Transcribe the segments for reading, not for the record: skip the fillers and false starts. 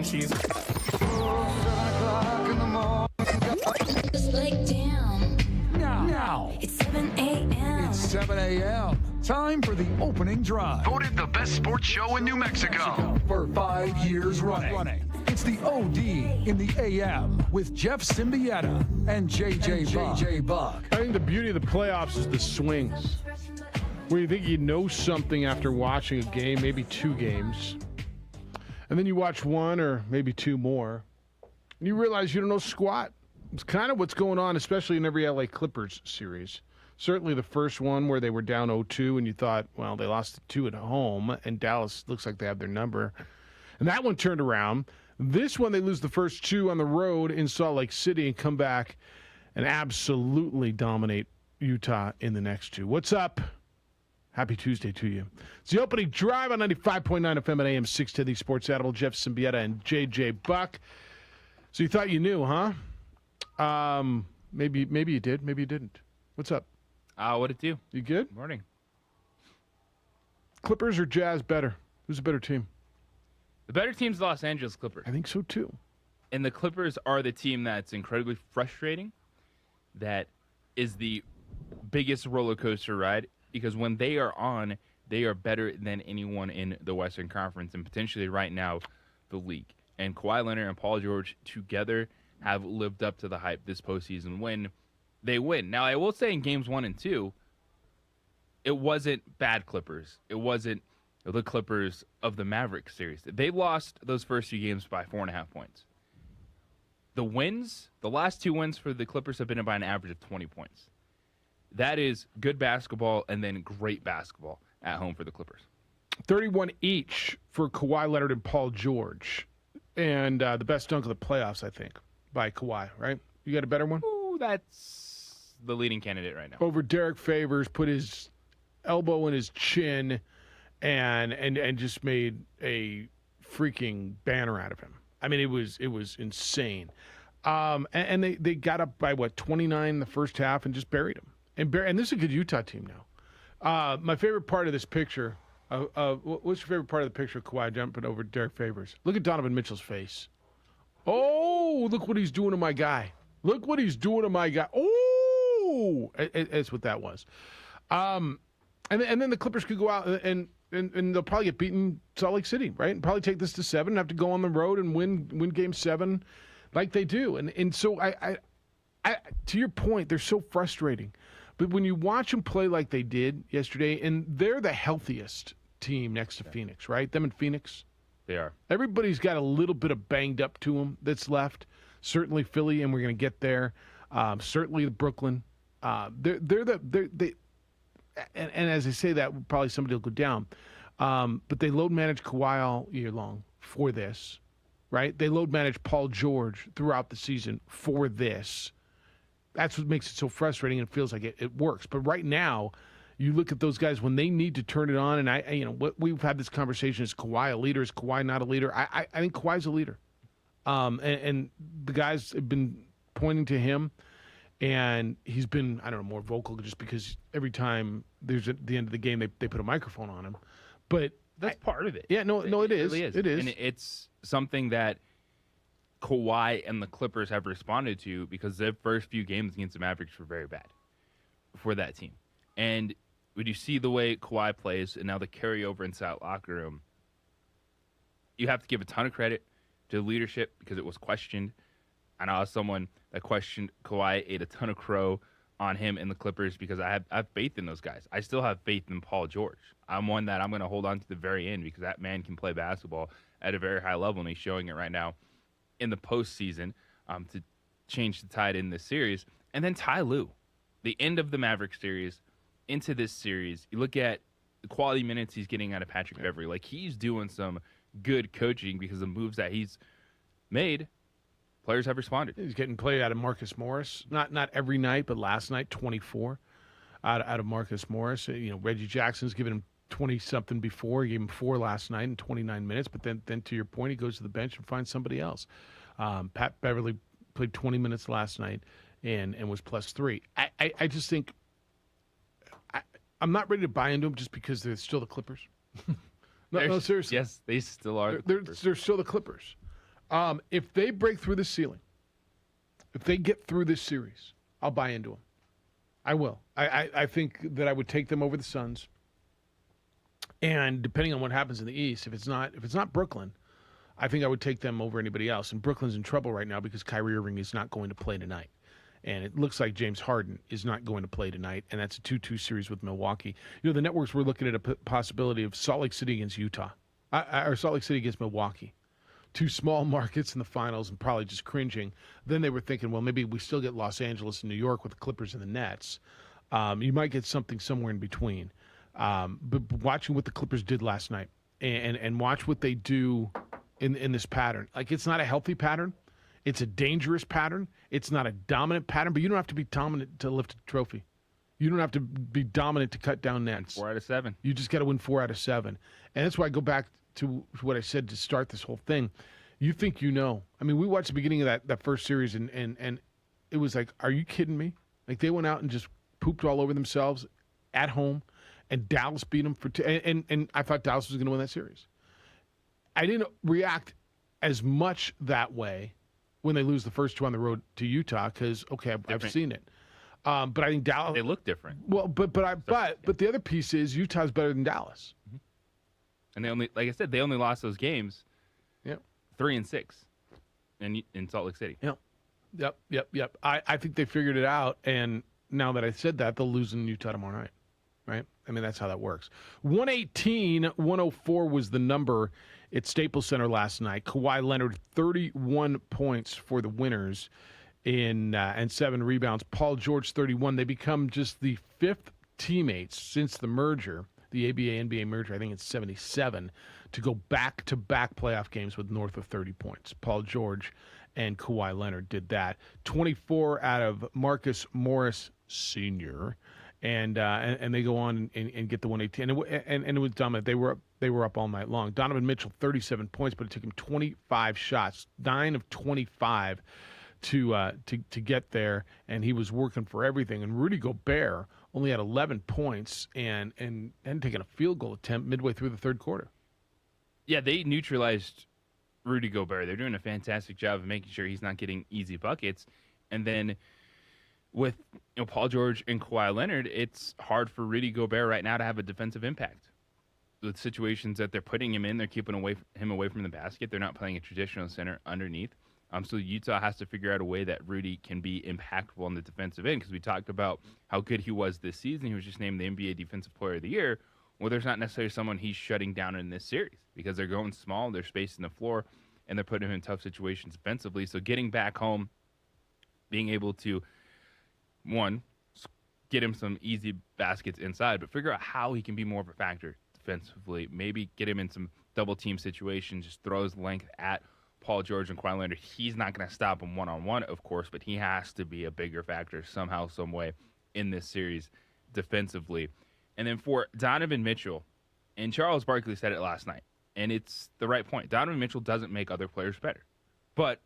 She's Just like damn. Now. It's 7 a.m. It's 7 a.m. Time for the opening drive. Voted the best sports show in New Mexico. For 5 years running. It's the OD in the AM with Jeff Siembieda and JJ Buck. I think the beauty of the playoffs is the swings, where you think you know something after watching a game, maybe two games, and then you watch one or maybe two more, and you realize you don't know squat. It's kind of what's going on, especially in every LA Clippers series. Certainly the first one where they were down 0-2, and you thought, well, they lost 2 at home, and Dallas looks like they have their number. And that one turned around. This one, they lose the first 2 on the road in Salt Lake City and come back and absolutely dominate Utah in the next 2. What's up? Happy Tuesday to you. It's the opening drive on 95.9 FM at AM 610, the Sports Animal. Jeff Siembieda and JJ Buck. So you thought you knew, huh? Maybe you did. Maybe you didn't. What's up? What'd it do? You good? Morning. Clippers or Jazz better? Who's a better team? The better team's the Los Angeles Clippers. I think so, too. And the Clippers are the team that's incredibly frustrating, that is the biggest roller coaster ride, because when they are on, they are better than anyone in the Western Conference and potentially right now the league. And Kawhi Leonard and Paul George together have lived up to the hype this postseason when they win. Now, I will say in games 1 and 2, it wasn't bad Clippers. It wasn't the Clippers of the Mavericks series. They lost those first 2 games by 4.5 points. The wins, the last 2 wins for the Clippers have been by an average of 20 points. That is good basketball and then great basketball at home for the Clippers. 31 each for Kawhi Leonard and Paul George. And the best dunk of the playoffs, I think, by Kawhi, right? You got a better one? Ooh, that's the leading candidate right now. Over Derek Favors, put his elbow in his chin and just made a freaking banner out of him. I mean, it was insane. And they got up by, 29 in the first half and just buried him. And this is a good Utah team now. My favorite part of this picture, what's your favorite part of the picture of Kawhi jumping over Derek Favors? Look at Donovan Mitchell's face. Oh, look what he's doing to my guy. Look what he's doing to my guy. Oh, that's what that was. And then the Clippers could go out and they'll probably get beaten Salt Lake City, right? And probably take this to 7 and have to go on the road and win Game 7 like they do. And so I to your point, they're so frustrating. But when you watch them play like they did yesterday, and they're the healthiest team next to Phoenix, right? Them and Phoenix. They are. Everybody's got a little bit of banged up to them that's left. Certainly Philly, and we're going to get there. Certainly Brooklyn. And as I say that, probably somebody will go down. But they load manage Kawhi all year long for this, right? They load manage Paul George throughout the season for this. That's what makes it so frustrating, and it feels like it works. But right now, you look at those guys when they need to turn it on, and we've had this conversation: is Kawhi a leader? Is Kawhi not a leader? I think Kawhi's a leader, and the guys have been pointing to him, and he's been more vocal just because every time there's at the end of the game they put a microphone on him, but that's part of it. Yeah, no, it is. Really is. It is, and it's something that Kawhi and the Clippers have responded to because their first few games against the Mavericks were very bad for that team. And when you see the way Kawhi plays and now the carryover inside that locker room, you have to give a ton of credit to the leadership because it was questioned. I know someone that questioned Kawhi ate a ton of crow on him and the Clippers because I have faith in those guys. I still have faith in Paul George. I'm one that I'm going to hold on to the very end because that man can play basketball at a very high level, and he's showing it right now in the postseason to change the tide in this series. And then Ty Lue, the end of the Mavericks series into this series, you look at the quality minutes he's getting out of Patrick Beverley. Like, he's doing some good coaching because the moves that he's made, players have responded. He's getting played out of Marcus Morris. Not every night, but last night, 24 out of Marcus Morris. Reggie Jackson's given him 20-something before. He gave him 4 last night in 29 minutes. But then to your point, he goes to the bench and finds somebody else. Pat Beverley played 20 minutes last night and was +3. I just think I'm not ready to buy into them just because they're still the Clippers. no, seriously. Yes, they still are. They're still the Clippers. If they break through the ceiling, if they get through this series, I'll buy into them. I will. I think that I would take them over the Suns. And depending on what happens in the East, if it's not Brooklyn, I think I would take them over anybody else. And Brooklyn's in trouble right now because Kyrie Irving is not going to play tonight. And it looks like James Harden is not going to play tonight, and that's a 2-2 series with Milwaukee. The networks were looking at a possibility of Salt Lake City against Utah, or Salt Lake City against Milwaukee. 2 small markets in the finals and probably just cringing. Then they were thinking, well, maybe we still get Los Angeles and New York with the Clippers and the Nets. You might get something somewhere in between. But watching what the Clippers did last night and watch what they do in this pattern. Like, it's not a healthy pattern. It's a dangerous pattern. It's not a dominant pattern, but you don't have to be dominant to lift a trophy. You don't have to be dominant to cut down nets. 4 out of 7. You just got to win 4 out of 7. And that's why I go back to what I said to start this whole thing. You think you know. I mean, we watched the beginning of that first series, and it was like, are you kidding me? Like, they went out and just pooped all over themselves at home, and Dallas beat them for 2. And I thought Dallas was going to win that series. I didn't react as much that way when they lose the first 2 on the road to Utah because, okay, I've seen it. But I think Dallas... They look different. Well, but the other piece is Utah's better than Dallas. Mm-hmm. And they only, like I said, they only lost those games 3-6 in Salt Lake City. Yep. I think they figured it out, and now that I said that, they'll lose in Utah tomorrow night, right? I mean, that's how that works. 118-104 was the number at Staples Center last night. Kawhi Leonard, 31 points for the winners. and 7 rebounds. Paul George, 31. They become just the 5th teammates since the merger, the ABA-NBA merger, I think it's 77, to go back-to-back playoff games with north of 30 points. Paul George and Kawhi Leonard did that. 24 out of Marcus Morris Sr., and they go on and get the 118. And it was dominant. They were up all night long. Donovan Mitchell, 37 points, but it took him 25 shots, 9 of 25 to get there, and he was working for everything. And Rudy Gobert only had 11 points and hadn't taken a field goal attempt midway through the third quarter. Yeah, they neutralized Rudy Gobert. They're doing a fantastic job of making sure he's not getting easy buckets. And then with Paul George and Kawhi Leonard, it's hard for Rudy Gobert right now to have a defensive impact. The situations that they're putting him in, they're keeping him away from the basket. They're not playing a traditional center underneath. So Utah has to figure out a way that Rudy can be impactful on the defensive end, because we talked about how good he was this season. He was just named the NBA Defensive Player of the Year. Well, there's not necessarily someone he's shutting down in this series because they're going small, they're spacing the floor, and they're putting him in tough situations defensively. So getting back home, being able to, one, get him some easy baskets inside, but figure out how he can be more of a factor defensively. Maybe get him in some double-team situations, just throw his length at Paul George and Kawhi Leonard. He's not going to stop him one-on-one, of course, but he has to be a bigger factor somehow, some way in this series defensively. And then for Donovan Mitchell, and Charles Barkley said it last night, and it's the right point. Donovan Mitchell doesn't make other players better, but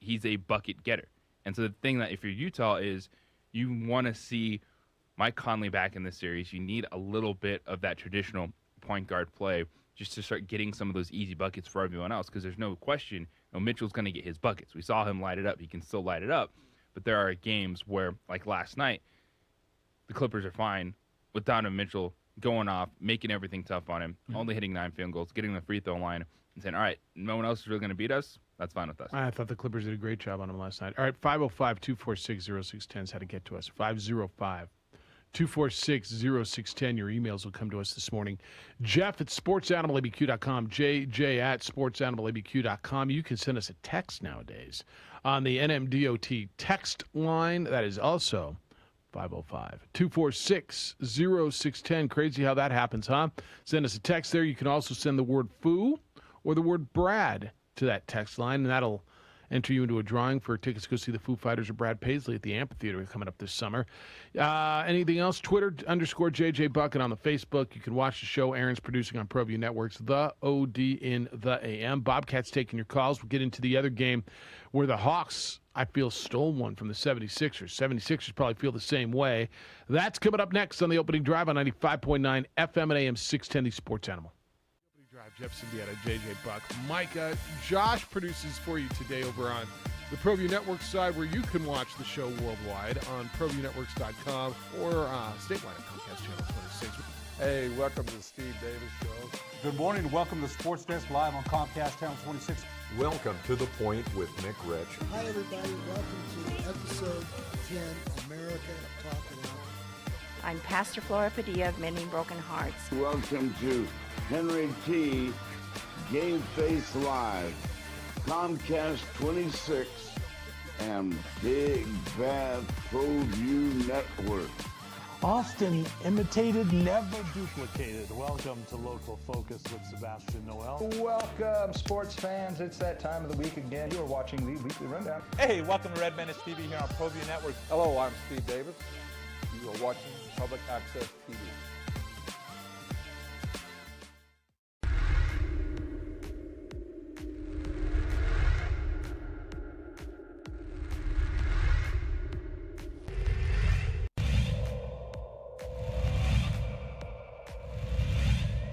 he's a bucket getter. And so the thing that if you're Utah is you want to see Mike Conley back in this series. You need a little bit of that traditional point guard play just to start getting some of those easy buckets for everyone else, because there's no question Mitchell's going to get his buckets. We saw him light it up. He can still light it up. But there are games where, like last night, the Clippers are fine with Donovan Mitchell going off, making everything tough on him, only hitting 9 field goals, getting the free throw line, and saying, all right, no one else is really going to beat us. That's fine with us. I thought the Clippers did a great job on him last night. All right, 505-246-0610 is how to get to us. 505-246-0610. Your emails will come to us this morning. Jeff at sportsanimалabq.com, JJ at sportsanimалabq.com. You can send us a text nowadays on the NMDOT text line. That is also 505-246-0610. Crazy how that happens, huh? Send us a text there. You can also send the word foo or the word Brad to that text line, and that'll enter you into a drawing for tickets to go see the Foo Fighters or Brad Paisley at the amphitheater coming up this summer. Anything else? Twitter _JJ Bucket on the Facebook. You can watch the show. Aaron's producing on ProView Networks. The OD in the AM. Bobcats taking your calls. We'll get into the other game where the Hawks, I feel, stole one from the 76ers. 76ers probably feel the same way. That's coming up next on the opening drive on 95.9 FM and AM 610, the Sports Animal. Jeff Siembieda, JJ Buck, Micah. Josh produces for you today over on the ProView Network side, where you can watch the show worldwide on ProViewNetworks.com or statewide at Comcast Channel 26. Hey, welcome to the Steve Davis Show. Good morning. Welcome to Sports Desk live on Comcast Channel 26. Welcome to The Point with Nick Rich. Hi, everybody. Welcome to episode 10, America Talking Out. I'm Pastor Flora Padilla of Mending Broken Hearts. Welcome to Henry T. Game Face Live, Comcast 26, and Big Bad ProView Network. Often imitated, never duplicated. Welcome to Local Focus with Sebastian Noel. Welcome, sports fans. It's that time of the week again. You are watching the Weekly Rundown. Hey, welcome to Red Menace TV here on ProView Network. Hello, I'm Steve Davis. You are watching Public Access TV.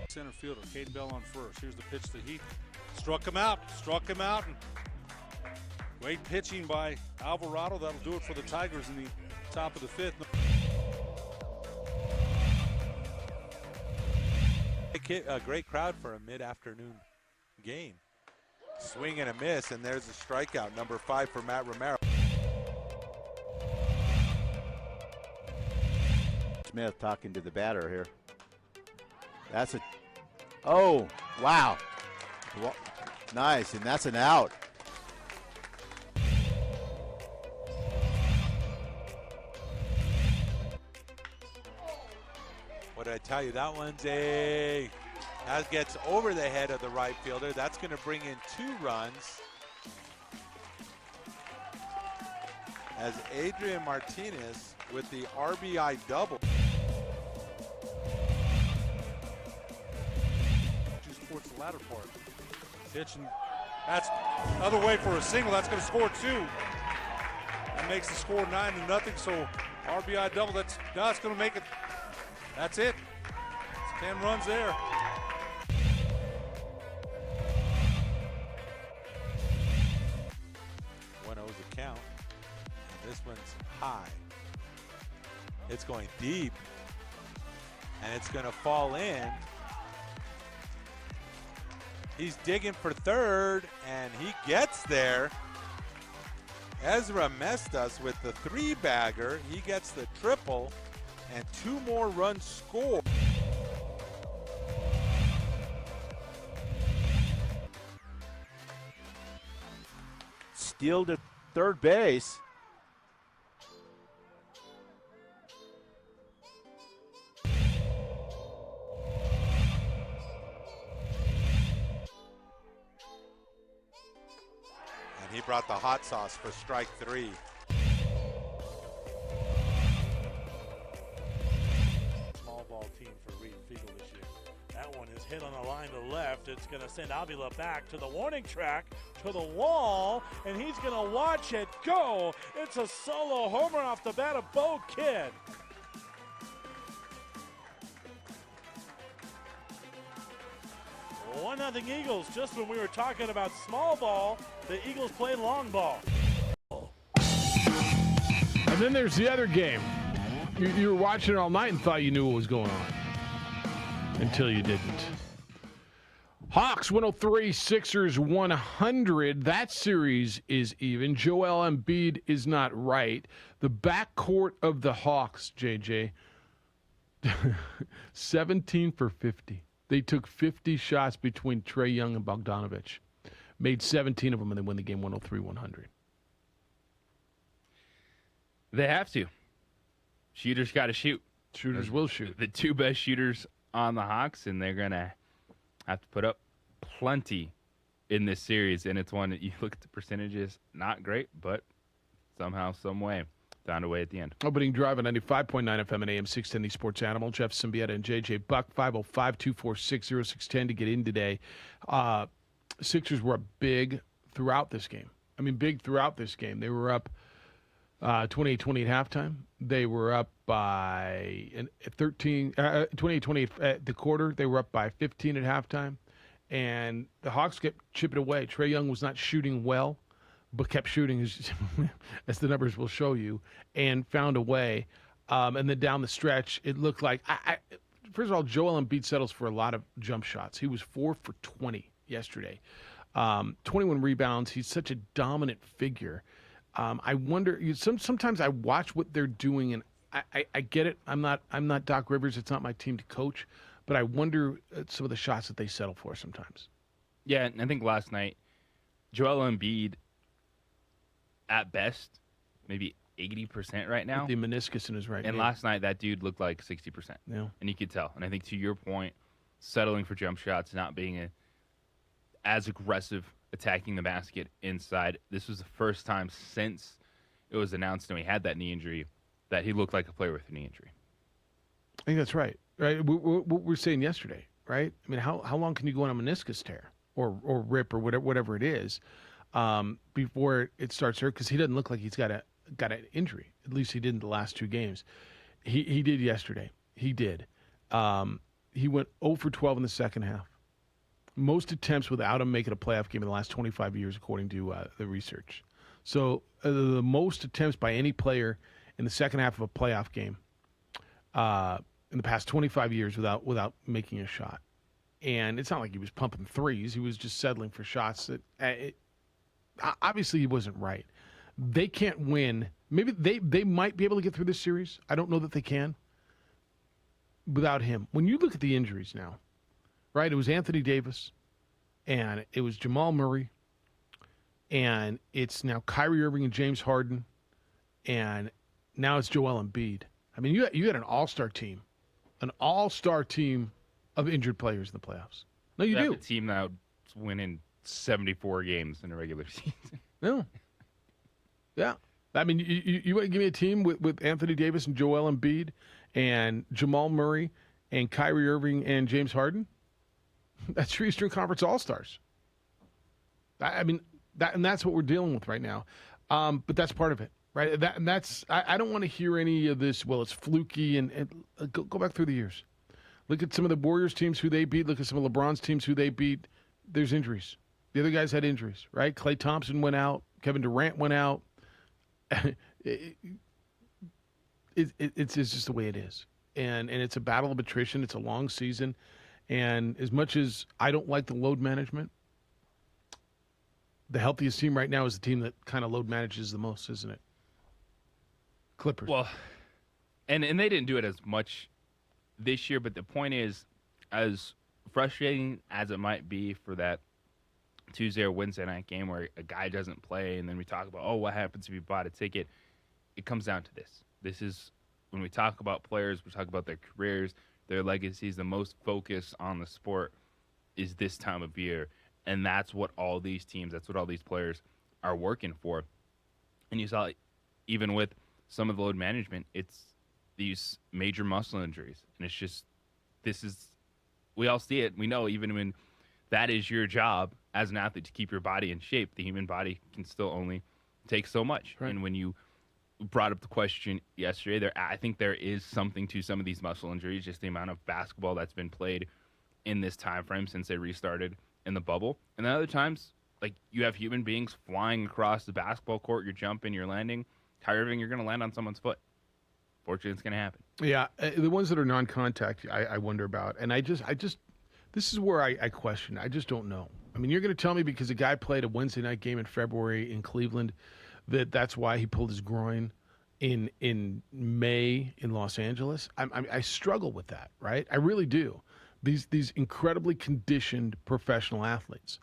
Center fielder, Caden Bell on first. Here's the pitch to Heath. Struck him out. And great pitching by Alvarado. That'll do it for the Tigers in the top of the fifth. A great crowd for a mid-afternoon game. Swing and a miss, and there's a strikeout, number 5 for Matt Romero. Smith talking to the batter here. That's a... Oh, wow. Nice, and that's an out. tell you, that gets over the head of the right fielder. That's going to bring in 2 runs. As Adrian Martinez with the RBI double. Towards the latter part. Pitch, and that's another way for a single. That's going to score 2. That makes the score 9-0. So RBI double. That's going to make it. That's it. It's 10 runs there. 1-0's the count. And this one's high. It's going deep. And it's going to fall in. He's digging for third, and he gets there. Ezra Mestas with the 3-bagger. He gets the triple, and 2 more runs scored. Steal to third base. He brought the hot sauce for strike 3. Small ball team for Reed Fiegel this year. That one is hit on the line to left. It's going to send Avila back to the warning track, to the wall, and he's going to watch it go. It's a solo homer off the bat of Bo Kidd. One nothing Eagles. Just when we were talking about small ball, the Eagles play long ball. And then there's the other game. You were watching it all night and thought you knew what was going on until you didn't. Hawks 103, Sixers 100. That series is even. Joel Embiid is not right. The backcourt of the Hawks, JJ, 17 for 50. They took 50 shots between Trae Young and Bogdanovich. Made 17 of them, and they win the game 103-100. They have to. Shooters got to shoot. Shooters will shoot. The 2 best shooters on the Hawks, and they're going to have to put up plenty in this series. And it's one that you look at the percentages, not great, but somehow, some way, found a way at the end. Opening drive on 95.9 FM and AM 610, the Sports Animal. Jeff Siembieda and JJ Buck, 505-246-0610 to get in today. Sixers were up big throughout this game. Big throughout this game. They were up 28-20 at halftime. They were up by 28-20 at the quarter. They were up by 15 at halftime. And the Hawks kept chipping away. Trae Young was not shooting well, but kept shooting, as the numbers will show you, and found a way. And then down the stretch, it looked like first of all, Joel Embiid settles for a lot of jump shots. He was 4 for 20 yesterday. 21 rebounds. He's such a dominant figure. I wonder. Sometimes I watch what they're doing, and I get it. I'm not Doc Rivers. It's not my team to coach, but I wonder some of the shots that they settle for sometimes. Yeah, and I think last night, Joel Embiid, at best, maybe 80% right now. The meniscus in his right. And last night, that dude looked like 60%. Yeah. And you could tell. And I think to your point, settling for jump shots, not being as aggressive attacking the basket inside. This was the first time since it was announced and he had that knee injury that he looked like a player with a knee injury. I think that's right. Right. What we were saying yesterday, right? How long can you go on a meniscus tear or rip or whatever it is before it starts hurt? Because he doesn't look like he's got an injury. At least he didn't the last 2 games. He did yesterday. He did. He went 0 for 12 in the second half. Most attempts without him making a playoff game in the last 25 years, according to the research. So the most attempts by any player in the second half of a playoff game in the past 25 years without making a shot. And it's not like he was pumping threes. He was just settling for shots that obviously he wasn't right. They can't win. Maybe they might be able to get through this series. I don't know that they can without him. When you look at the injuries now, right, it was Anthony Davis, and it was Jamal Murray, and it's now Kyrie Irving and James Harden, and now it's Joel Embiid. You got an all-star team an all-star team of injured players in the playoffs. No, you have do. A team that would win in 74 games in a regular season. No. Yeah. I mean, you want to give me a team with Anthony Davis and Joel Embiid and Jamal Murray and Kyrie Irving and James Harden? That's your Eastern Conference All-Stars. I mean, that's what we're dealing with right now. But that's part of it, right? I don't want to hear any of this, well, it's fluky, and go back through the years. Look at some of the Warriors teams who they beat. Look at some of LeBron's teams who they beat. There's injuries. The other guys had injuries, right? Klay Thompson went out. Kevin Durant went out. It's just the way it is. And it's a battle of attrition. It's a long season. And as much as I don't like the load management, the healthiest team right now is the team that kind of load manages the most, isn't it? Clippers. Well, and they didn't do it as much this year, but the point is, as frustrating as it might be for that Tuesday or Wednesday night game where a guy doesn't play, and then we talk about, what happens if you bought a ticket? It comes down to this. This is when we talk about players, we talk about their careers, their legacies, the most focus on the sport is this time of year. And that's what all these teams, that's what all these players are working for. And you saw, even with some of the load management, it's these major muscle injuries. And it's just, we all see it. We know even when that is your job as an athlete to keep your body in shape, the human body can still only take so much. Right. And when you brought up the question yesterday, I think there is something to some of these muscle injuries, just the amount of basketball that's been played in this time frame since they restarted in the bubble. And then other times, like, you have human beings flying across the basketball court, you're jumping, you're landing. Kyrie Irving, you're going to land on someone's foot. Fortunately, it's going to happen. Yeah, the ones that are non-contact, I wonder about. And I just, this is where I question. I just don't know. I mean, you're going to tell me because a guy played a Wednesday night game in February in Cleveland that's why he pulled his groin in May in Los Angeles? I struggle with that, right? I really do. These incredibly conditioned professional athletes.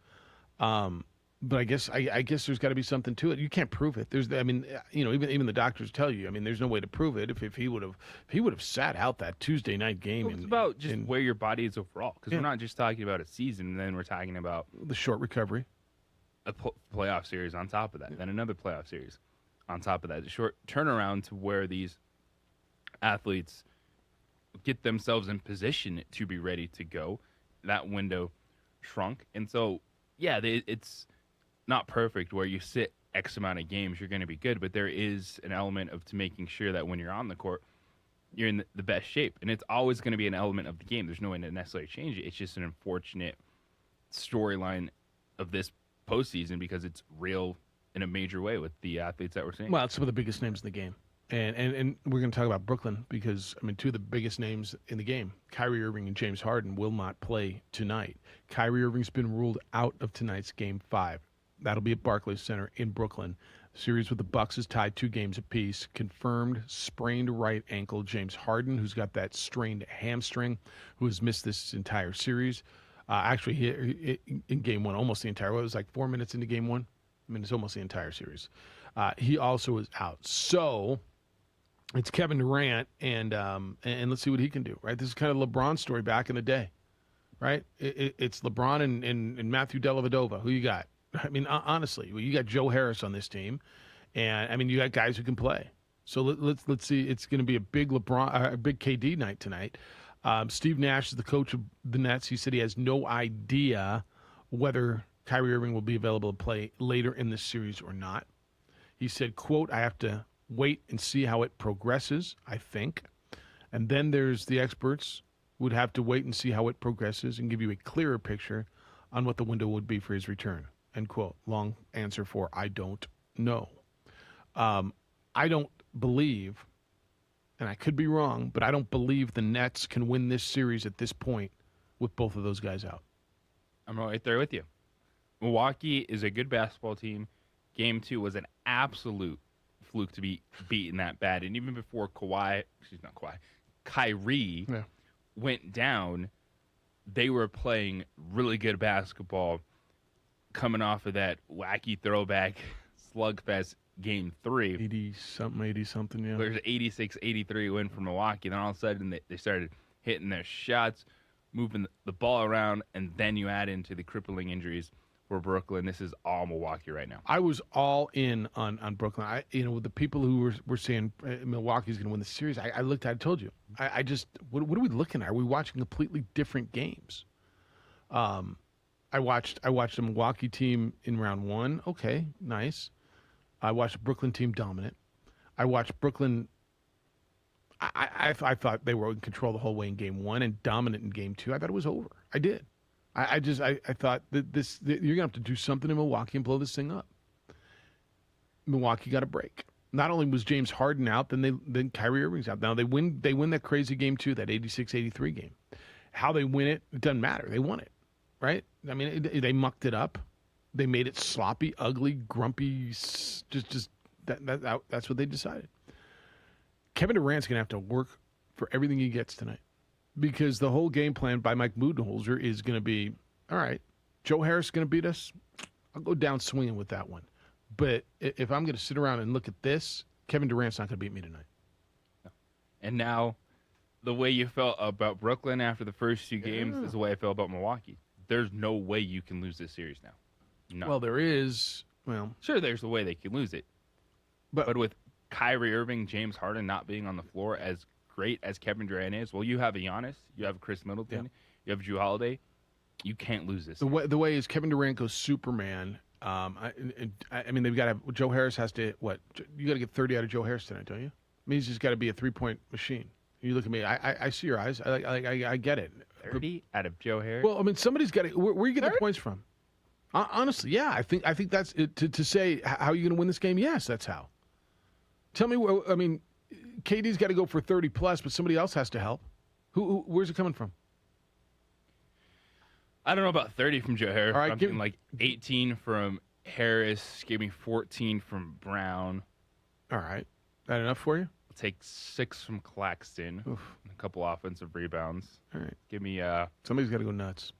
But I guess there's got to be something to it. You can't prove it. Even the doctors tell you. I mean, there's no way to prove it. If he would have sat out that Tuesday night game. Well, it's about just where your body is overall, because we're not just talking about a season. And then we're talking about the short recovery, a playoff series on top of that, then another playoff series on top of that. A short turnaround to where these athletes get themselves in position to be ready to go. That window shrunk, and so it's not perfect where you sit X amount of games, you're going to be good, but there is an element of to making sure that when you're on the court, you're in the best shape. And it's always going to be an element of the game. There's no way to necessarily change it. It's just an unfortunate storyline of this postseason because it's real in a major way with the athletes that we're seeing. Well, it's some of the biggest names in the game. And we're going to talk about Brooklyn because, two of the biggest names in the game, Kyrie Irving and James Harden, will not play tonight. Kyrie Irving's been ruled out of tonight's Game 5. That'll be at Barclays Center in Brooklyn. The series with the Bucks is tied 2 games apiece. Confirmed sprained right ankle. James Harden, who's got that strained hamstring, who has missed this entire series. Actually, he in Game 1, almost the entire. It was like 4 minutes into Game 1. It's almost the entire series. He also is out. So it's Kevin Durant, and let's see what he can do. Right, this is kind of LeBron's story back in the day. Right, it's LeBron and Matthew Dellavedova. Who you got? Honestly, you got Joe Harris on this team, and you got guys who can play. So let's see. It's going to be a big big KD night tonight. Steve Nash is the coach of the Nets. He said he has no idea whether Kyrie Irving will be available to play later in this series or not. He said, quote, "I have to wait and see how it progresses, I think. And then there's the experts who would have to wait and see how it progresses and give you a clearer picture on what the window would be for his return." End quote. Long answer for I don't know. I don't believe, and I could be wrong, but I don't believe the Nets can win this series at this point with both of those guys out. I'm right there with you. Milwaukee is a good basketball team. Game 2 was an absolute fluke to be beaten that bad. And even before Kyrie went down, they were playing really good basketball coming off of that wacky throwback slugfest Game 3. 80-something, yeah. There's 86-83 win for Milwaukee. Then all of a sudden they started hitting their shots, moving the ball around, and then you add into the crippling injuries for Brooklyn. This is all Milwaukee right now. I was all in on Brooklyn. With the people who were saying Milwaukee's going to win the series, I looked. I told you. I just what are we looking at? Are we watching completely different games? I watched the Milwaukee team in round one. Okay, nice. I watched the Brooklyn team dominant. I watched Brooklyn. I thought they were in control the whole way in game one and dominant in game two. I thought it was over. I did. I thought that you're gonna have to do something in Milwaukee and blow this thing up. Milwaukee got a break. Not only was James Harden out, then Kyrie Irving's out. Now they win that crazy game two, that 86-83 game. How they win it doesn't matter. They won it, right? I mean, they mucked it up. They made it sloppy, ugly, grumpy. That's what they decided. Kevin Durant's gonna have to work for everything he gets tonight, because the whole game plan by Mike Budenholzer is going to be, all right, Joe Harris is going to beat us. I'll go down swinging with that one. But if I'm going to sit around and look at this, Kevin Durant's not going to beat me tonight. And now the way you felt about Brooklyn after the first two games is the way I felt about Milwaukee. There's no way you can lose this series now. No. Well, there is. Well, sure, there's a way they can lose it. But with Kyrie Irving, James Harden not being on the floor as great as Kevin Durant is, well, you have a Giannis, you have Chris Middleton, you have Drew Holiday. You can't lose this. The way is Kevin Durant goes Superman. I mean, they've got to have, Joe Harris has to, what? You got to get 30 out of Joe Harris tonight, don't you? I mean, he's just got to be a 3-point machine. You look at me. I see your eyes. I get it. 30 out of Joe Harris? Well, I mean, somebody's got to. Where you get the points from? Honestly, yeah. I think that's it, to say how you're going to win this game. Yes, that's how. Tell me. I mean, KD's got to go for 30 plus, but somebody else has to help. Where's it coming from? I don't know about 30 from Joe Harris. All right, I'm thinking like 18 from Harris. Give me 14 from Brown. All right, that enough for you? I'll take 6 from Claxton. Oof. And a couple offensive rebounds. All right, give me somebody's got to go nuts.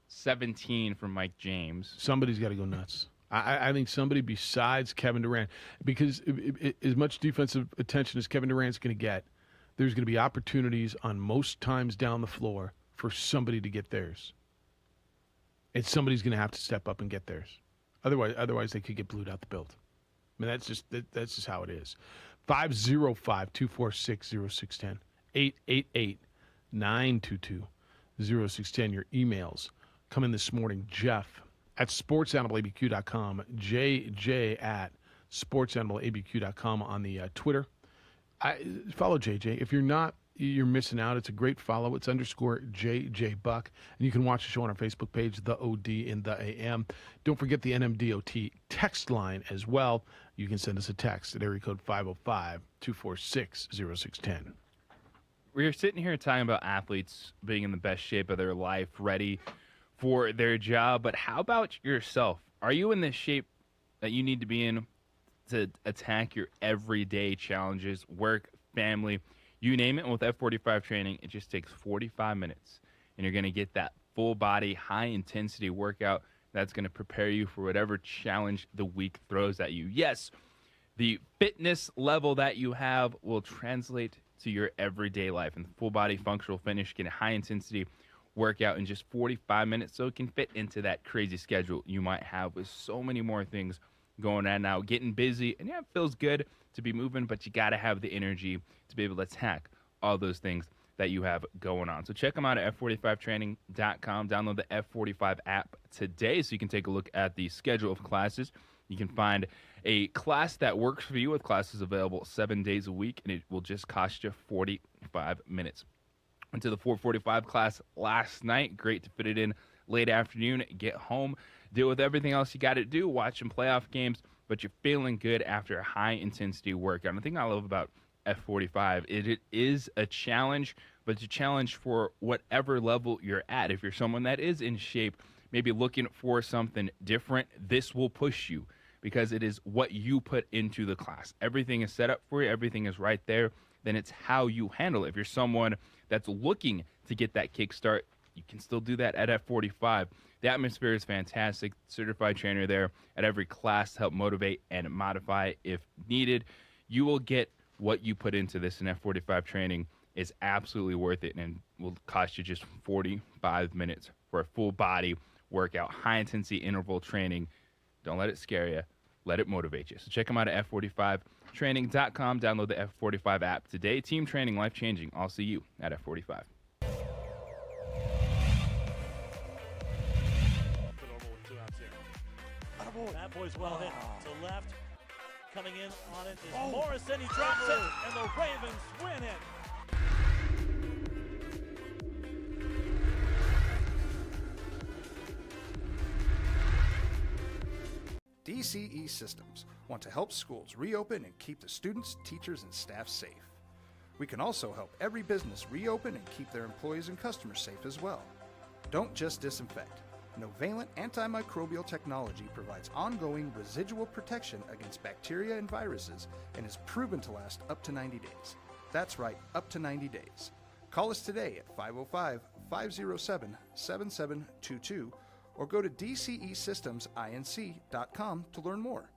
17 from Mike James. Somebody's got to go nuts. I think somebody besides Kevin Durant, because as much defensive attention as Kevin Durant's going to get, there's going to be opportunities on most times down the floor for somebody to get theirs. And somebody's going to have to step up and get theirs. Otherwise they could get blued out the build. I mean, that's just how it is. 505-246-0610. 888-922-0610. Your emails come in this morning. Jeff at sportsanimalabq.com. JJ at sportsanimalabq.com on the Twitter. Follow JJ. If you're not, you're missing out. It's a great follow. It's _JJ Buck. And you can watch the show on our Facebook page, The OD in the AM. Don't forget the NMDOT text line as well. You can send us a text at area code 505-246-0610. We're sitting here talking about athletes being in the best shape of their life, ready for their job. But how about yourself? Are you in the shape that you need to be in to attack your everyday challenges, work, family, you name it? And with F45 training, it just takes 45 minutes, and you're going to get that full body, high intensity workout that's going to prepare you for whatever challenge the week throws at you. Yes, the fitness level that you have will translate to your everyday life, and full body functional fitness, get a high intensity workout in just 45 minutes, so it can fit into that crazy schedule you might have with so many more things going on now, getting busy. And yeah, it feels good to be moving, but you got to have the energy to be able to attack all those things that you have going on. So check them out at f45training.com. Download the F45 app today so you can take a look at the schedule of classes. You can find a class that works for you, with classes available 7 days a week, and it will just cost you 45 minutes. Went to the 445 class last night. Great to fit it in late afternoon, get home, deal with everything else you got to do, watch some playoff games, but you're feeling good after a high-intensity workout. And the thing I love about F45 is it is a challenge, but it's a challenge for whatever level you're at. If you're someone that is in shape, maybe looking for something different, this will push you, because it is what you put into the class. Everything is set up for you. Everything is right there. Then it's how you handle it. If you're someone that's looking to get that kickstart, you can still do that at F45. The atmosphere is fantastic. Certified trainer there at every class to help motivate and modify if needed. You will get what you put into this in F45 training is absolutely worth it and will cost you just 45 minutes for a full body workout, high intensity interval training. Don't let it scare you. Let it motivate you. So check them out at F45training.com. Download the F45 app today. Team training, life changing. I'll see you at F45. That boy's well hit to left. Coming in on it is Morrison. He drops it, and the Ravens win it. DCE Systems want to help schools reopen and keep the students, teachers, and staff safe. We can also help every business reopen and keep their employees and customers safe as well. Don't just disinfect. Novalent antimicrobial technology provides ongoing residual protection against bacteria and viruses and is proven to last up to 90 days. That's right, up to 90 days. Call us today at 505-507-7722 or go to DCESystemsInc.com to learn more.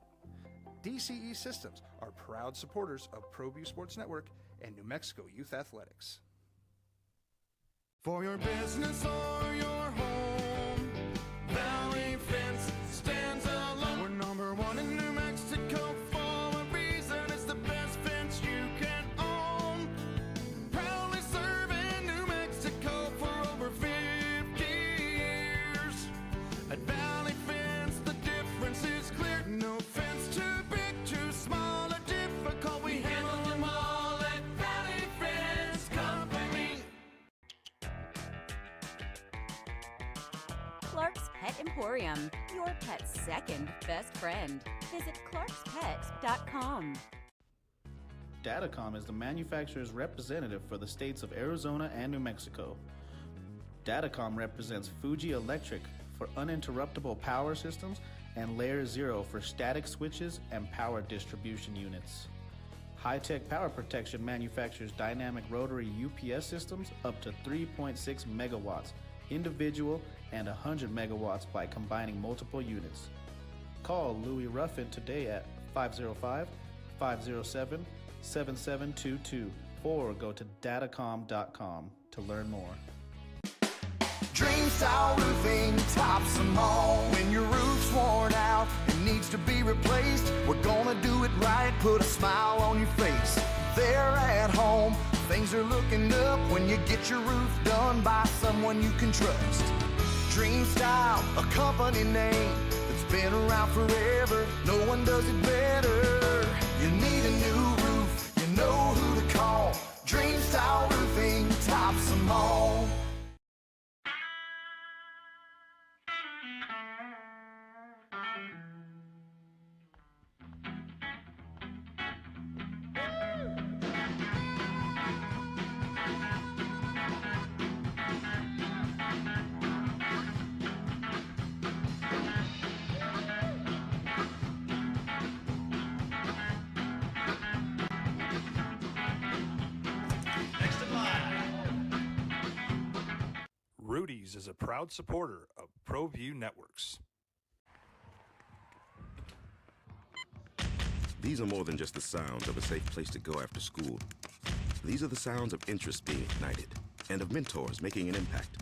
DCE Systems are proud supporters of ProView Sports Network and New Mexico Youth Athletics. For your business or your home, Valley Fence stands alone. We're number one in New Mexico for a reason. It's the best fence you can own. Proudly serving New Mexico for over 50 years. At Valley Fence, the difference is clear. No fence too big, too small, or difficult. We handle them all at Valley Fence Company. Clark's Pet Emporium, your pet's second best friend. Visit clarkspet.com. Datacom is the manufacturer's representative for the states of Arizona and New Mexico. Datacom represents Fuji Electric for uninterruptible power systems and Layer 0 for static switches and power distribution units. High-Tech Power Protection manufactures dynamic rotary UPS systems up to 3.6 megawatts, individual and 100 megawatts by combining multiple units. Call Louis Ruffin today at 505-507-7722 or go to datacom.com to learn more. Dream Style Roofing tops them all. When your roof's worn out and needs to be replaced, we're gonna do it right, put a smile on your face. They're at home, things are looking up when you get your roof done by someone you can trust. Dream Style, a company name that's been around forever. No one does it better. You need a new roof, you know who to call. Dream Style Roofing tops them all. Rudy's is a proud supporter of ProView Networks. These are more than just the sounds of a safe place to go after school. These are the sounds of interest being ignited and of mentors making an impact.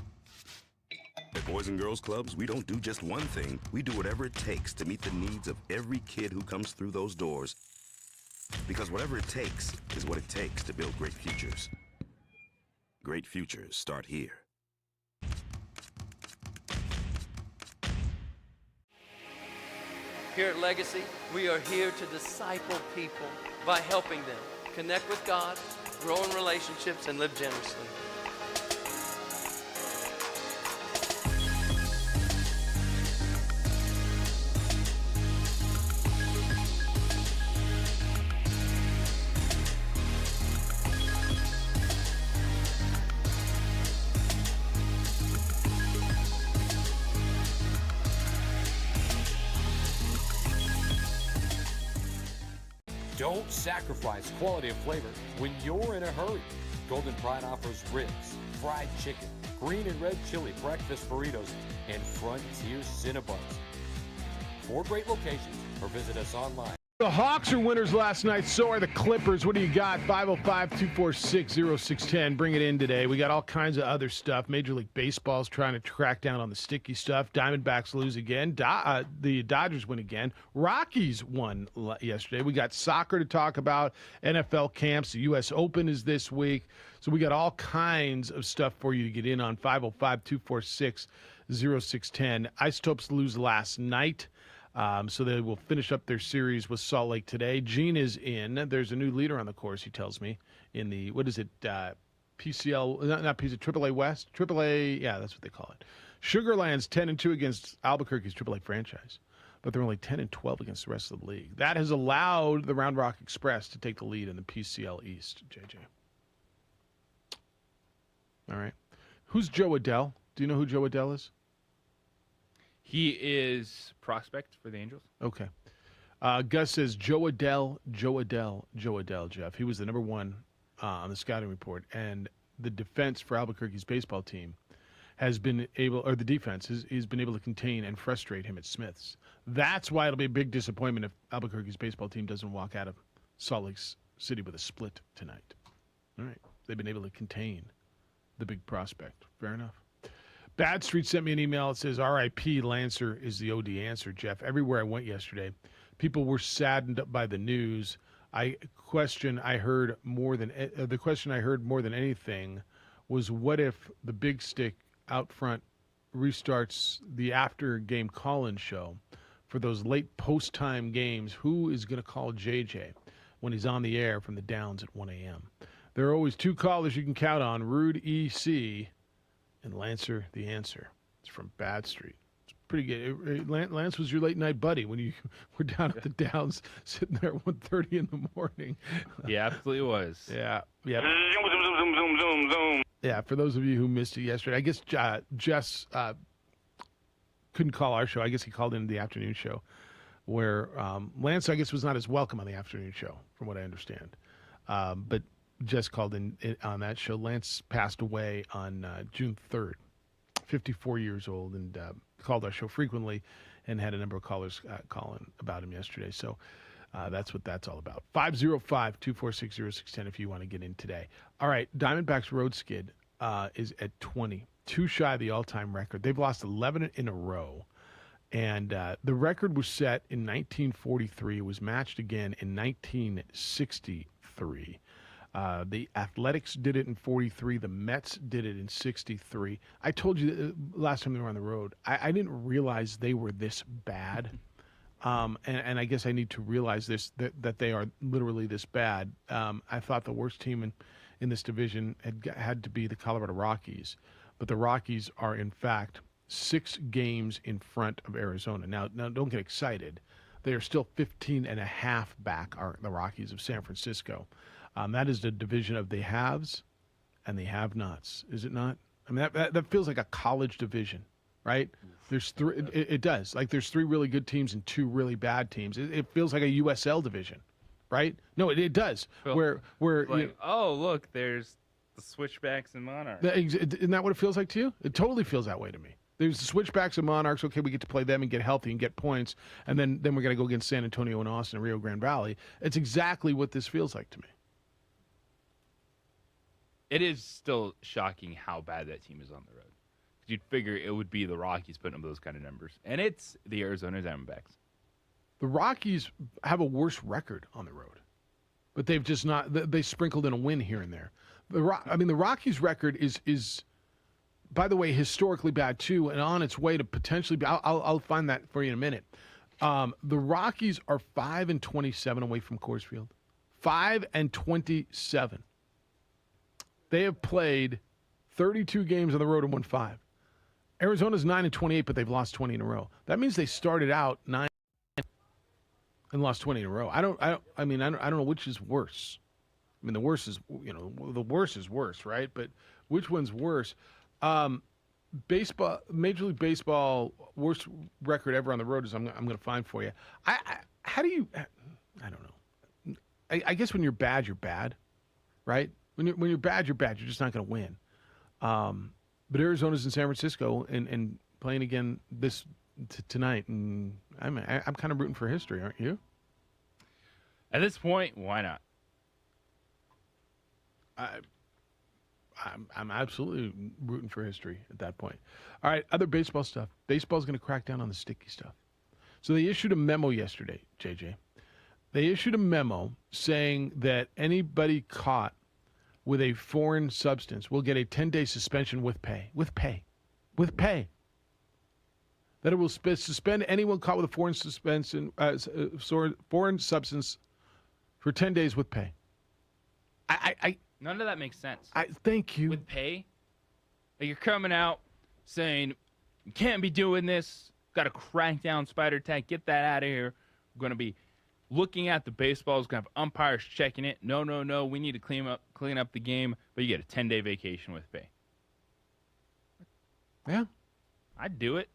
At Boys and Girls Clubs, we don't do just one thing. We do whatever it takes to meet the needs of every kid who comes through those doors. Because whatever it takes is what it takes to build great futures. Great futures start here. Here at Legacy, we are here to disciple people by helping them connect with God, grow in relationships, and live generously. Don't sacrifice quality of flavor when you're in a hurry. Golden Pride offers ribs, fried chicken, green and red chili breakfast burritos, and Frontier Cinnabons. 4 great locations, or visit us online. The Hawks are winners last night. So are the Clippers. What do you got? 505-246-0610. Bring it in today. We got all kinds of other stuff. Major League Baseball's trying to crack down on the sticky stuff. Diamondbacks lose again. The Dodgers win again. Rockies won yesterday. We got soccer to talk about. NFL camps. The U.S. Open is this week. So we got all kinds of stuff for you to get in on. 505-246-0610. Isotopes lose last night. So they will finish up their series with Salt Lake today. Gene is in. There's a new leader on the course, he tells me, in the, what is it, PCL, not PCL, AAA West? AAA, yeah, that's what they call it. Sugarland's 10-2 against Albuquerque's AAA franchise, but they're only 10-12 against the rest of the league. That has allowed the Round Rock Express to take the lead in the PCL East, JJ. All right. Who's Joe Adell? Do you know who Joe Adell is? He is prospect for the Angels. Okay. Gus says Joe Adell, Jeff. He was the number one on the scouting report. And the defense for Albuquerque's baseball team has been able, or the defense has been able to contain and frustrate him at Smith's. That's why it'll be a big disappointment if Albuquerque's baseball team doesn't walk out of Salt Lake City with a split tonight. All right. They've been able to contain the big prospect. Fair enough. Bad Street sent me an email. It says, R.I.P. Lancer is the OD answer, Jeff. Everywhere I went yesterday, people were saddened by the news. The question I heard more than anything was, what if the big stick out front restarts the after-game call-in show for those late post-time games? Who is going to call JJ when he's on the air from the Downs at 1 a.m.? There are always two callers you can count on, Rude E.C., and Lancer, the answer. It's from Bad Street. It's pretty good. Lance was your late night buddy when you were down at the Downs sitting there at 1:30 in the morning. He absolutely was. Yeah. Yeah, for those of you who missed it yesterday, I guess Jess couldn't call our show. I guess he called in the afternoon show where Lance, I guess, was not as welcome on the afternoon show, from what I understand. But Jess called in on that show. Lance passed away on June 3rd, 54 years old, and called our show frequently and had a number of callers calling about him yesterday. So that's what that's all about. 505-246-0610 if you want to get in today. All right, Diamondbacks road skid is at 20, too shy of the all-time record. They've lost 11 in a row. And the record was set in 1943. It was matched again in 1963. The Athletics did it in 43. The Mets did it in 63. I told you last time they were on the road, I didn't realize they were this bad. And I guess I need to realize this, that they are literally this bad. I thought the worst team in this division had to be the Colorado Rockies. But the Rockies are, in fact, 6 games in front of Arizona. Now don't get excited. They are still 15.5 back, are the Rockies of San Francisco. That is the division of the haves and the have-nots, is it not? I mean, that feels like a college division, right? There's 3. It does. Like there's 3 really good teams and 2 really bad teams. It feels like a USL division, right? No, it does. Well, where like, oh look, there's the Switchbacks and Monarchs. Isn't that what it feels like to you? It totally feels that way to me. There's the Switchbacks and Monarchs. Okay, we get to play them and get healthy and get points, and then we're going to go against San Antonio and Austin and Rio Grande Valley. It's exactly what this feels like to me. It is still shocking how bad that team is on the road. You'd figure it would be the Rockies putting up those kind of numbers. And it's the Arizona Diamondbacks. The Rockies have a worse record on the road. But they've just not – they sprinkled in a win here and there. The Rockies' record is, by the way, historically bad too, and on its way to potentially be – I'll find that for you in a minute. The Rockies are 5-27 away from Coors Field. 5-27. They have played 32 games on the road and won 5. Arizona's 9-28, but they've lost 20 in a row. That means they started out 9 and lost 20 in a row. I don't know which is worse. I mean, the worst is worse, right? But which one's worse? Baseball, Major League Baseball, worst record ever on the road is I'm going to find for you. How do you? I don't know. I guess when you're bad, right? When you're bad, you're bad. You're just not going to win. But Arizona's in San Francisco and playing again tonight, and I'm kind of rooting for history, aren't you? At this point, why not? I'm absolutely rooting for history at that point. All right, other baseball stuff. Baseball's going to crack down on the sticky stuff. So they issued a memo yesterday, JJ. They issued a memo saying that anybody caught with a foreign substance will get a 10-day suspension with pay. With pay. With pay. That it will suspend anyone caught with a foreign substance for 10 days with pay. None of that makes sense. Thank you. With pay, like you're coming out saying you can't be doing this. Got to crank down spider tag. Get that out of here. We're going to be looking at the baseballs. Going to have umpires checking it. No. We need to clean up the game. But you get a 10-day vacation with pay. Yeah, I'd do it.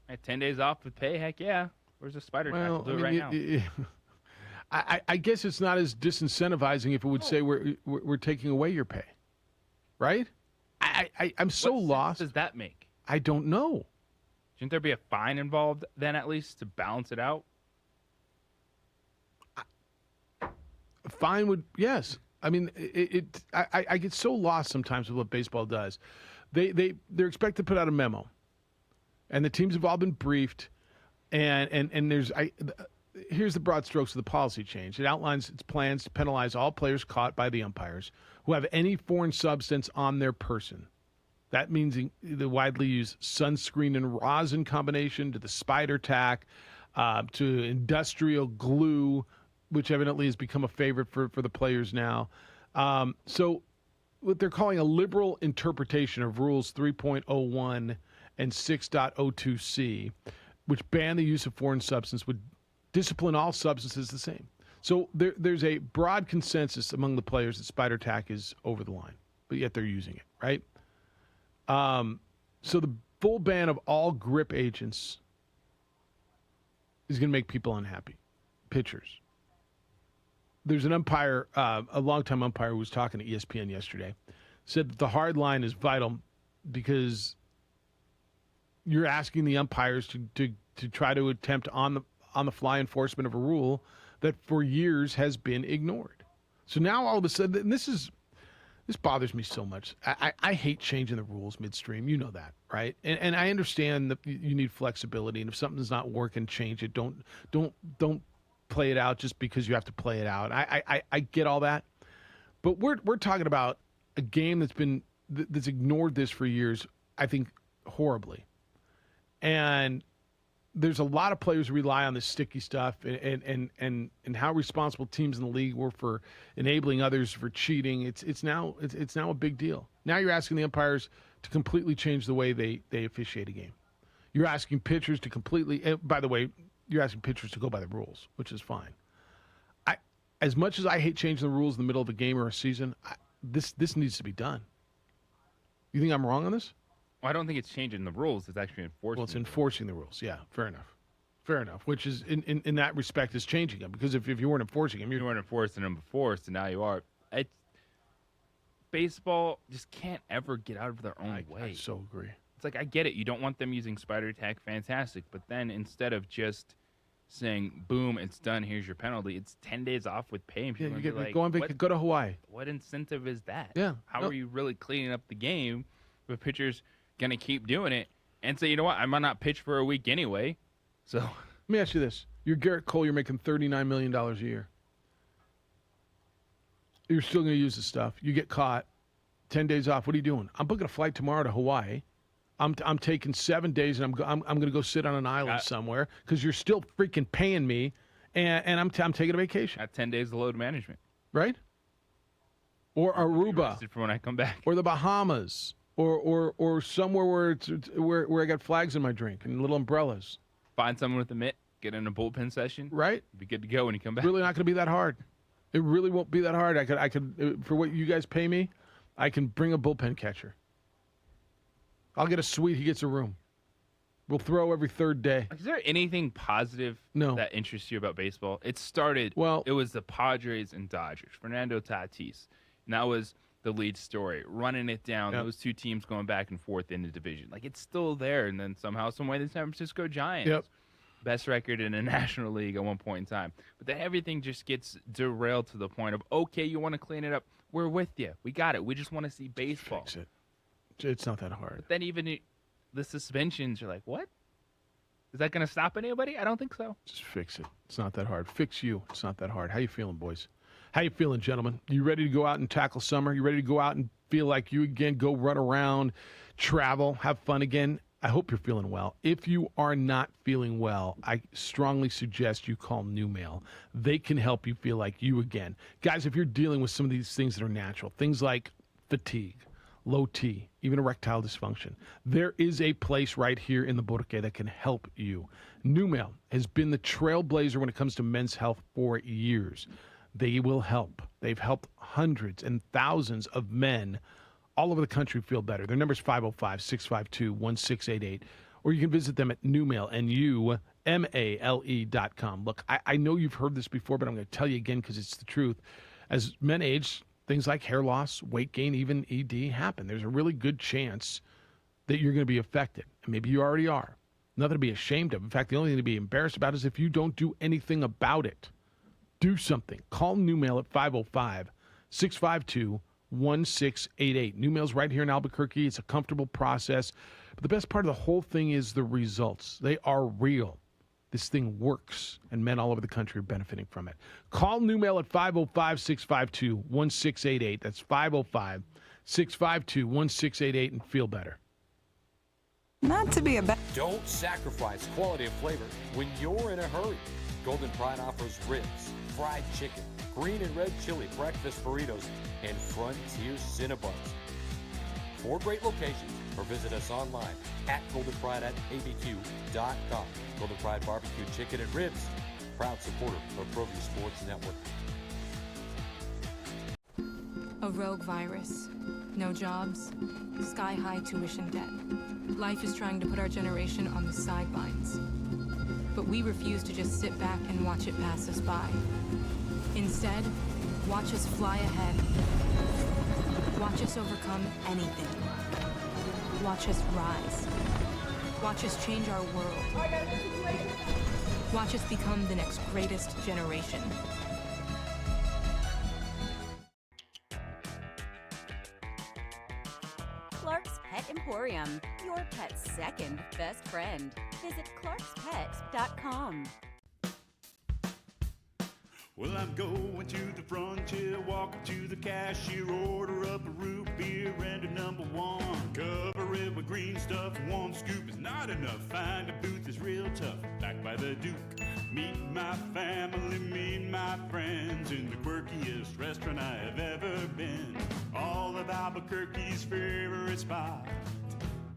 I had 10 days off with pay. Heck yeah. Where's the spider tag? I'll do it right now. I guess it's not as disincentivizing if it would say we're taking away your pay, right? I'm so what lost. Sense does that make? I don't know. Shouldn't there be a fine involved then, at least, to balance it out? A fine would, yes. I mean, I get so lost sometimes with what baseball does. They're expected to put out a memo, and the teams have all been briefed, and there's here's the broad strokes of the policy change. It outlines its plans to penalize all players caught by the umpires who have any foreign substance on their person. That means the widely used sunscreen and rosin combination, to the spider tack, to industrial glue, which evidently has become a favorite for the players now. So what they're calling a liberal interpretation of Rules 3.01 and 6.02c, which ban the use of foreign substance, would discipline all substances the same. So there's a broad consensus among the players that spider tack is over the line, but yet they're using it, right? So the full ban of all grip agents is going to make people unhappy. Pitchers. There's an umpire, a longtime umpire who was talking to ESPN yesterday, said that the hard line is vital because you're asking the umpires to try to attempt on the fly enforcement of a rule that for years has been ignored. So now all of a sudden, and this bothers me so much. I hate changing the rules midstream. You know that, right? And I understand that you need flexibility, and if something's not working, change it. Don't play it out just because you have to play it out. I get all that, but we're talking about a game that's ignored this for years. I think horribly, and there's a lot of players who rely on this sticky stuff and how responsible teams in the league were for enabling others for cheating. It's now a big deal. Now you're asking the umpires to completely change the way they officiate a game. You're asking pitchers to completely, by the way, you're asking pitchers to go by the rules, which is fine. As much as I hate changing the rules in the middle of a game or a season, this needs to be done. You think I'm wrong on this? Well, I don't think it's changing the rules. It's actually enforcing. Well, it's enforcing the rules. Yeah, fair enough. Which is, in that respect, is changing them. Because if you weren't enforcing them, you weren't enforcing them before, so now you are. Baseball just can't ever get out of their own way. I so agree. It's like, I get it. You don't want them using spider tack. Fantastic. But then instead of just saying, boom, it's done, here's your penalty, it's 10 days off with pay. Yeah, you get go to Hawaii. What incentive is that? Yeah. How are you really cleaning up the game if pitchers going to keep doing it and say, you know what, I might not pitch for a week anyway. So let me ask you this. You're Garrett Cole. You're making $39 million a year. You're still going to use the stuff. You get caught. 10 days off. What are you doing? I'm booking a flight tomorrow to Hawaii. I'm taking 7 days, and I'm going to go sit on an island somewhere because you're still freaking paying me, and I'm taking a vacation. At 10 days of load management. Right? Or Aruba. For when I come back. Or the Bahamas. Or somewhere where I got flags in my drink and little umbrellas. Find someone with a mitt, get in a bullpen session. Right. Be good to go when you come back. Really not going to be that hard. It really won't be that hard. I could for what you guys pay me, I can bring a bullpen catcher. I'll get a suite. He gets a room. We'll throw every third day. Is there anything positive that interests you about baseball? It started. Well, it was the Padres and Dodgers. Fernando Tatis, and that was the lead story, running it down. Those two teams going back and forth in the division. Like, it's still there, and then somehow, some way, the San Francisco Giants. best record in the National League at one point in time. But then everything just gets derailed to the point of, okay, you want to clean it up. We're with you. We got it. We just want to see baseball. Fix it. It's not that hard. But then even the suspensions, you're like, what? Is that going to stop anybody? I don't think so. Just fix it. It's not that hard. Fix you. It's not that hard. How you feeling, boys? How you feeling, gentlemen? You ready to go out and tackle summer? You ready to go out and feel like you again, go run around, travel, have fun again? I hope you're feeling well. If you are not feeling well, I strongly suggest you call New Mail. They can help you feel like you again. Guys, if you're dealing with some of these things that are natural, things like fatigue, low T, even erectile dysfunction, there is a place right here in the Borque that can help you. New Mail has been the trailblazer when it comes to men's health for years. They will help. They've helped hundreds and thousands of men all over the country feel better. Their number is 505-652-1688, or you can visit them at newmail, NUMALE.com. Look, I know you've heard this before, but I'm going to tell you again because it's the truth. As men age, things like hair loss, weight gain, even ED happen. There's a really good chance that you're going to be affected. And maybe you already are. Nothing to be ashamed of. In fact, the only thing to be embarrassed about is if you don't do anything about it. Do something. Call New Mail at 505-652-1688. New Mail's right here in Albuquerque. It's a comfortable process. But the best part of the whole thing is the results. They are real. This thing works, and men all over the country are benefiting from it. Call New Mail at 505-652-1688. That's 505-652-1688 and feel better. Not to be a bad. Don't sacrifice quality of flavor when you're in a hurry. Golden Pride offers ribs, fried chicken, green and red chili breakfast burritos, and Frontier Cinnabons. 4 great locations, or visit us online at goldenpride@abq.com. Golden Pride Barbecue Chicken and Ribs, proud supporter of ProView Sports Network. A rogue virus, no jobs, sky-high tuition debt. Life is trying to put our generation on the sidelines. But we refuse to just sit back and watch it pass us by. Instead, watch us fly ahead. Watch us overcome anything. Watch us rise. Watch us change our world. Watch us become the next greatest generation. Clark's Pet Emporium, your pet's second best friend. Visit clarkspet.com. Well, I'm going to the frontier, walk up to the cashier, order up a root beer and a number 1. Cover it with green stuff, 1 scoop is not enough. Find a booth is real tough, back by the Duke. Meet my family, meet my friends in the quirkiest restaurant I have ever been. All of Albuquerque's favorite spot,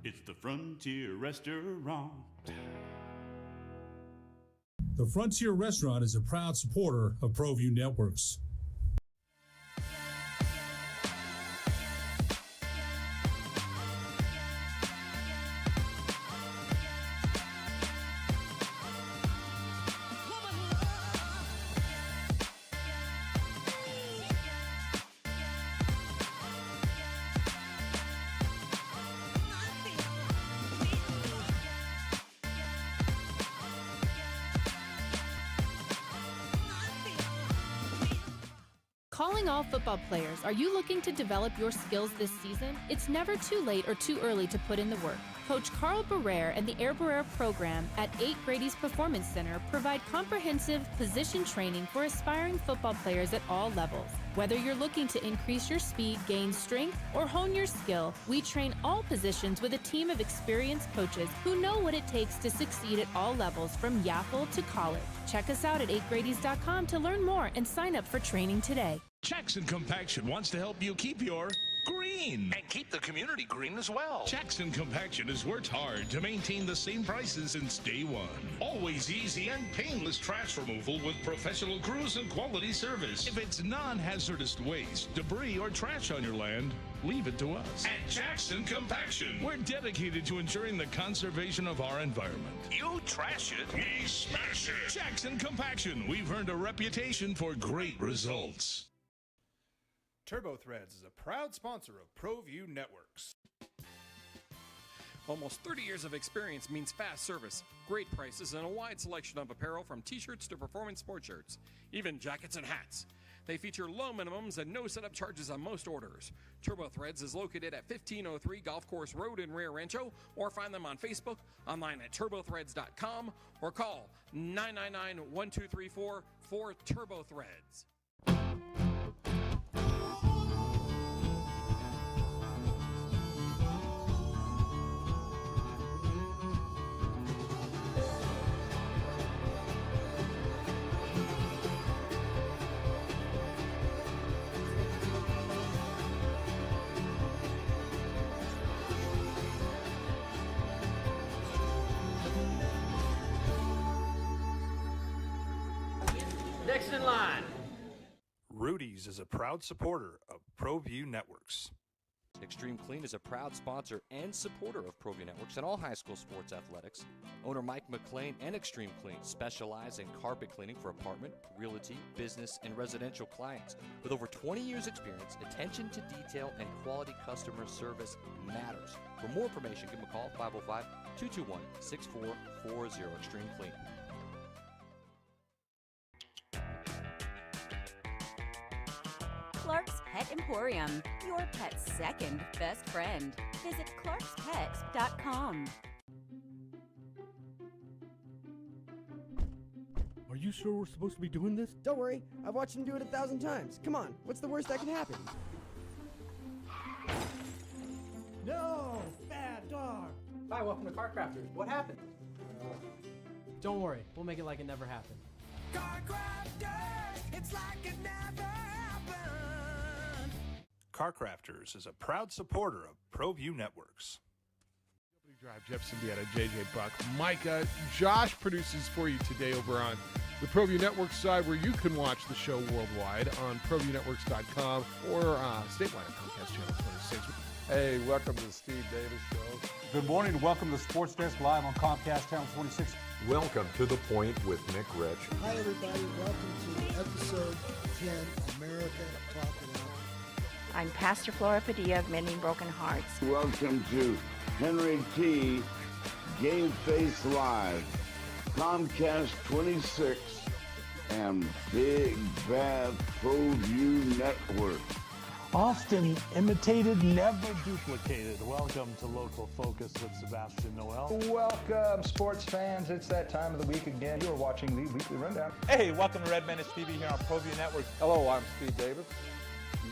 it's the Frontier Restaurant. The Frontier Restaurant is a proud supporter of ProView Networks. Calling all football players, are you looking to develop your skills this season? It's never too late or too early to put in the work. Coach Carl Barrere and the Air Barrere program at 8 Grady's Performance Center provide comprehensive position training for aspiring football players at all levels. Whether you're looking to increase your speed, gain strength, or hone your skill, we train all positions with a team of experienced coaches who know what it takes to succeed at all levels from Yaffle to college. Check us out at 8gradys.com to learn more and sign up for training today. Jackson Compaction wants to help you keep your green and keep the community green as well. Jackson Compaction has worked hard to maintain the same prices since day one. Always easy and painless trash removal with professional crews and quality service. If it's non-hazardous waste, debris, or trash on your land, leave it to us. At Jackson Compaction, we're dedicated to ensuring the conservation of our environment. You trash it, we smash it. Jackson Compaction, we've earned a reputation for great results. Turbo Threads is a proud sponsor of ProView Networks. Almost 30 years of experience means fast service, great prices, and a wide selection of apparel from t-shirts to performance sport shirts, even jackets and hats. They feature low minimums and no setup charges on most orders. Turbo Threads is located at 1503 Golf Course Road in Rio Rancho, or find them on Facebook, online at turbothreads.com, or call 999-1234 for Turbo Threads. Next in line. Rudy's is a proud supporter of ProView Networks. Extreme Clean is a proud sponsor and supporter of ProView Networks and all high school sports athletics. Owner Mike McLean and Extreme Clean specialize in carpet cleaning for apartment, realty, business, and residential clients. With over 20 years experience, attention to detail and quality customer service matters. For more information, give them a call, 505-221-6440, Extreme Clean. Clark's Pet Emporium, your pet's second best friend. Visit clarkspet.com. Are you sure we're supposed to be doing this? Don't worry, I've watched him do it 1,000 times. Come on, what's the worst that can happen? No! Bad dog! Hi, welcome to Car Crafters. What happened? Don't worry, we'll make it like it never happened. Car Crafters, it's like it never happened. Car Crafters is a proud supporter of ProView Networks. Drive, Jeff Siembieda, JJ Buck, Micah. Josh produces for you today over on the ProView Network side, where you can watch the show worldwide on ProViewNetworks.com or statewide at Comcast Channel 26. Hey, welcome to the Steve Davis Show. Good morning and welcome to Sports Desk Live on Comcast Channel 26. Welcome to The Point with Nick Rich. Hi, everybody. Welcome to episode 10, America Talking Out. I'm Pastor Flora Padilla of Mending Broken Hearts. Welcome to Henry T. Game Face Live, Comcast 26, and Big Bad ProView Network. Often imitated, never duplicated. Welcome to Local Focus with Sebastian Noel. Welcome, sports fans. It's that time of the week again. You're watching the Weekly Rundown. Hey, welcome to Red Menace TV here on ProView Network. Hello, I'm Steve Davis.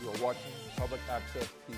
You are watching Public Access TV.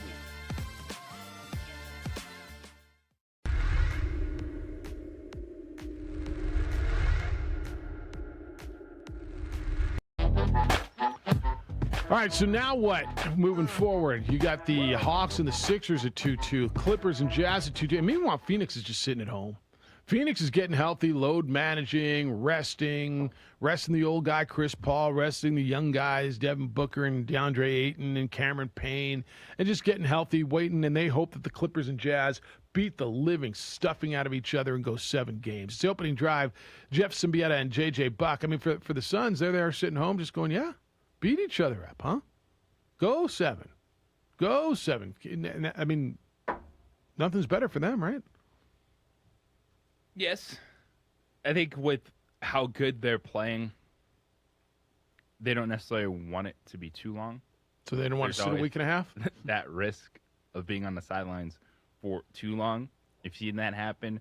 All right, so now what? Moving forward, you got the Hawks and the Sixers at 2-2, Clippers and Jazz at 2-2. And meanwhile, Phoenix is just sitting at home. Phoenix is getting healthy, load managing, resting the old guy Chris Paul, resting the young guys Devin Booker and DeAndre Ayton and Cameron Payne, and just getting healthy, waiting, and they hope that the Clippers and Jazz beat the living stuffing out of each other and go 7 games. It's the opening drive. Jeff Siembieda and JJ Buck. I mean, for the Suns, they're there sitting home just going, yeah, beat each other up, huh? Go 7. Go 7. I mean, nothing's better for them, right? Yes. I think with how good they're playing, they don't necessarily want it to be too long. So they don't want to sit a week and a half? That risk of being on the sidelines for too long. You've seen that happen.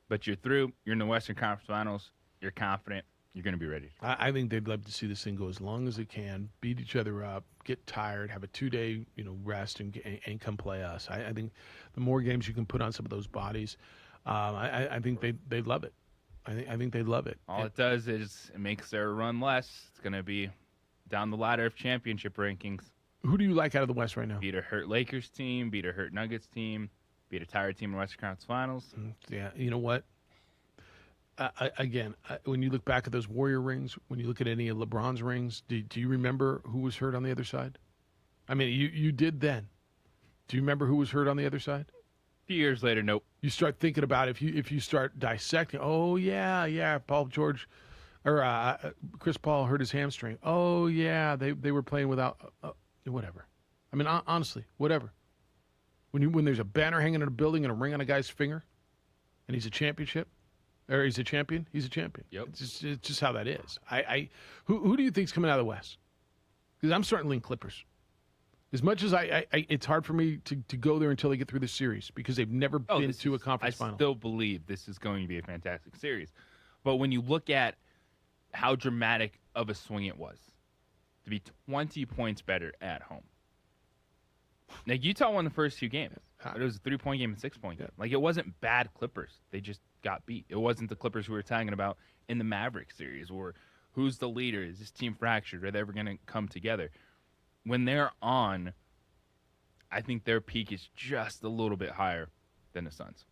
But you're through. You're in the Western Conference Finals. You're confident. You're going to be ready. I think they'd love to see this thing go as long as it can, beat each other up, get tired, have a 2-day rest, and come play us. I think the more games you can put on some of those bodies, I think they'd love it. I think they'd love it. All it does is it makes their run less. It's going to be down the ladder of championship rankings. Who do you like out of the West right now? Beat a hurt Lakers team, beat a hurt Nuggets team, beat a tired team in Western Conference Finals. Yeah, you know what? When you look back at those Warrior rings, when you look at any of LeBron's rings, do you remember who was hurt on the other side? I mean, you did then. Do you remember who was hurt on the other side? A few years later, nope. You start thinking about it, if you start dissecting. Oh yeah, Paul George, or Chris Paul hurt his hamstring. Oh yeah, they were playing without whatever. I mean, honestly, whatever. When there's a banner hanging in a building and a ring on a guy's finger, and he's a championship, or he's a champion, he's a champion. Yep. It's just how that is. Who do you think's coming out of the West? Because I'm starting to lean Clippers. As much as it's hard for me to go there until they get through the series because they've never been to a conference final. I still believe this is going to be a fantastic series. But when you look at how dramatic of a swing it was to be 20 points better at home. Like, Utah won the first 2 games. It was a 3-point game and 6-point game. Like, it wasn't bad Clippers. They just got beat. It wasn't the Clippers we were talking about in the Mavericks series or who's the leader? Is this team fractured? Are they ever going to come together? When they're on, I think their peak is just a little bit higher than the Suns.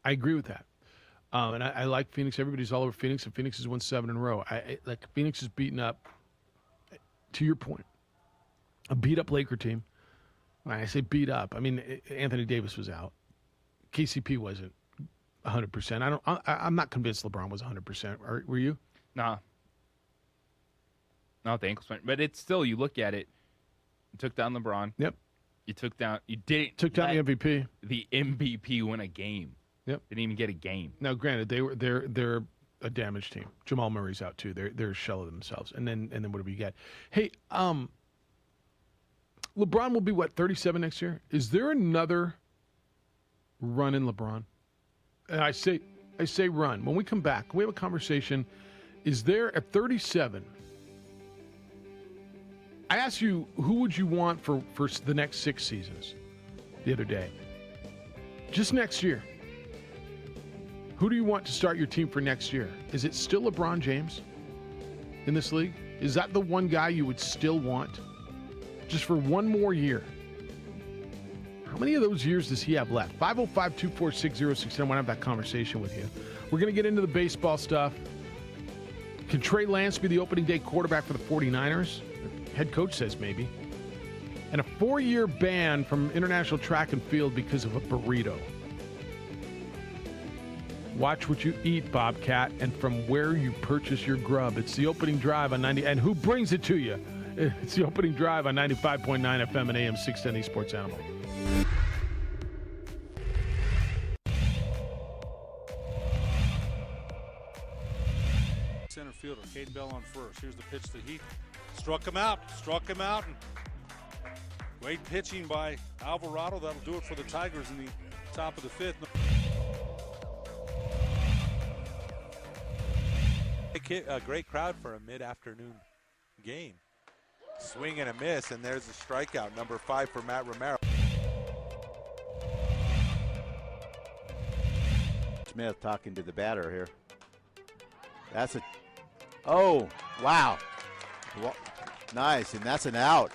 I agree with that. And I like Phoenix. Everybody's all over Phoenix, and Phoenix has won 7 in a row. Like Phoenix is beaten up, to your point, a beat-up Laker team. When I say beat up, I mean Anthony Davis was out. KCP wasn't 100%. I'm not convinced LeBron was 100%. Were you? Nah. Not the ankle sprain. But it's still, you look at it, you took down LeBron. Yep. You took down the MVP. The MVP win a game. Yep. Didn't even get a game. Now, granted, they're a damaged team. Jamal Murray's out too. They're a shell of themselves. And then what do we get? Hey, LeBron will be 37 next year. Is there another run in LeBron? And I say run. When we come back, we have a conversation. Is there at 37? I asked you, who would you want for the next 6 seasons the other day? Just next year. Who do you want to start your team for next year? Is it still LeBron James in this league? Is that the one guy you would still want? Just for one more year. How many of those years does he have left? 505-246-0610. I want to have that conversation with you. We're going to get into the baseball stuff. Can Trey Lance be the opening day quarterback for the 49ers? Head coach says maybe. And a 4-year ban from international track and field because of a burrito. Watch what you eat, Bobcat, and from where you purchase your grub. It's the opening drive on 90. And who brings it to you? It's the opening drive on 95.9 FM and AM 610 Sports Animal. Center fielder, Caden Bell on first. Here's the pitch to Heath. Struck him out. And great pitching by Alvarado. That'll do it for the Tigers in the top of the 5th. A great crowd for a mid-afternoon game. Swing and a miss, and there's a strikeout, number 5 for Matt Romero. Smith talking to the batter here. That's a, oh, wow. Nice, and that's an out.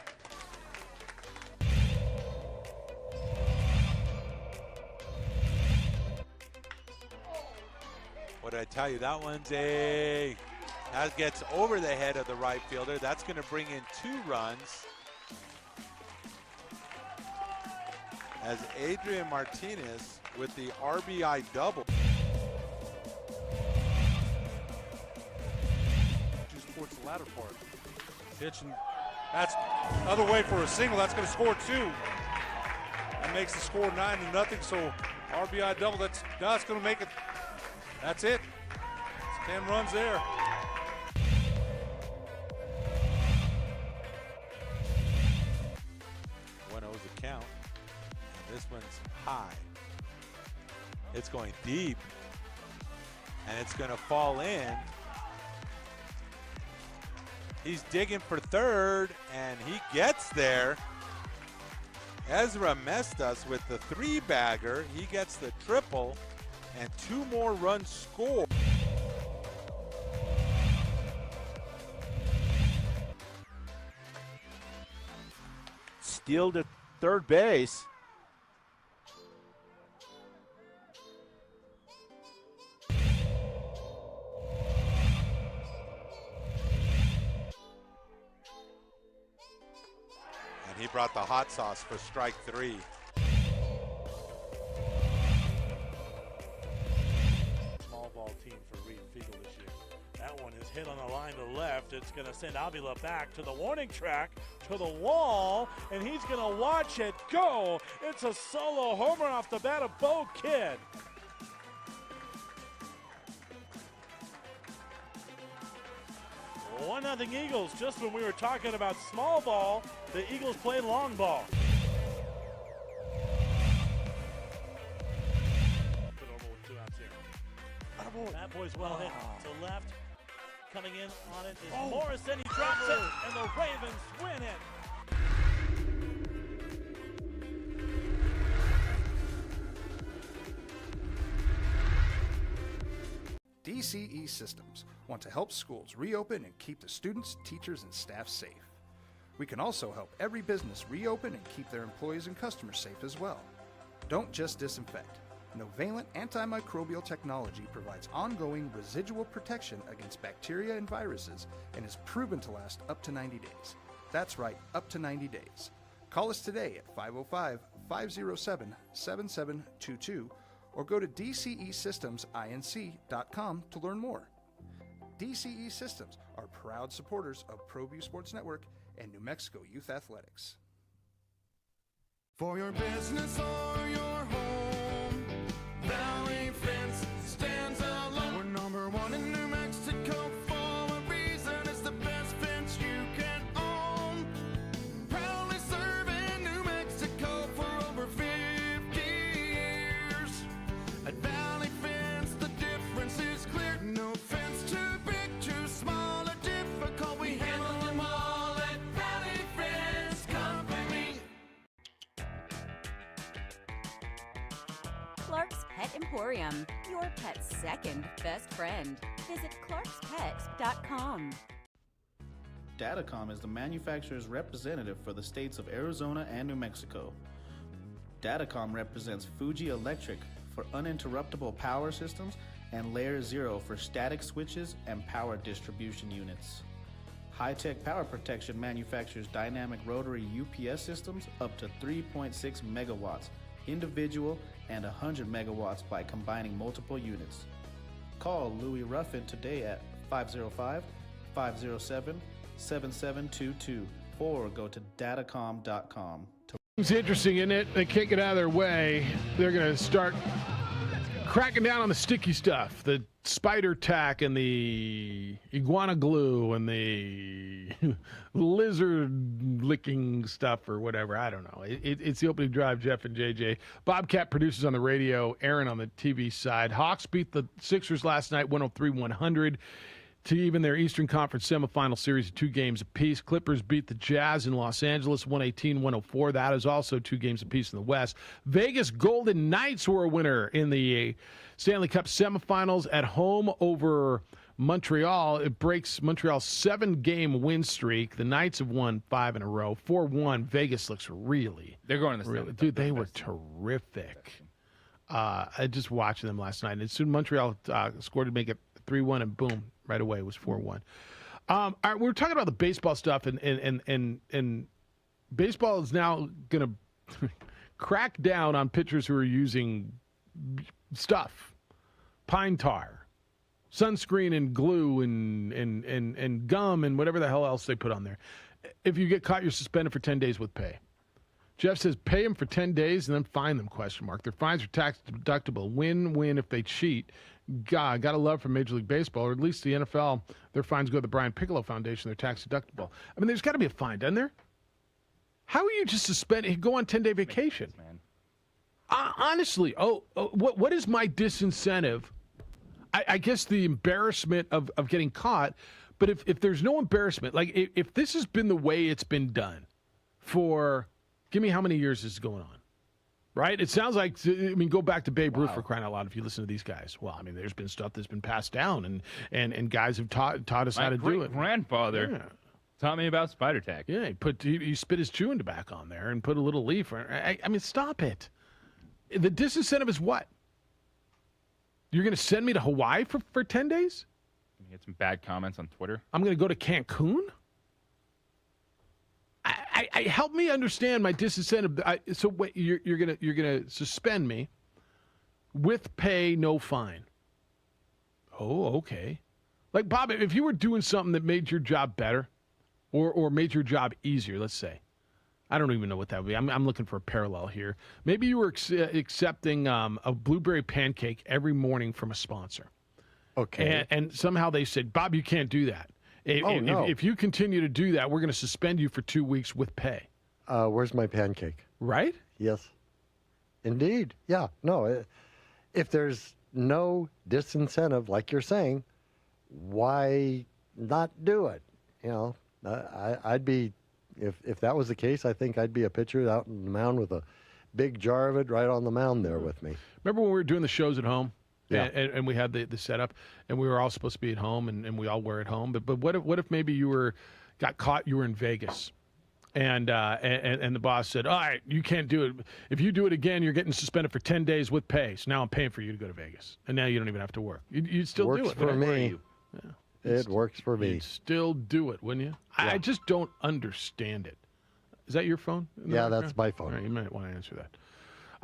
What did I tell you? That gets over the head of the right fielder. That's going to bring in 2 runs as Adrian Martinez with the RBI double. Towards the latter part. Pitch, and that's other way for a single. That's going to score 2. That makes the score 9-0. So RBI double. That's going to make it. That's it. It's 10 runs there. 1-0's the count. And this one's high. It's going deep. And it's going to fall in. He's digging for third, and he gets there. Ezra Mestas with the 3-bagger. He gets the triple, and 2 more runs scored. Steal to third base. He brought the hot sauce for strike 3. Small ball team for Reed Fiegel this year. That one is hit on the line to left. It's going to send Avila back to the warning track, to the wall, and he's going to watch it go. It's a solo homer off the bat of Bo Kidd. 1-0 Eagles. Just when we were talking about small ball, the Eagles play long ball. Put over with 2 outs here. That boy's well hit to left. Coming in on it is Morrison. He drops it, and the Ravens win it. DCE Systems want to help schools reopen and keep the students, teachers, and staff safe. We can also help every business reopen and keep their employees and customers safe as well. Don't just disinfect. Novalent antimicrobial technology provides ongoing residual protection against bacteria and viruses and is proven to last up to 90 days. That's right, up to 90 days. Call us today at 505-507-7722 or go to DCESystemsInc.com to learn more. DCE Systems are proud supporters of ProView Sports Network and New Mexico Youth Athletics. For your business or your home, Valley Fence stands alone. We're number 1 in New Mexico for a reason. It's the best fence you can own. Proudly serving New Mexico for over 50 years. At Valley Fence, the difference is clear. No fence too big, too small, or difficult. We handle them all at Valley Fence Company. Clark's Pet Emporium, your pet's second best friend. Visit clarkspet.com. Datacom is the manufacturer's representative for the states of Arizona and New Mexico. Datacom represents Fuji Electric for uninterruptible power systems and Layer 0 for static switches and power distribution units. High-Tech Power Protection manufactures dynamic rotary UPS systems up to 3.6 megawatts, individual and 100 megawatts by combining multiple units. Call Louis Ruffin today at 505-507-7722 or go to datacom.com. It's interesting, isn't it? They can't get out of their way. They're going to start cracking down on the sticky stuff, the spider tack and the iguana glue and the lizard licking stuff or whatever. I don't know. It's the opening drive, Jeff and JJ. Bobcat produces on the radio, Aaron on the TV side. Hawks beat the Sixers last night, 103-100. To even their Eastern Conference semifinal series of 2 games apiece. Clippers beat the Jazz in Los Angeles 118-104. That is also 2 games apiece in the West. Vegas Golden Knights were a winner in the Stanley Cup semifinals at home over Montreal. It breaks Montreal's 7-game win streak. The Knights have won 5 in a row. 4-1. Vegas looks really. They're going to the really, dude, they were terrific. I just watched them last night. And soon Montreal scored to make it 3-1, and boom, right away it was 4-1. All right, we were talking about the baseball stuff, and baseball is now going to crack down on pitchers who are using stuff, pine tar, sunscreen and glue and gum and whatever the hell else they put on there. If you get caught, you're suspended for 10 days with pay. Jeff says pay them for 10 days and then fine them, ? Their fines are tax deductible. Win-win if they cheat. God, got to love from Major League Baseball, or at least the NFL, their fines go to the Brian Piccolo Foundation. They're tax deductible. I mean, there's got to be a fine, doesn't there? How are you just suspended? Go on 10-day vacation. Sense, man. Honestly, what is my disincentive? I guess the embarrassment of getting caught, but if there's no embarrassment, like if this has been the way it's been done for, give me how many years this is going on? Right? It sounds like, I mean, go back to Babe Ruth for crying out loud if you listen to these guys. Well, I mean, there's been stuff that's been passed down, and guys have taught us how to do it. My grandfather taught me about spider tack. Yeah, he spit his chewing tobacco on there and put a little leaf. I mean, stop it. The disincentive is what? You're going to send me to Hawaii for 10 days? You get some bad comments on Twitter. I'm going to go to Cancun? Help me understand my disincentive. So wait, you're gonna suspend me with pay, no fine. Oh, okay. Like Bob, if you were doing something that made your job better, or made your job easier, let's say, I don't even know what that would be. I'm looking for a parallel here. Maybe you were accepting a blueberry pancake every morning from a sponsor. Okay. And somehow they said, Bob, you can't do that. If you continue to do that, we're going to suspend you for 2 weeks with pay. Where's my pancake? Right? Yes. Indeed. Yeah. No. If there's no disincentive, like you're saying, why not do it? I'd be, if that was the case, I think I'd be a pitcher out on the mound with a big jar of it right on the mound there with me. Remember when we were doing the shows at home? Yeah. And we had the setup, and we were all supposed to be at home, and we all were at home. But what if maybe you got caught, you were in Vegas, and the boss said, all right, you can't do it. If you do it again, you're getting suspended for 10 days with pay. So now I'm paying for you to go to Vegas, and now you don't even have to work. You'd still do it. Works for me. Yeah. It works for me. You'd still do it, wouldn't you? Yeah. I just don't understand it. Is that your phone? Yeah, that's my phone. All right, you might want to answer that.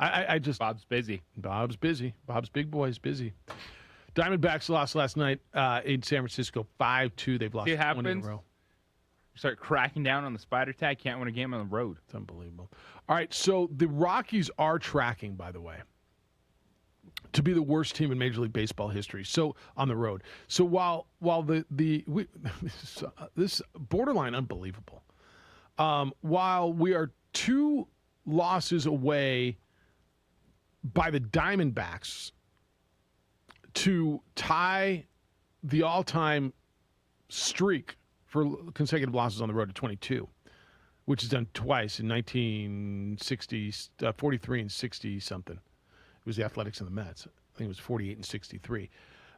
I just Bob's busy. Bob's busy. Bob's big boy's busy. Diamondbacks lost last night in San Francisco 5-2. They've lost 20 in a row. Start cracking down on the spider tag. Can't win a game on the road. It's unbelievable. All right, so the Rockies are tracking, by the way, to be the worst team in Major League Baseball history. So on the road. So while this is borderline unbelievable. While we are 2 losses away by the Diamondbacks to tie the all-time streak for consecutive losses on the road to 22, which is done twice in 1960, 43 and 60-something. It was the Athletics and the Mets. I think it was 48 and 63.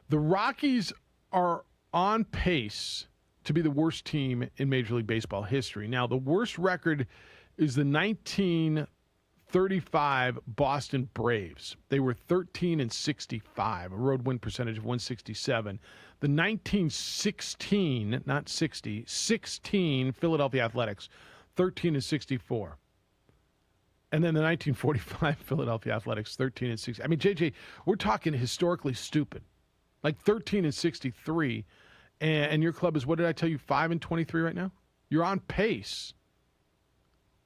The Rockies are on pace to be the worst team in Major League Baseball history. Now, the worst record is the 1935 Boston Braves. They were 13 and 65, a road win percentage of 167. The 1916, not 60, 16 Philadelphia Athletics, 13 and 64. And then the 1945 Philadelphia Athletics, 13 and 60. I mean, JJ, we're talking historically stupid. Like 13 and 63. And your club is, what did I tell you, 5 and 23 right now? You're on pace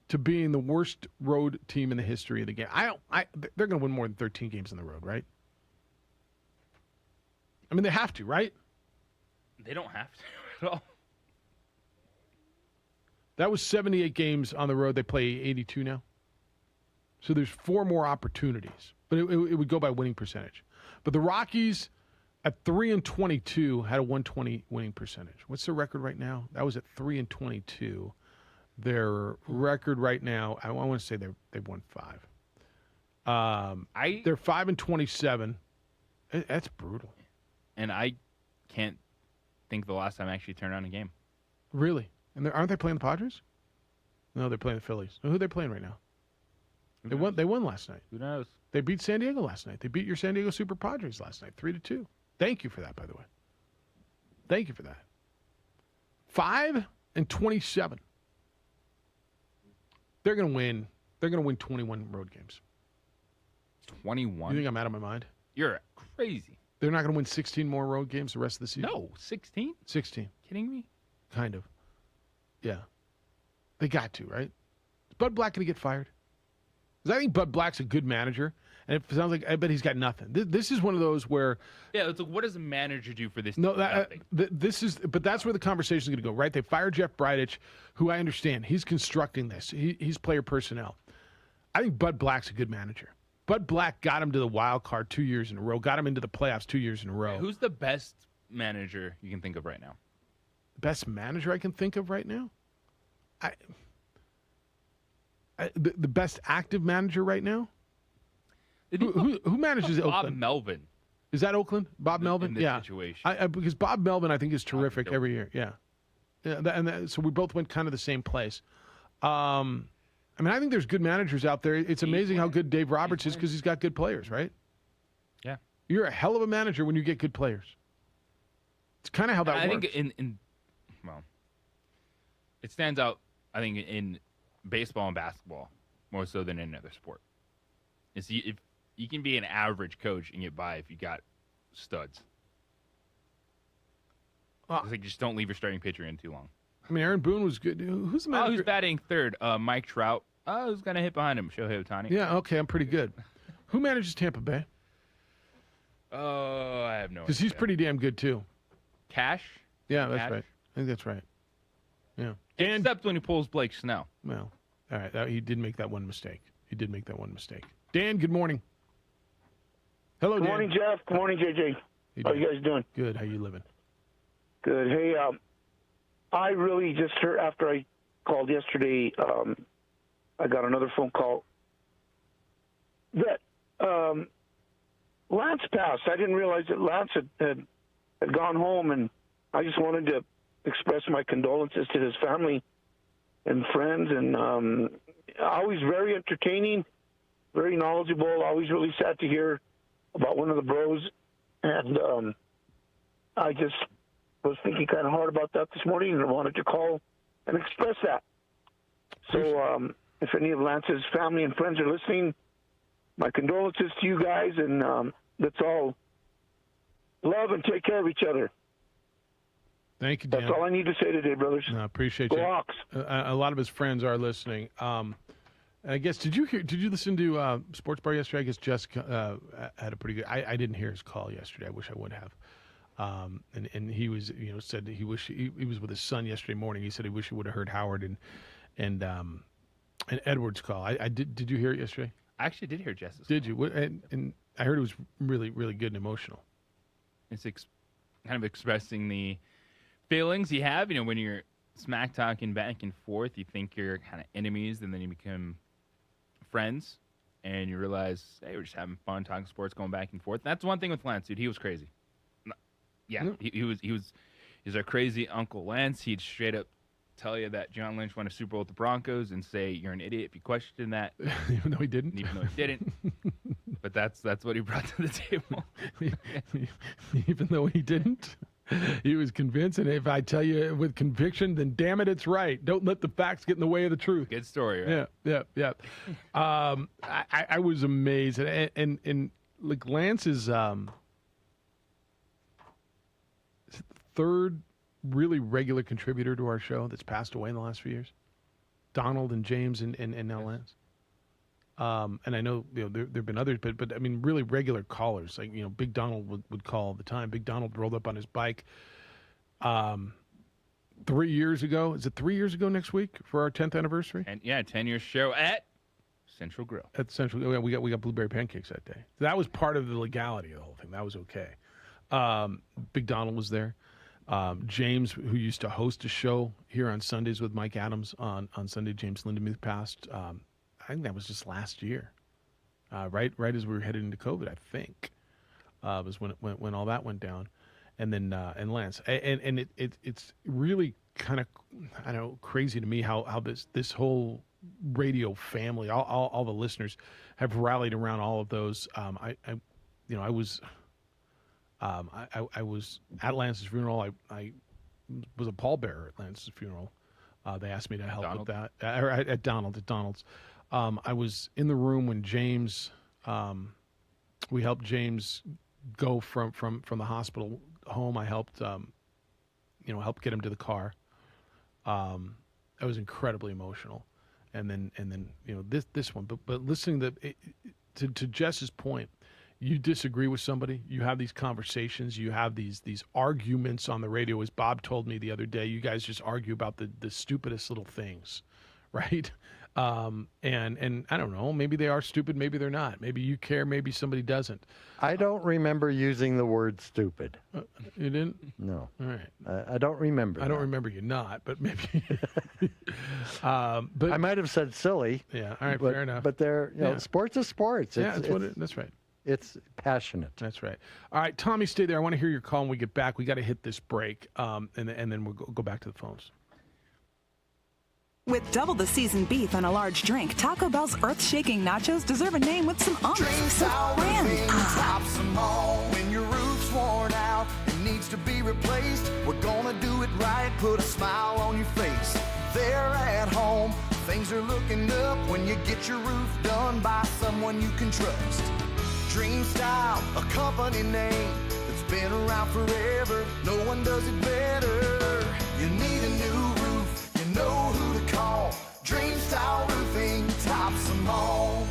to being the worst road team in the history of the game. They're going to win more than 13 games on the road, right? I mean, they have to, right? They don't have to at all. That was 78 games on the road. They play 82 now. So there's 4 more opportunities. But it would go by winning percentage. But the Rockies at 3 and 22 had a 120 winning percentage. What's their record right now? That was at 3 and 22. Their record right now, I want to say they've won 5. They're 5 and 27. That's brutal. And I can't think the last time I actually turned on a game. Really? And aren't they playing the Padres? No, they're playing the Phillies. Who are they playing right now? They won last night. Who knows? They beat San Diego last night. They beat your San Diego Super Padres last night, 3-2. Thank you for that, by the way. Thank you for that. 5 and 27. They're going to win. They're going to win 21 road games. 21? You think I'm out of my mind? You're crazy. They're not going to win 16 more road games the rest of the season? No, 16? 16. Kidding me? Kind of. Yeah. They got to, right? Is Bud Black going to get fired? Because I think Bud Black's a good manager, and it sounds like I bet he's got nothing. This is one of those where it's like, what does a manager do for this? No, this is, but that's where the conversation is going to go, right? They fired Jeff Bridich, who I understand he's constructing this. He's player personnel. I think Bud Black's a good manager. Bud Black got him to the wild card 2 years in a row. Got him into the playoffs 2 years in a row. Who's the best manager you can think of right now? Best manager I can think of right now? The best active manager right now? Who manages Oakland? Bob Melvin. Is that Oakland? Bob Melvin? In this yeah. situation. Because Bob Melvin, I think, is terrific every year. Yeah. So we both went kind of the same place. I mean, I think there's good managers out there. It's amazing how good Dave Roberts is because he's got good players, right? Yeah. You're a hell of a manager when you get good players. It's kind of how that works. I think it stands out, I think, in baseball and basketball more so than in another sport. If you can be an average coach and get by if you got studs. It's like, just don't leave your starting pitcher in too long. I mean, Aaron Boone was good. Who's the manager? Who's batting third? Mike Trout. Who's going to hit behind him? Shohei Ohtani. Yeah, okay, I'm pretty good. Who manages Tampa Bay? Oh, I have no idea. Because he's pretty damn good, too. Cash? Yeah, that's right. think that's right. Yeah. Except when he pulls Blake Snell. Well, all right. He did make that one mistake. Dan, good morning. Hello, Dan. Good morning, Jeff. Good morning, JJ. How you guys doing? Good. How you living? Good. Hey, I really just heard after I called yesterday, I got another phone call that Lance passed. I didn't realize that Lance had gone home, and I just wanted to express my condolences to his family and friends. And always very entertaining, very knowledgeable. Always really sad to hear about one of the bros. And I just was thinking kind of hard about that this morning, and I wanted to call and express that. So if any of Lance's family and friends are listening, my condolences to you guys, and let's all love and take care of each other. Thank you, Dan. That's all I need to say today, brothers. No, I appreciate Go you. Hawks. A lot of his friends are listening. I guess did you listen to Sports Bar yesterday? I guess Jessica had a pretty good. I didn't hear his call yesterday. I wish I would have. And he was said that he wish he was with his son yesterday morning. He said he wished he would have heard Howard and Edward's call. I did. Did you hear it yesterday? I actually did hear Jess's. Did you? And I heard it was really, really good and emotional. It's kind of expressing the feelings you have. When you're smack talking back and forth, you think you're kind of enemies, and then you become friends, and you realize, hey, we're just having fun talking sports, going back and forth. That's one thing with Lance, dude. He was crazy. Yeah, he was our crazy Uncle Lance. He'd straight up tell you that John Lynch won a Super Bowl with the Broncos and say you're an idiot if you question that. Even though he didn't. But that's what he brought to the table. Even though he didn't. He was convinced, and if I tell you with conviction, then damn it, it's right. Don't let the facts get in the way of the truth. Good story, right? Yeah. I was amazed, and like Lance is third really regular contributor to our show that's passed away in the last few years. Donald and James and now Lance. And I know there've been others, but I mean really regular callers. Like Big Donald would call all the time. Big Donald rolled up on his bike 3 years ago. Is it 3 years ago next week for our 10th anniversary? And 10-year show at Central Grill. At Central, we got blueberry pancakes that day. So that was part of the legality of the whole thing. That was okay. Big Donald was there. James, who used to host a show here on Sundays with Mike Adams on Sunday, James Lindemuth passed. I think that was just last year, right as we were headed into COVID. I think was when all that went down, and then and Lance, and it's really kind of crazy to me how this whole radio family, all the listeners, have rallied around all of those. I was at Lance's funeral. I was a pallbearer at Lance's funeral. They asked me to help with that. Or at Donald's. I was in the room when James, we helped James go from the hospital home. I helped, help get him to the car. I was incredibly emotional. And then this one, but listening to Jess's point, you disagree with somebody, you have these conversations, you have these arguments on the radio. As Bob told me the other day, you guys just argue about the stupidest little things, right? And I don't know, maybe they are stupid, maybe they're not. Maybe you care, maybe somebody doesn't. I don't remember using the word stupid. You didn't? No. All right. I don't remember. I don't remember you not, but maybe. But I might have said silly. Yeah. All right. Fair enough. But sports is sports. That's right. It's passionate. That's right. All right, Tommy, stay there. I want to hear your call when we get back. We got to hit this break, and then we'll go back to the phones. With double the seasoned beef and a large drink, Taco Bell's earth-shaking nachos deserve a name with some oomph. Drinks out roofing tops them all. When your roof's worn out and needs to be replaced, we're gonna do it right, put a smile on your face. There at home, things are looking up when you get your roof done by someone you can trust. Dream Style, a company name that's been around forever. No one does it better. You need a new roof, you know who to call. Dream Style Roofing tops them all.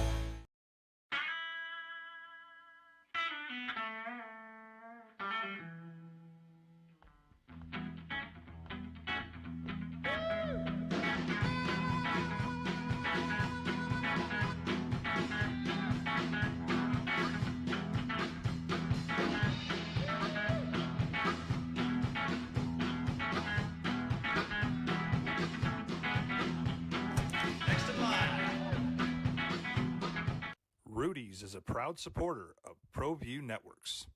Industries is a proud supporter of ProView Networks.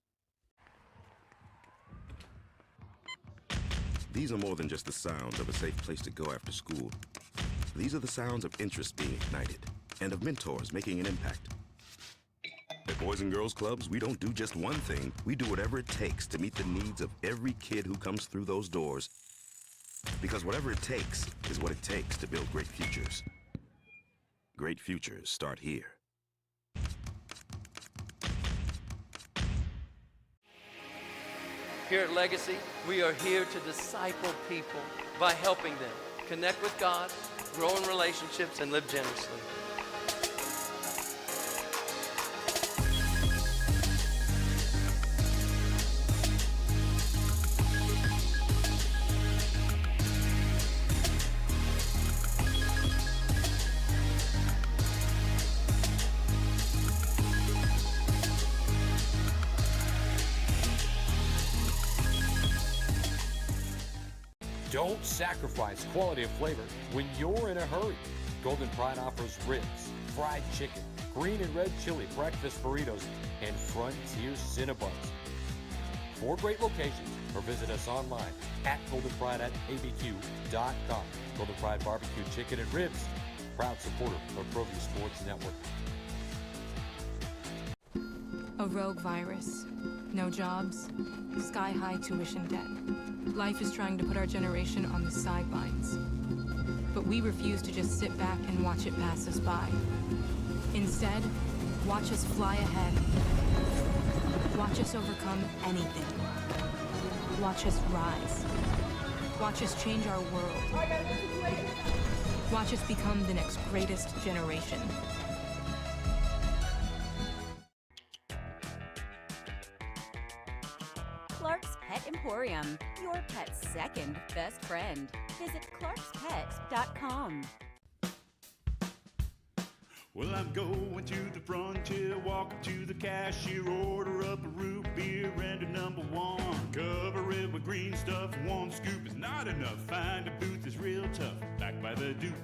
These are more than just the sounds of a safe place to go after school. These are the sounds of interest being ignited and of mentors making an impact. At Boys and Girls Clubs, we don't do just one thing. We do whatever it takes to meet the needs of every kid who comes through those doors. Because whatever it takes is what it takes to build great futures. Great futures start here. Here at Legacy, we are here to disciple people by helping them connect with God, grow in relationships, and live generously. Don't sacrifice quality of flavor when you're in a hurry. Golden Pride offers ribs, fried chicken, green and red chili breakfast burritos, and Frontier Cinnabons. 4 great locations, or visit us online at goldenpride@abq.com. Golden Pride Barbecue Chicken and Ribs, proud supporter of ProView Sports Network. A rogue virus, no jobs, sky-high tuition debt. Life is trying to put our generation on the sidelines. But we refuse to just sit back and watch it pass us by. Instead, watch us fly ahead. Watch us overcome anything. Watch us rise. Watch us change our world. Watch us become the next greatest generation. Clark's Pet Emporium, your pet's second best friend. Visit clarkspet.com. Well, I'm going to the frontier, walk up to the cashier, order up a root beer and a number 1. Cover it with green stuff, 1 scoop is not enough. Find a booth is real tough, back by the Duke.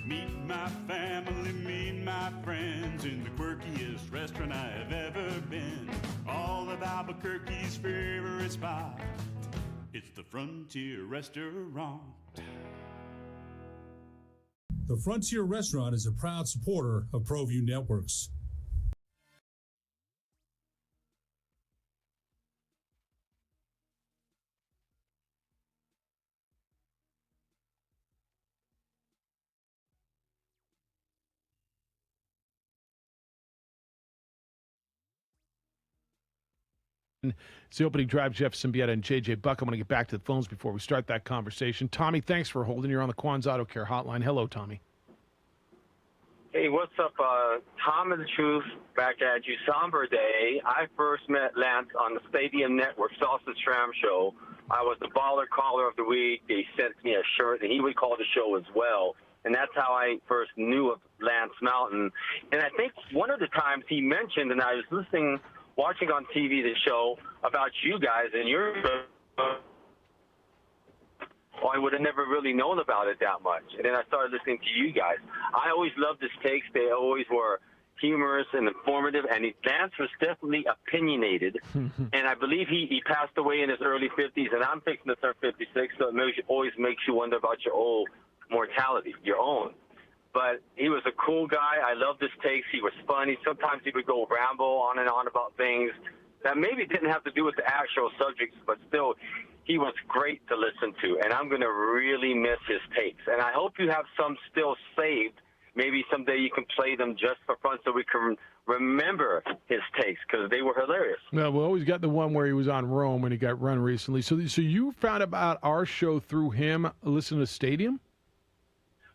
Meet my family, meet my friends in the quirkiest restaurant I have ever been. All of Albuquerque's favorite spot, it's the Frontier Restaurant. The Frontier Restaurant is a proud supporter of ProView Networks. It's the opening drive. Jeff Siembieda and JJ Buck. I'm going to get back to the phones before we start that conversation. Tommy, thanks for holding. You're on the Quan's Auto Care Hotline. Hello, Tommy. Hey, what's up? Tom of the Truth back at you. Somber day. I first met Lance on the Stadium Network Sausage Tram Show. I was the baller caller of the week. They sent me a shirt, and he would call the show as well. And that's how I first knew of Lance Mountain. And I think one of the times he mentioned, and I was watching on TV the show about you guys and your I would have never really known about it that much. And then I started listening to you guys. I always loved his takes. They always were humorous and informative, and Lance was definitely opinionated. And I believe he passed away in his early 50s, and I'm fixing to turn 56, so it always makes you wonder about your old mortality, your own. But he was a cool guy. I loved his takes. He was funny. Sometimes he would go ramble on and on about things that maybe didn't have to do with the actual subjects, but still, he was great to listen to. And I'm going to really miss his takes. And I hope you have some still saved. Maybe someday you can play them just for fun so we can remember his takes, because they were hilarious. Well, we always got the one where he was on Rome and he got run recently. So you found about our show through him, listening to Stadium?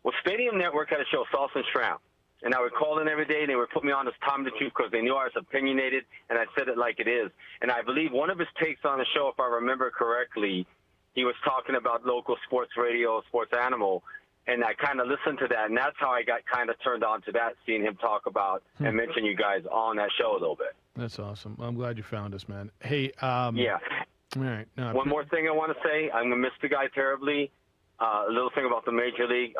Well, Stadium Network had a show, Sauce and Shrimp, and I would call in every day, and they would put me on as Tom the Truth because they knew I was opinionated, and I said it like it is. And I believe one of his takes on the show, if I remember correctly, he was talking about local sports radio, sports animal, and I kind of listened to that, and that's how I got kind of turned on to that, seeing him talk about and mention you guys on that show a little bit. That's awesome. I'm glad you found us, man. Hey, yeah. All right. No, one more thing I want to say. I'm going to miss the guy terribly. A little thing about the Major League,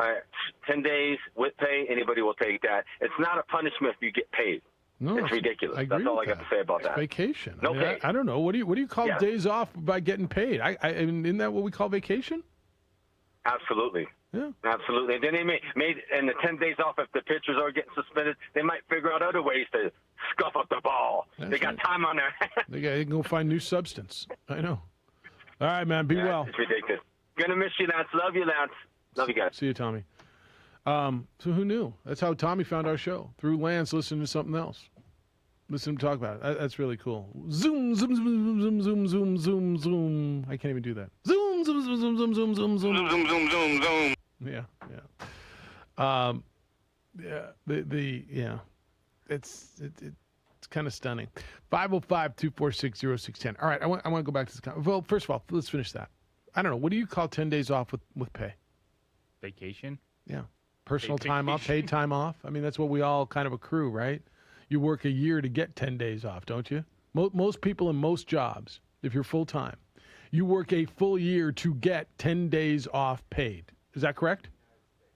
10 days with pay, anybody will take that. It's not a punishment if you get paid. No, it's ridiculous. I agree That's all with I got to say about It's that. vacation. I, Okay. mean, I don't know. What do you call Yeah. days off by getting paid? I mean, isn't that what we call vacation? Absolutely. Yeah. Absolutely. And then they made in the 10 days off, if the pitchers are getting suspended, they might figure out other ways to scuff up the ball. They got time on their hands. They can go find new substance. I know. All right, man. Be well. It's ridiculous. Gonna miss you, Lance. Love you, Lance. Love you guys. See you, Tommy. So who knew? That's how Tommy found our show, through Lance listening to something else. Listen to him talk about it. That's really cool. Zoom, zoom, zoom, zoom, zoom, zoom, zoom, zoom. I can't even do that. Zoom, zoom, zoom, zoom, zoom, zoom, zoom, zoom, zoom, zoom, zoom, zoom. Yeah. It's kind of stunning. 505-246-0610. All right, I want to go back to this. Well, first of all, let's finish that. I don't know. What do you call 10 days off with pay? Vacation? Yeah. Personal Paid time off, vacation. paid time off. I mean, that's what we all kind of accrue, right? You work a year to get 10 days off, don't you? Most people in most jobs, if you're full-time, you work a full year to get 10 days off paid. Is that correct?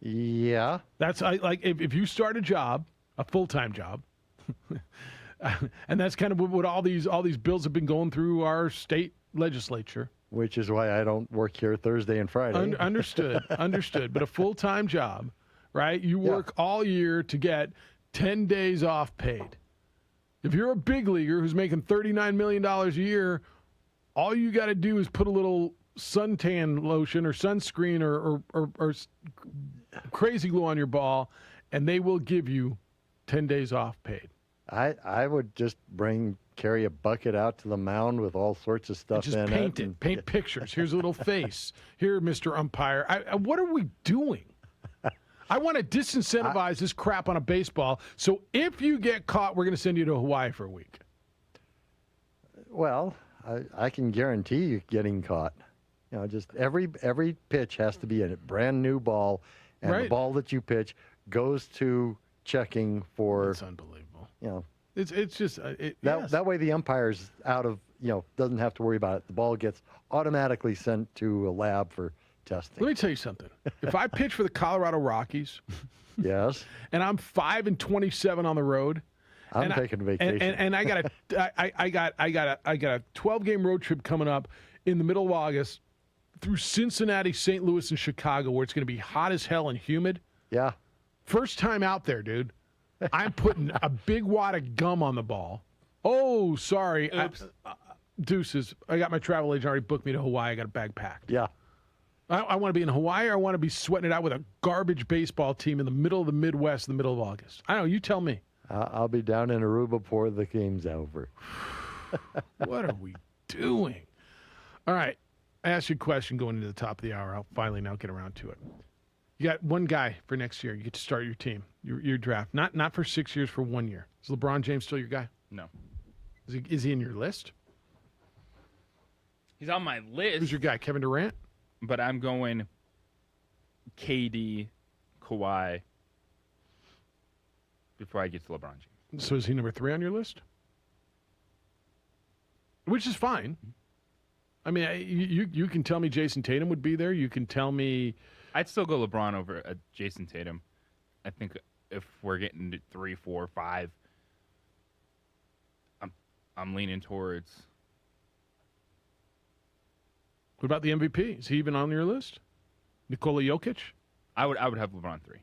Yeah. That's like if you start a job, a full-time job, and that's kind of what all these bills have been going through our state legislature. Which is why I don't work here Thursday and Friday. Understood. But a full-time job, right? You work all year to get 10 days off paid. If you're a big leaguer who's making $39 million a year, all you got to do is put a little suntan lotion or sunscreen or crazy glue on your ball, and they will give you 10 days off paid. I would just carry a bucket out to the mound with all sorts of stuff Just in paint it. Paint pictures. Here's a little face. Here, Mr. Umpire. What are we doing? I want to disincentivize this crap on a baseball. So if you get caught, we're going to send you to Hawaii for a week. Well, I can guarantee you getting caught. You know, just every pitch has to be a brand new ball, and the Right. ball that you pitch goes to checking for. It's unbelievable. You know, it's just that way the umpire's out of, doesn't have to worry about it. The ball gets automatically sent to a lab for testing. Let me tell you something. If I pitch for the Colorado Rockies, yes, and I'm 5-27 on the road, I'm taking vacation. and I got a 12-game road trip coming up in the middle of August through Cincinnati, St. Louis, and Chicago, where it's going to be hot as hell and humid. Yeah. First time out there, dude. I'm putting a big wad of gum on the ball. Oh, sorry. Deuces. I got my travel agent already booked me to Hawaii. I got a bag packed. Yeah. I want to be in Hawaii, or I want to be sweating it out with a garbage baseball team in the middle of the Midwest in the middle of August. I don't know. You tell me. I'll be down in Aruba before the game's over. What are we doing? All right. I asked you a question going into the top of the hour. I'll finally now get around to it. You got one guy for next year. You get to start your team, your draft. Not for 6 years, for 1 year. Is LeBron James still your guy? No. Is he in your list? He's on my list. Who's your guy, Kevin Durant? But I'm going KD, Kawhi before I get to LeBron James. So is he number 3 on your list? Which is fine. I mean, you can tell me Jason Tatum would be there. You can tell me... I'd still go LeBron over Jason Tatum. I think if we're getting to 3, 4, 5, I'm leaning towards... What about the MVP? Is he even on your list? Nikola Jokic? I would have LeBron 3.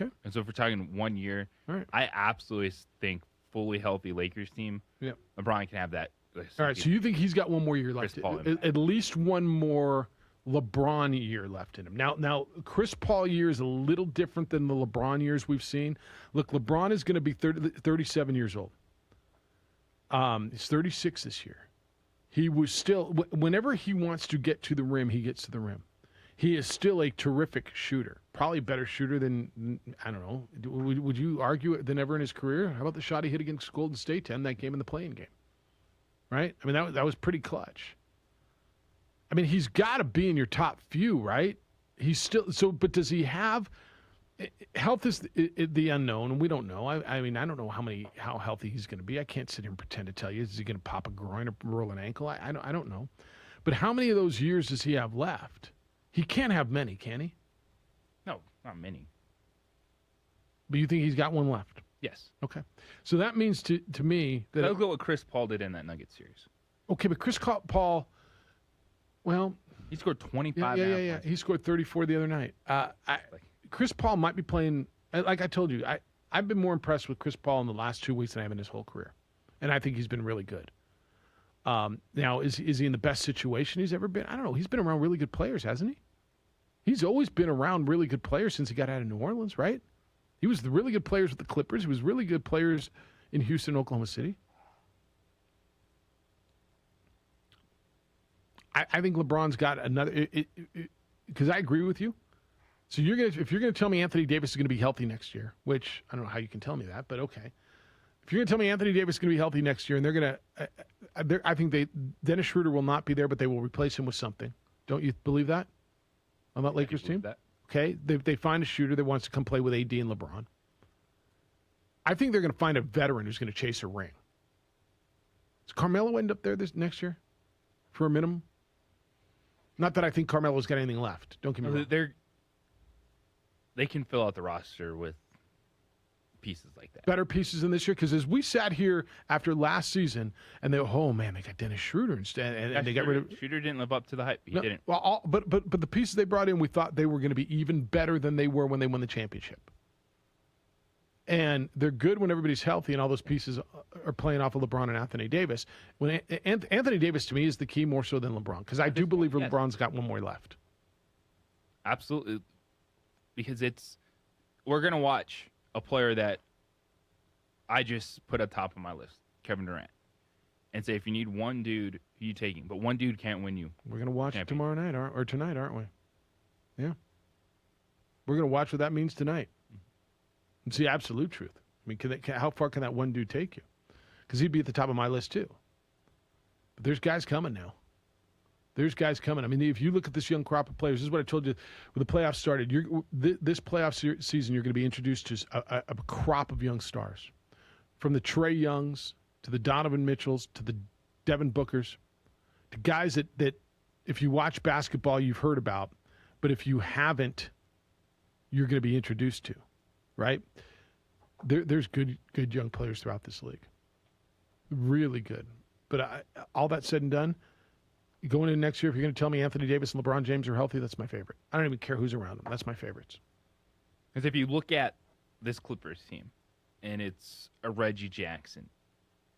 Okay. And so if we're talking 1 year, all right. I absolutely think fully healthy Lakers team, Yep. LeBron can have that. All right, so you think he's got 1 more year left? At least 1 more LeBron year left in him. Now, Chris Paul year is a little different than the LeBron years we've seen. Look, LeBron is going to be 37 years old. He's 36 this year. He was still, whenever he wants to get to the rim, he gets to the rim. He is still a terrific shooter. Probably a better shooter than, I don't know, would you argue than ever in his career? How about the shot he hit against Golden State to end that game in the play-in game? Right? I mean, that was pretty clutch. I mean, he's got to be in your top few, right? He's still, but does he have, health is the unknown, and we don't know. I mean, I don't know how healthy he's going to be. I can't sit here and pretend to tell you. Is he going to pop a groin or roll an ankle? I don't know. But how many of those years does he have left? He can't have many, can he? No, not many. But you think he's got 1 left? Yes. Okay. So that means to me that Look at what Chris Paul did in that Nuggets series. Okay, but Chris Paul, well, he scored 25. Yeah. He scored 34 the other night. Chris Paul might be playing. Like I told you, I've been more impressed with Chris Paul in the last 2 weeks than I have in his whole career, and I think he's been really good. Now, is he in the best situation he's ever been? I don't know. He's been around really good players, hasn't he? He's always been around really good players since he got out of New Orleans, right? He was the really good players with the Clippers. He was really good players in Houston, Oklahoma City. I think LeBron's got another, because I agree with you. So if you're gonna tell me Anthony Davis is gonna be healthy next year, which I don't know how you can tell me that, but okay. If you're gonna tell me Anthony Davis is gonna be healthy next year, and they're gonna, I think Dennis Schroeder will not be there, but they will replace him with something. Don't you believe that on that Lakers team? That. Okay, they find a shooter that wants to come play with AD and LeBron. I think they're gonna find a veteran who's gonna chase a ring. Does Carmelo end up there this next year for a minimum? Not that I think Carmelo's got anything left. Don't get me wrong. They can fill out the roster with pieces like that. Better pieces in this year, because as we sat here after last season, and they they got Dennis Schroeder instead, and they got rid of Schroeder. Didn't live up to the hype. He didn't. Well, but the pieces they brought in, we thought they were going to be even better than they were when they won the championship. And they're good when everybody's healthy, and all those pieces are playing off of LeBron and Anthony Davis. When Anthony Davis, to me, is the key more so than LeBron, because I do believe LeBron's got one more left. Absolutely, because we're gonna watch a player that I just put up top of my list, Kevin Durant, and say if you need one dude, who you taking? But one dude can't win you. We're gonna watch it tomorrow night or tonight, aren't we? Yeah, we're gonna watch what that means tonight. It's the absolute truth. I mean, how far can that one dude take you? Because he'd be at the top of my list too. But there's guys coming now. There's guys coming. I mean, if you look at this young crop of players, this is what I told you when the playoffs started. This playoff season, you're going to be introduced to a crop of young stars. From the Trae Youngs to the Donovan Mitchells to the Devin Bookers, to guys that if you watch basketball, you've heard about, but if you haven't, you're going to be introduced to. Right? There's good young players throughout this league. Really good. But all that said and done, going into next year, if you're going to tell me Anthony Davis and LeBron James are healthy, that's my favorite. I don't even care who's around them. That's my favorites. Because if you look at this Clippers team, and it's a Reggie Jackson,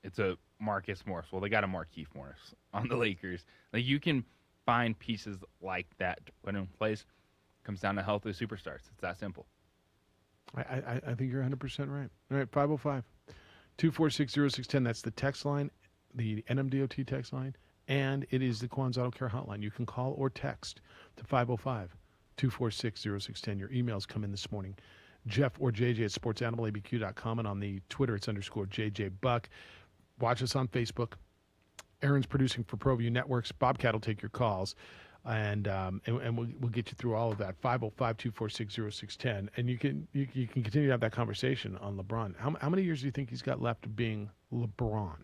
it's a Marcus Morris. Well, they got a Markieff Morris on the Lakers. Like, you can find pieces like that to put in place. Comes down to healthy superstars. It's that simple. I think you're 100% right. All right, 505-246-0610. That's the text line, the NMDOT text line, and it is the Quan's Auto Care hotline. You can call or text to 505-246-0610. Your emails come in this morning. Jeff or JJ at sportsanimалabq.com, and on the Twitter, it's _JJ Buck. Watch us on Facebook. Aaron's producing for ProView Networks. Bobcat will take your calls. And we'll get you through all of that. 505-246-0610. And you can continue to have that conversation on LeBron. How many years do you think he's got left of being LeBron?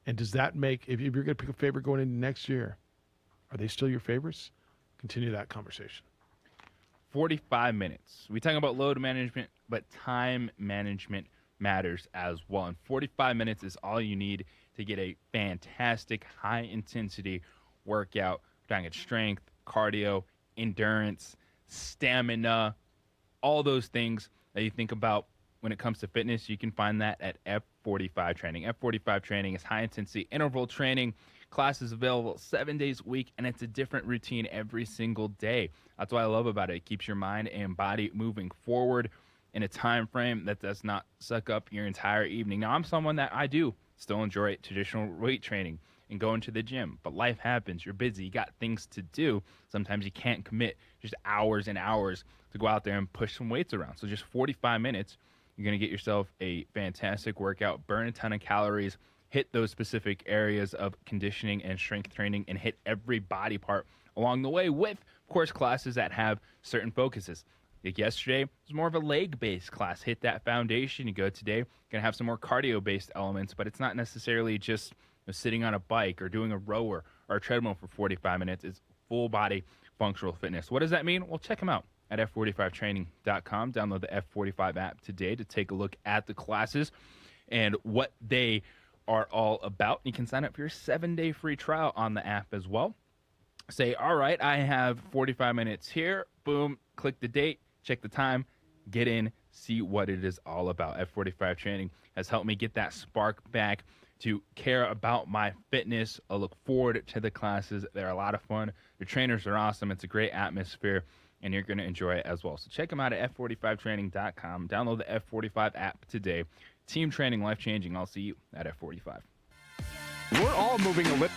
And does that make, if you're going to pick a favorite going into next year, are they still your favorites? Continue that conversation. 45 minutes. We talk about load management, but time management matters as well. And 45 minutes is all you need to get a fantastic high-intensity workout. Trying at strength, cardio, endurance, stamina, all those things that you think about when it comes to fitness. You can find that at F45 Training. F45 Training is high-intensity interval training. Classes available 7 days a week, and it's a different routine every single day. That's what I love about it. It keeps your mind and body moving forward in a time frame that does not suck up your entire evening. Now, I'm someone that I do still enjoy traditional weight training and going to the gym, but life happens. You're busy. You got things to do. Sometimes you can't commit just hours and hours to go out there and push some weights around. So just 45 minutes, you're going to get yourself a fantastic workout, burn a ton of calories, hit those specific areas of conditioning and strength training, and hit every body part along the way with, of course, classes that have certain focuses. Like yesterday, it was more of a leg-based class. Hit that foundation. You go today, going to have some more cardio-based elements, but it's not necessarily just sitting on a bike or doing a rower or a treadmill for 45 minutes. It's full-body functional fitness. What does that mean? Well, check them out. at F45training.com. Download the F45 app today to take a look at the classes and what they are all about. You can sign up for your 7-day free trial on the app as well. Say, all right, I have 45 minutes here. Boom, click the date, check the time, get in, see what it is all about. F45 Training has helped me get that spark back to care about my fitness. I look forward to the classes. They're a lot of fun. The trainers are awesome. It's a great atmosphere, and you're going to enjoy it as well. So check them out at F45training.com. Download the F45 app today. Team training, life-changing. I'll see you at F45. We're all moving a little.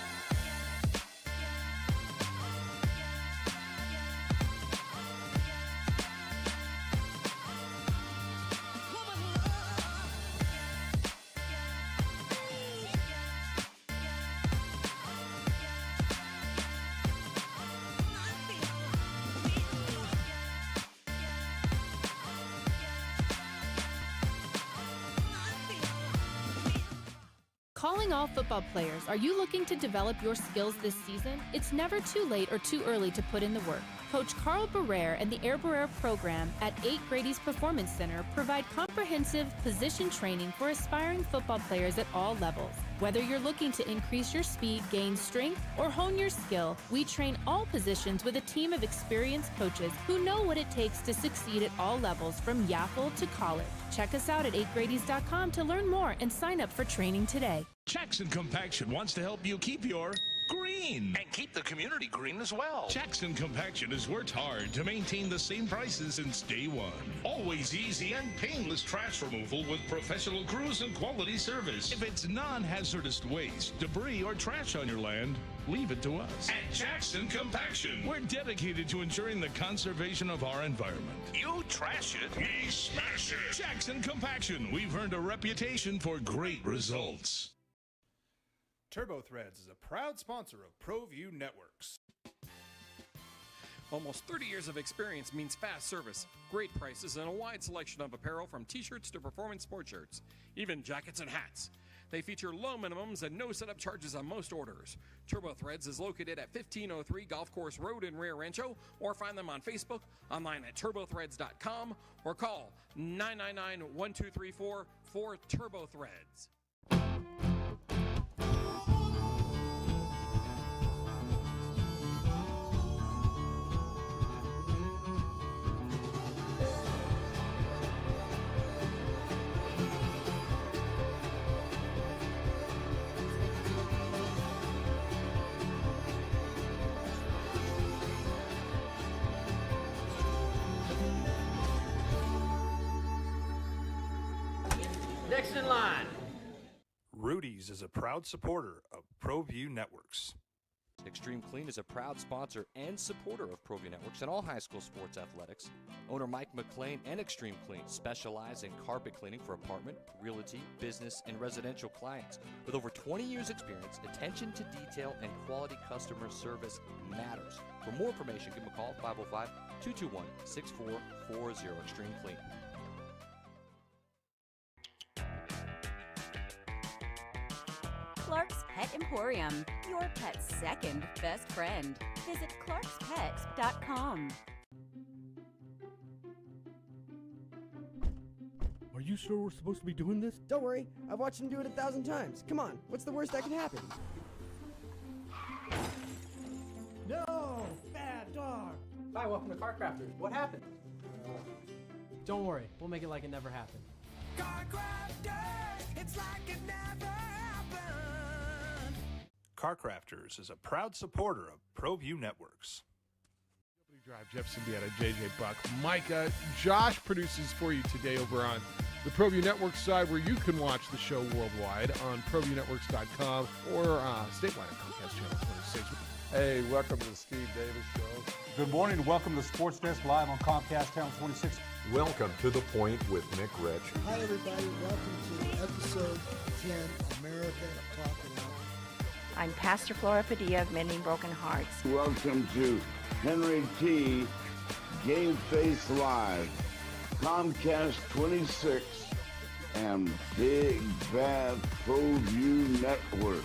Calling all football players, are you looking to develop your skills this season? It's never too late or too early to put in the work. Coach Carl Barrere and the Air Barrere program at 8 Grady's Performance Center provide comprehensive position training for aspiring football players at all levels. Whether you're looking to increase your speed, gain strength, or hone your skill, we train all positions with a team of experienced coaches who know what it takes to succeed at all levels from Yaffle to college. Check us out at 8gradys.com to learn more and sign up for training today. Jackson Compaction wants to help you keep your green and keep the community green as well. Jackson Compaction has worked hard to maintain the same prices since day one. Always easy and painless trash removal with professional crews and quality service. If it's non-hazardous waste, debris, or trash on your land, leave it to us. At Jackson Compaction, we're dedicated to ensuring the conservation of our environment. You trash it, we smash it. Jackson Compaction, we've earned a reputation for great results. Turbo Threads is a proud sponsor of ProView Networks. Almost 30 years of experience means fast service, great prices, and a wide selection of apparel from t-shirts to performance sport shirts, even jackets and hats. They feature low minimums and no setup charges on most orders. Turbo Threads is located at 1503 Golf Course Road in Rio Rancho, or find them on Facebook, online at turbothreads.com, or call 999-1234 for Turbo Threads. Next in line. Rudy's is a proud supporter of ProView Networks. Extreme Clean is a proud sponsor and supporter of ProView Networks and all high school sports athletics. Owner Mike McLean and Extreme Clean specialize in carpet cleaning for apartment, realty, business, and residential clients. With over 20 years experience, attention to detail and quality customer service matters. For more information, give them a call, 505-221-6440, Extreme Clean. Clark's Pet Emporium, your pet's second best friend. Visit clarkspet.com. Are you sure we're supposed to be doing this? Don't worry, I've watched him do it 1,000 times. Come on, what's the worst that can happen? No! Bad dog! Hi, welcome to Car Crafters. What happened? Don't worry, we'll make it like it never happened. Car Crafters, it's like it never happened. Car Crafters is a proud supporter of ProView Networks. Drive, Jeff Siembieda, JJ Buck, Micah. Josh produces for you today over on the ProView Network side, where you can watch the show worldwide on ProViewNetworks.com or statewide on Comcast Channel 26. Hey, welcome to the Steve Davis Show. Good morning and welcome to Sports Desk live on Comcast Channel 26. Welcome to The Point with Nick Rich. Hi, everybody. Welcome to episode 10, America Talking Out. I'm Pastor Flora Padilla of Mending Broken Hearts. Welcome to Henry T. Game Face Live, Comcast 26, and Big Bad ProView Network.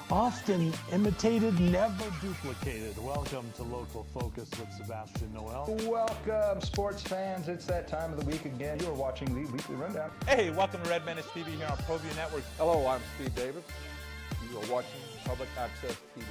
Often imitated, never duplicated. Welcome to Local Focus with Sebastian Noel. Welcome, sports fans. It's that time of the week again. You are watching the Weekly Rundown. Hey, welcome to Red Menace TV here on ProView Network. Hello, I'm Steve Davis. You are watching Public Access TV.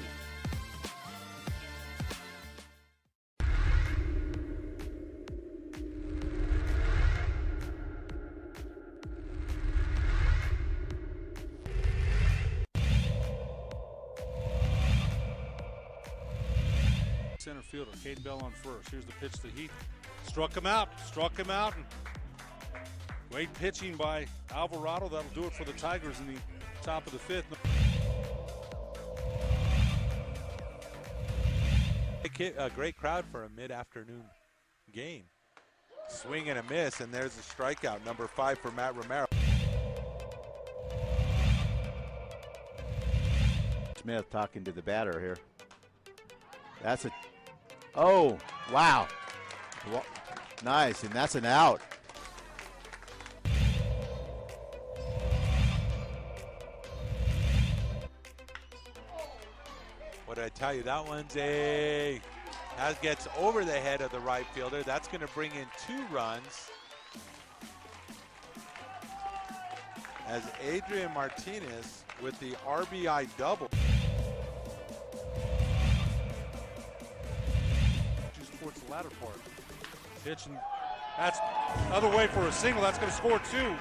Center fielder, Cade Bell on first. Here's the pitch to Heath. Struck him out. And great pitching by Alvarado. That'll do it for the Tigers in the top of the fifth. A great crowd for a mid-afternoon game. Swing and a miss, and there's a strikeout, number 5 for Matt Romero. Smith talking to the batter here. That's a... Oh, wow. Nice, and that's an out. What did I tell you? That one's that gets over the head of the right fielder. That's going to bring in 2 runs. As Adrian Martinez with the RBI double. Towards the latter part. Pitch, and that's another way for a single. That's going to score 2.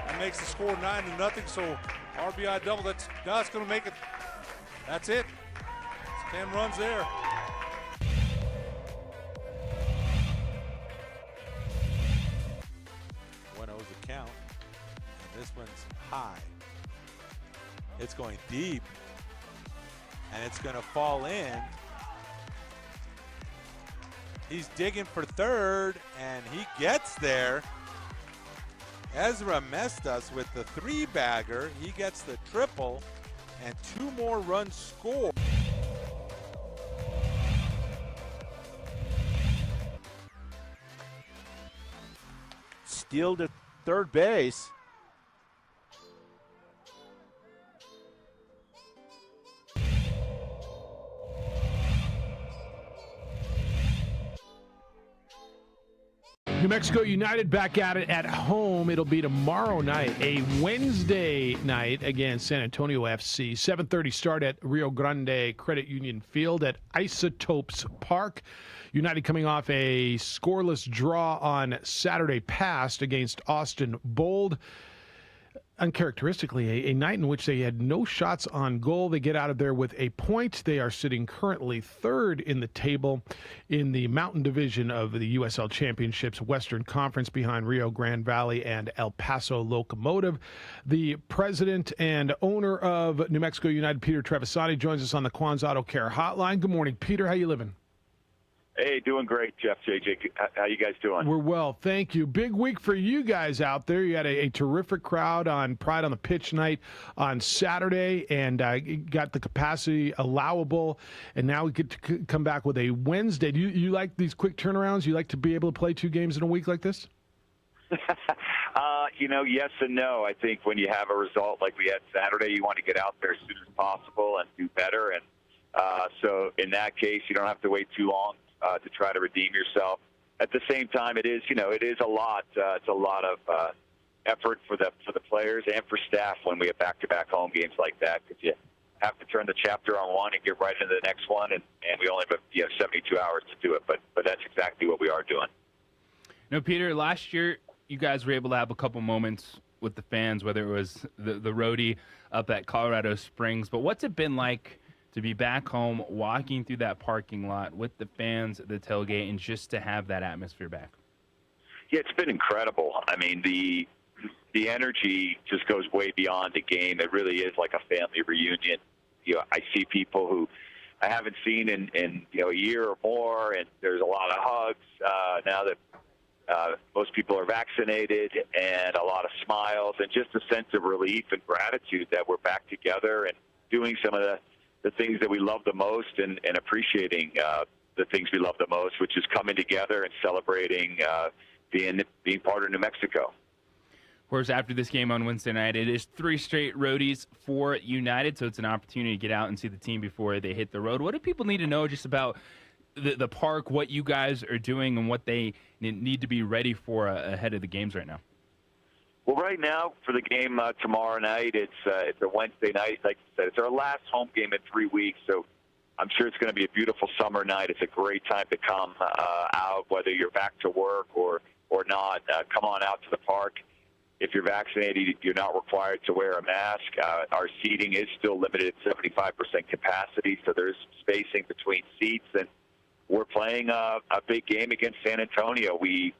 That makes the score 9-0. So RBI double. That's going to make it. That's it. It's 10 runs there. 1-0's the count. And this one's high. It's going deep. And it's going to fall in. He's digging for third, and he gets there. Ezra Mestas with the 3-bagger. He gets the triple, and 2 more runs scored. Steal to third base. New Mexico United back at it at home. It'll be tomorrow night, a Wednesday night against San Antonio FC. 7:30 start at Rio Grande Credit Union Field at Isotopes Park. United coming off a scoreless draw on Saturday past against Austin Bold. Uncharacteristically, a night in which they had no shots on goal. They get out of there with a point. They are sitting currently third in the table in the Mountain Division of the USL Championships Western Conference behind Rio Grande Valley and El Paso Locomotive. The president and owner of New Mexico United, Peter Trevisani, joins us on the Quan's Auto Care Hotline. Good morning, Peter. How you living? Hey, doing great, Jeff, JJ. How you guys doing? We're well, thank you. Big week for you guys out there. You had a terrific crowd on Pride on the Pitch night on Saturday, and got the capacity allowable, and now we get to come back with a Wednesday. Do you like these quick turnarounds? You like to be able to play 2 games in a week like this? Yes and no. I think when you have a result like we had Saturday, you want to get out there as soon as possible and do better. And so in that case, you don't have to wait too long to try to redeem yourself. At the same time, it is a lot. It's a lot of effort for the players and for staff when we have back-to-back home games like that, because you have to turn the chapter on one and get right into the next one, and we only have 72 hours to do it. But that's exactly what we are doing. No, Peter, last year you guys were able to have a couple moments with the fans, whether it was the roadie up at Colorado Springs. But what's it been like to be back home, walking through that parking lot with the fans at the tailgate, and just to have that atmosphere back? Yeah, it's been incredible. I mean, the energy just goes way beyond the game. It really is like a family reunion. I see people who I haven't seen in a year or more, and there's a lot of hugs now that most people are vaccinated, and a lot of smiles, and just a sense of relief and gratitude that we're back together and doing some of the things that we love the most, and appreciating the things we love the most, which is coming together and celebrating being part of New Mexico. Of course, after this game on Wednesday night, it is 3 straight roadies for United, so it's an opportunity to get out and see the team before they hit the road. What do people need to know just about the park, what you guys are doing, and what they need to be ready for ahead of the games right now? Well, right now for the game tomorrow night, it's a Wednesday night. Like you said, it's our last home game in 3 weeks, so I'm sure it's going to be a beautiful summer night. It's a great time to come out, whether you're back to work or not. Come on out to the park. If you're vaccinated, you're not required to wear a mask. Our seating is still limited at 75% capacity, so there's spacing between seats. And we're playing a big game against San Antonio. We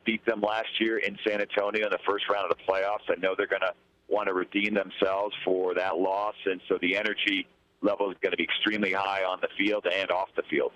beat them last year in San Antonio in the first round of the playoffs. I know they're going to want to redeem themselves for that loss, and so the energy level is going to be extremely high on the field and off the field.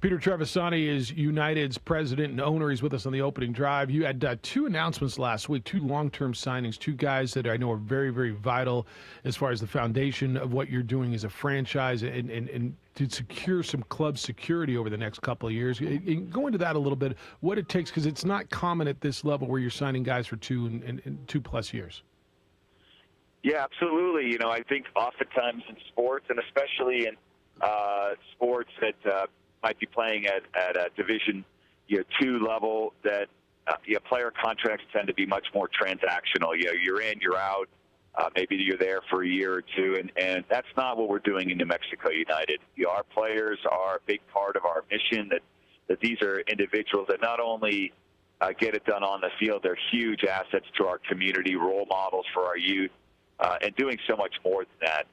Peter Trevisani is United's president and owner. He's with us on the opening drive. You had 2 announcements last week, 2 long-term signings, 2 guys that I know are very, very vital as far as the foundation of what you're doing as a franchise and to secure some club security over the next couple of years. Go into that a little bit, what it takes, because it's not common at this level where you're signing guys for 2 and 2+ years. Yeah, absolutely. You know, I think oftentimes in sports, and especially in sports that might be playing at a Division 2 level, that player contracts tend to be much more transactional. You're in, you're out. Maybe you're there for a year or 2, and that's not what we're doing in New Mexico United. Our players are a big part of our mission. That these are individuals that not only get it done on the field, they're huge assets to our community, role models for our youth. And doing so much more than that.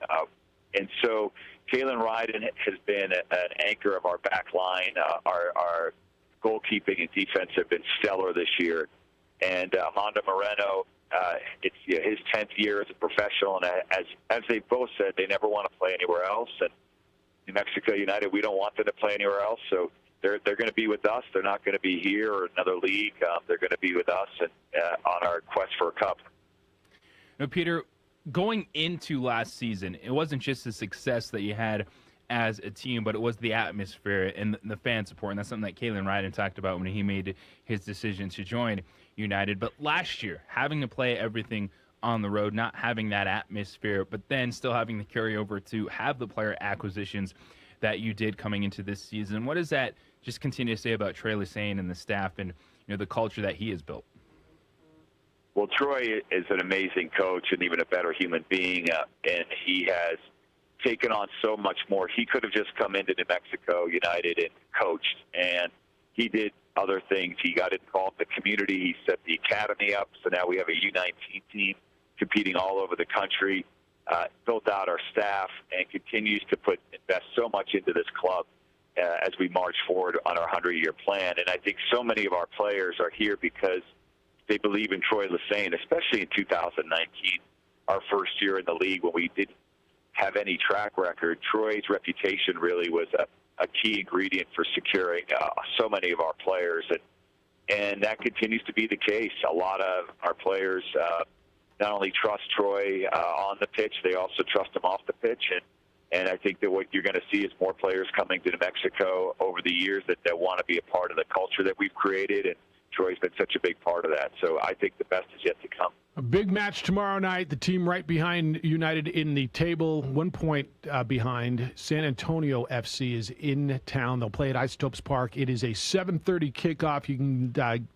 And so Kalen Ryden has been an anchor of our back line. Our goalkeeping and defense have been stellar this year. And Mondo Moreno, it's his 10th year as a professional. And as they both said, they never want to play anywhere else. And New Mexico United, we don't want them to play anywhere else. So they're going to be with us. They're not going to be here or another league. They're going to be with us and on our quest for a cup. Now, Peter, going into last season, it wasn't just the success that you had as a team, but it was the atmosphere and the fan support. And that's something that Kalen Ryden talked about when he made his decision to join United. But last year, having to play everything on the road, not having that atmosphere, but then still having the carryover to have the player acquisitions that you did coming into this season. What does that just continue to say about Trey Lassagne and the staff and the culture that he has built? Well, Troy is an amazing coach and even a better human being, and he has taken on so much more. He could have just come into New Mexico United and coached, and he did other things. He got involved in the community. He set the academy up, so now we have a U19 team competing all over the country, built out our staff, and continues to invest so much into this club as we march forward on our 100-year plan. And I think so many of our players are here because they believe in Troy Lassagne, especially in 2019, our first year in the league when we didn't have any track record. Troy's reputation really was a key ingredient for securing so many of our players, and that continues to be the case. A lot of our players not only trust Troy on the pitch, they also trust him off the pitch, and I think that what you're going to see is more players coming to New Mexico over the years that want to be a part of the culture that we've created, and Troy's been such a big part of that. So I think the best is yet to come. A big match tomorrow night. The team right behind United in the table, 1 point behind. San Antonio FC is in town. They'll play at Isotopes Park. It is a 7:30 kickoff. You can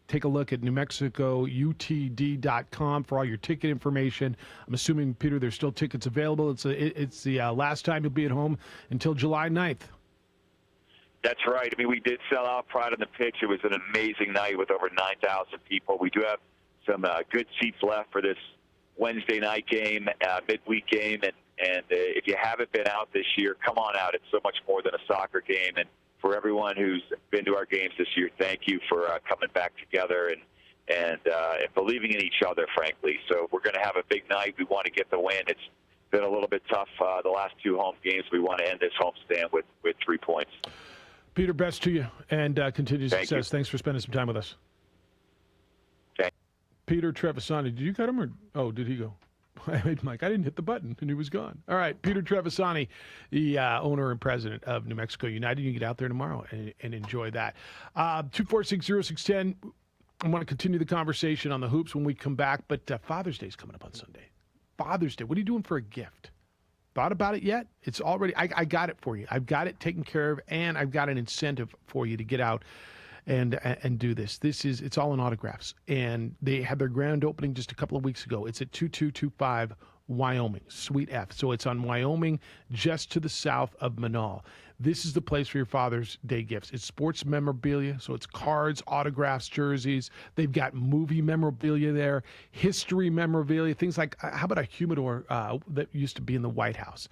take a look at NewMexicoUTD.com for all your ticket information. I'm assuming, Peter, there's still tickets available. It's the last time you'll be at home until July 9th. That's right. I mean, we did sell out Pride on the Pitch. It was an amazing night with over 9,000 people. We do have some good seats left for this Wednesday night game, midweek game. And if you haven't been out this year, come on out. It's so much more than a soccer game. And for everyone who's been to our games this year, thank you for coming back together and believing in each other, frankly. So we're going to have a big night. We want to get the win. It's been a little bit tough the last 2 home games. We want to end this homestand with 3 points. Peter, best to you and continued success. You. Thanks for spending some time with us. Okay. Peter Trevisani, did you cut him or did he go? Mike, I didn't hit the button and he was gone. All right, Peter Trevisani, the owner and president of New Mexico United. You can get out there tomorrow and enjoy that. 246-0610. I want to continue the conversation on the hoops when we come back, but Father's Day is coming up on Sunday. Father's Day. What are you doing for a gift? Thought about it yet? It's already, I got it for you. I've got it taken care of, and I've got an incentive for you to get out and do this. It's all in autographs. And they had their grand opening just a couple of weeks ago. It's at 2225 Wyoming, Suite F. So it's on Wyoming, just to the south of Manal. This is the place for your Father's Day gifts. It's sports memorabilia, so it's cards, autographs, jerseys. They've got movie memorabilia there, history memorabilia, things like, how about a humidor that used to be in the White House?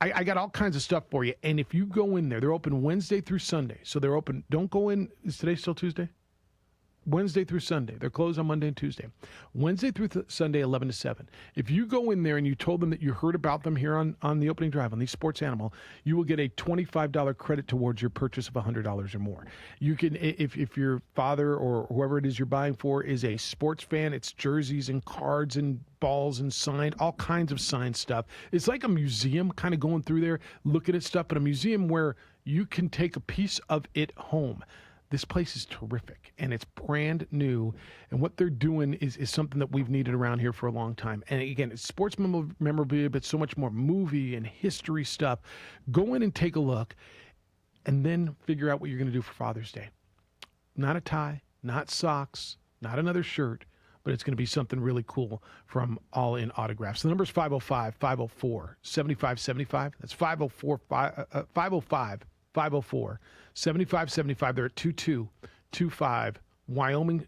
I got all kinds of stuff for you. And if you go in there, they're open Wednesday through Sunday. So they're open. Don't go in. Is today still Tuesday? Wednesday through Sunday. They're closed on Monday and Tuesday. Wednesday through Sunday, 11 to 7. If you go in there and you told them that you heard about them here on the opening drive, on the Sports Animal, you will get a $25 credit towards your purchase of $100 or more. You can, if your father or whoever it is you're buying for is a sports fan, it's jerseys and cards and balls and signed, all kinds of signed stuff. It's like a museum kind of going through there, looking at stuff, but a museum where you can take a piece of it home. This place is terrific, and it's brand new, and what they're doing is something that we've needed around here for a long time. And again, it's sports memorabilia, but so much more movie and history stuff. Go in and take a look, and then figure out what you're going to do for Father's Day. Not a tie, not socks, not another shirt, but it's going to be something really cool from All In Autographs. The number is 505-504-7575. That's 505-504-7575. They're at 2225 Wyoming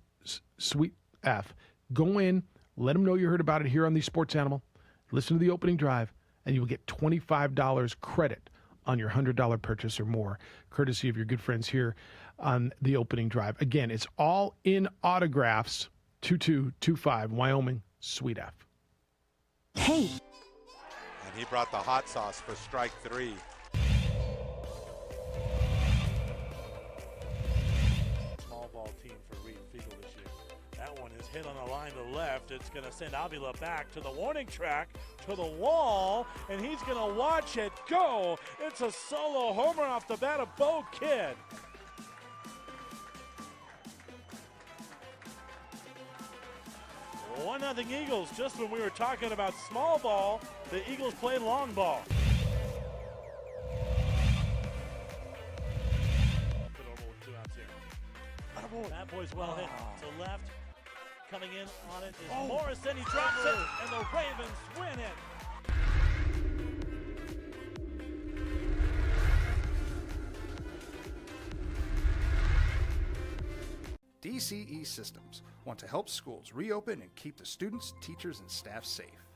Suite F. Go in, let them know you heard about it here on the Sports Animal. Listen to the opening drive, and you will get $25 credit on your $100 purchase or more, courtesy of your good friends here on the opening drive. Again, it's All In Autographs, 2225 Wyoming Suite F. Hey. And he brought the hot sauce for strike three. Hit on the line to left. It's going to send Avila back to the warning track, to the wall, and he's going to watch it go. It's a solo homer off the bat of Bo Kidd. One nothing Eagles. Just when we were talking about small ball, the Eagles play long ball. That boy's well hit to left. Coming in on it is Morrison. He drops it, and the Ravens win it. DCE Systems want to help schools reopen and keep the students, teachers, and staff safe.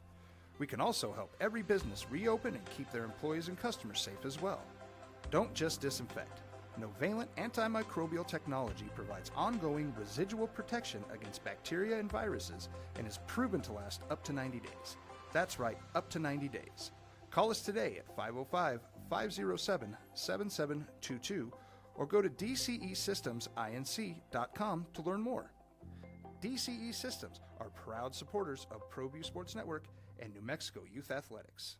We can also help every business reopen and keep their employees and customers safe as well. Don't just disinfect. Novalent antimicrobial technology provides ongoing residual protection against bacteria and viruses and is proven to last up to 90 days. That's right, up to 90 days. Call us today at 505-507-7722 or go to DCESystemsInc.com to learn more. DCE Systems are proud supporters of ProView Sports Network and New Mexico Youth Athletics.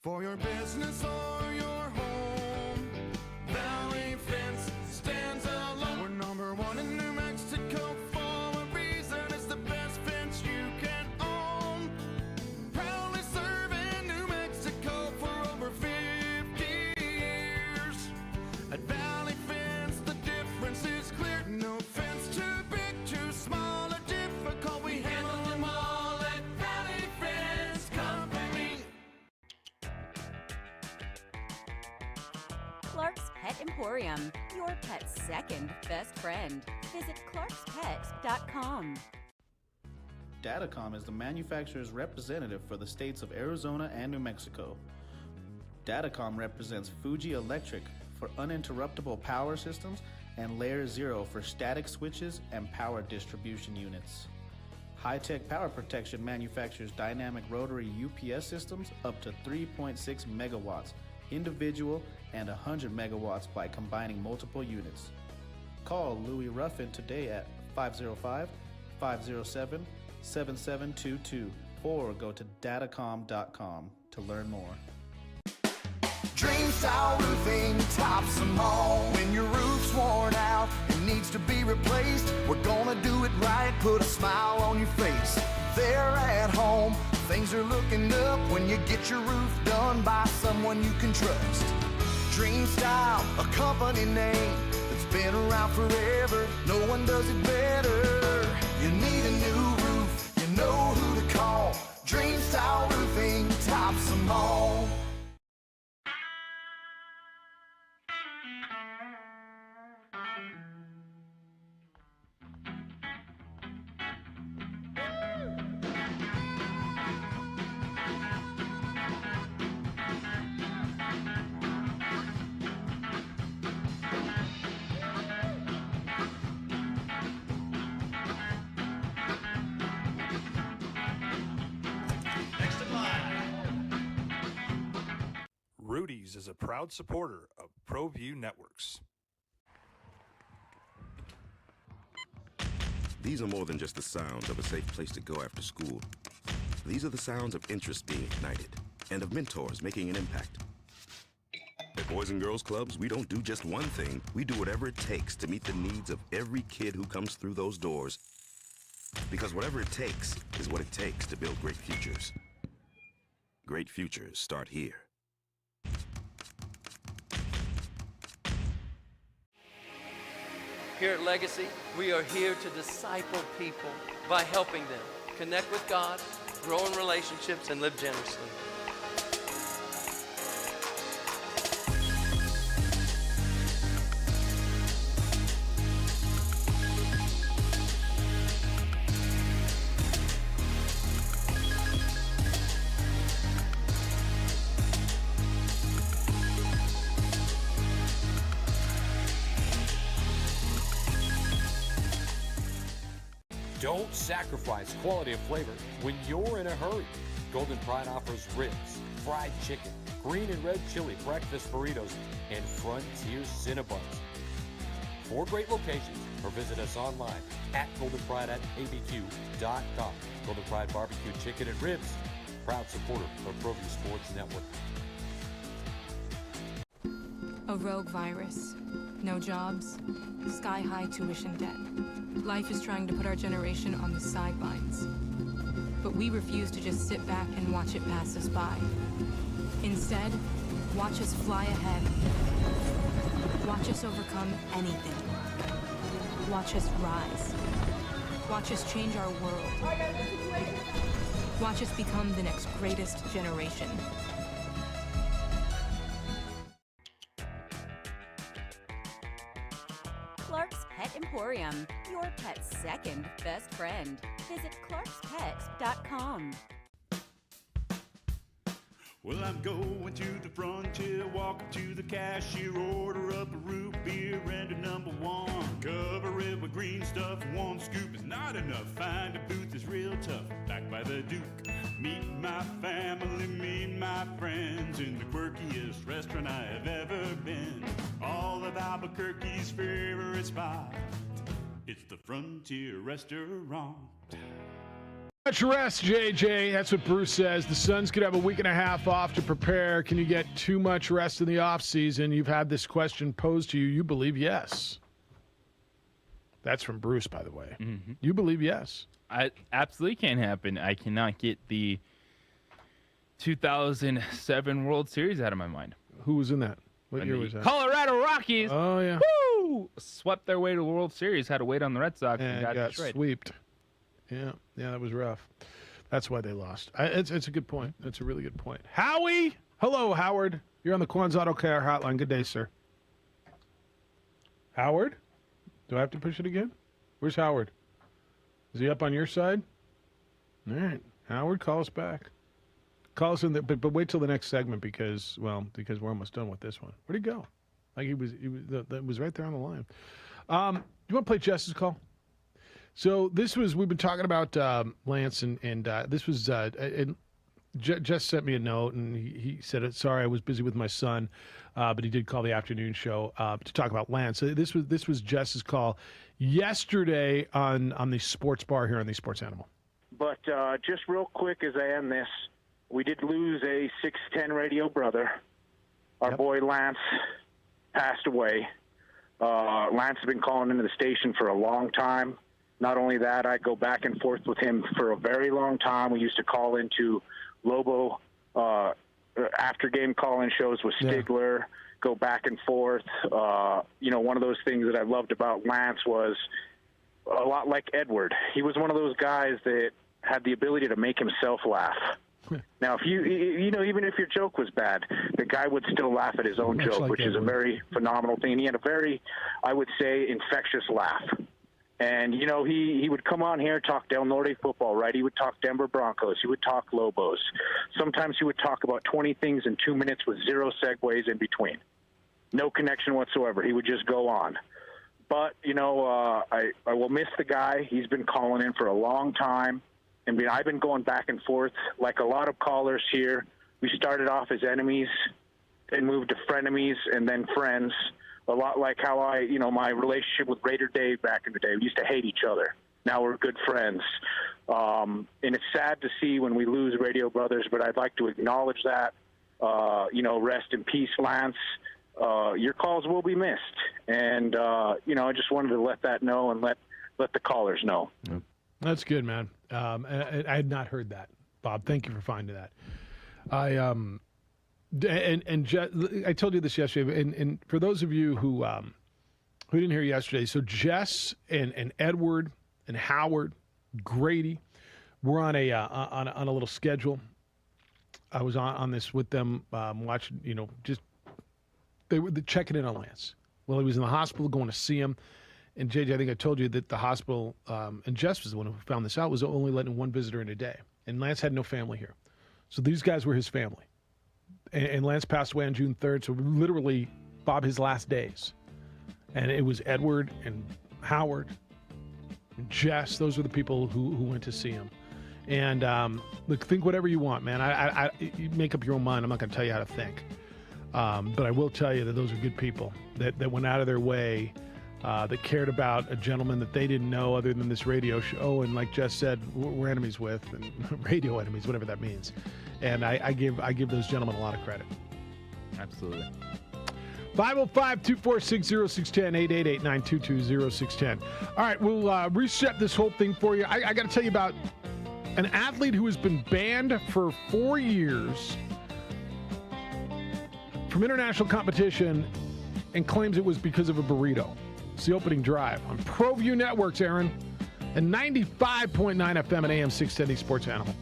For your business or your home, Valley Fence stands alone. We're number one in New Mexico for a reason. It's the best fence you can own. Proudly serving New Mexico for over 50 years. At Valley Fence, the difference is clear. No fence too big, too small, or difficult. We handle them all at Valley Fence Company. Clark's Pet Emporium, your pet's second best friend. Visit clarkspet.com. Datacom is the manufacturer's representative for the states of Arizona and New Mexico. Datacom represents Fuji Electric for uninterruptible power systems and Layer Zero for static switches and power distribution units. High-Tech Power Protection manufactures dynamic rotary UPS systems up to 3.6 megawatts, individual and 100 megawatts by combining multiple units. Call Louis Ruffin today at 505-507-7722 or go to datacom.com to learn more. Dream Style Roofing tops them all. When your roof's worn out and needs needs to be replaced. We're gonna do it right, put a smile on your face. There at home, things are looking up when you get your roof done by someone you can trust. Dream Style, a company name that's been around forever. No one does it better. You need a new roof, you know who to call. Dream Style Roofing tops them all. Rudy's is a proud supporter of ProView Networks. These are more than just the sounds of a safe place to go after school. These are the sounds of interest being ignited and of mentors making an impact. At Boys and Girls Clubs, we don't do just one thing. We do whatever it takes to meet the needs of every kid who comes through those doors. Because whatever it takes is what it takes to build great futures. Great futures start here. Here at Legacy, we are here to disciple people by helping them connect with God, grow in relationships, and live generously. Don't sacrifice quality of flavor when you're in a hurry. Golden Pride offers ribs, fried chicken, green and red chili breakfast burritos, and Frontier Cinnabons. 4 great locations, or visit us online at goldenpride@abq.com. Golden Pride Barbecue Chicken and Ribs, proud supporter of ProView Sports Network. A rogue virus, no jobs, sky-high tuition debt. Life is trying to put our generation on the sidelines. But we refuse to just sit back and watch it pass us by. Instead, watch us fly ahead. Watch us overcome anything. Watch us rise. Watch us change our world. Watch us become the next greatest generation. Clark's Pet Emporium, your pet's second best friend. Visit clarkspet.com. Well, I'm going to the frontier, walking to the cashier, order up a root beer and a #1. Cover it with green stuff, one scoop is not enough. Find a booth is real tough, back by the Duke. Meet my family, meet my friends in the quirkiest restaurant I have ever been. All of Albuquerque's favorite spot, it's the Frontier Restaurant. Much rest, JJ. That's what Bruce says. The Suns could have a week and a half off to prepare. Can you get too much rest in the offseason? You've had this question posed to you. You believe yes. That's from Bruce, by the way. Mm-hmm. You believe yes. I absolutely can't happen. I cannot get the 2007 World Series out of my mind. Who was in that? What year was that? Colorado Rockies. Oh, yeah. Woo! Swept their way to the World Series. Had to wait on the Red Sox and got destroyed. Sweeped. Yeah, that was rough. That's why they lost. It's a good point. That's a really good point. Howie! Hello, Howard. You're on the Quan's Auto Care Hotline. Good day, sir. Howard? Do I have to push it again? Where's Howard? Is he up on your side? All right. Howard, call us back. Call us in, but wait till the next segment because we're almost done with this one. Where'd he go? Like he was right there on the line. Do you want to play Jess's call? So we've been talking about Lance, and this was, Jess sent me a note, and he said, sorry, I was busy with my son, but he did call the afternoon show to talk about Lance. So this was Jess's call yesterday on the sports bar here on the Sports Animal. But just real quick as I end this, we did lose a 6'10" radio brother. Our boy Lance passed away. Lance has been calling into the station for a long time. Not only that, I go back and forth with him for a very long time. We used to call into Lobo after-game call-in shows with Stigler, go back and forth. One of those things that I loved about Lance was a lot like Edward. He was one of those guys that had the ability to make himself laugh. Now, if even if your joke was bad, the guy would still laugh at his own joke, which is a very phenomenal thing. He had a very, I would say, infectious laugh. And, he would come on here, talk Del Norte football, right? He would talk Denver Broncos. He would talk Lobos. Sometimes he would talk about 20 things in 2 minutes with zero segues in between. No connection whatsoever. He would just go on. But, I will miss the guy. He's been calling in for a long time. And I've been going back and forth like a lot of callers here. We started off as enemies, then moved to frenemies, and then friends. A lot like how my relationship with Raider Dave back in the day. We used to hate each other. Now we're good friends. And it's sad to see when we lose Radio Brothers, but I'd like to acknowledge that. Rest in peace, Lance. Your calls will be missed. And, I just wanted to let that know and let the callers know. Yep. That's good, man. I had not heard that, Bob. Thank you for finding that. I told you this yesterday, and for those of you who didn't hear yesterday, so Jess and Edward and Howard, Grady, we're on a little schedule. I was on this with them, watching. They were checking in on Lance. Well, he was in the hospital, going to see him. And, JJ, I think I told you that the hospital, and Jess was the one who found this out, was only letting one visitor in a day. And Lance had no family here. So these guys were his family. And Lance passed away on June 3rd, so literally, Bob, his last days. And it was Edward and Howard and Jess. Those were the people who went to see him. And, look, think whatever you want, man. You make up your own mind. I'm not going to tell you how to think. But I will tell you that those are good people that went out of their way, that cared about a gentleman that they didn't know other than this radio show. And like Jess said, we're enemies with, and radio enemies, whatever that means. And I give those gentlemen a lot of credit. Absolutely. 505-246-0610, 888-922-0610. All right, we'll reset this whole thing for you. I got to tell you about an athlete who has been banned for 4 years from international competition and claims it was because of a burrito. It's the opening drive on ProView Networks, Aaron, and 95.9 FM and AM 670 Sports Animal.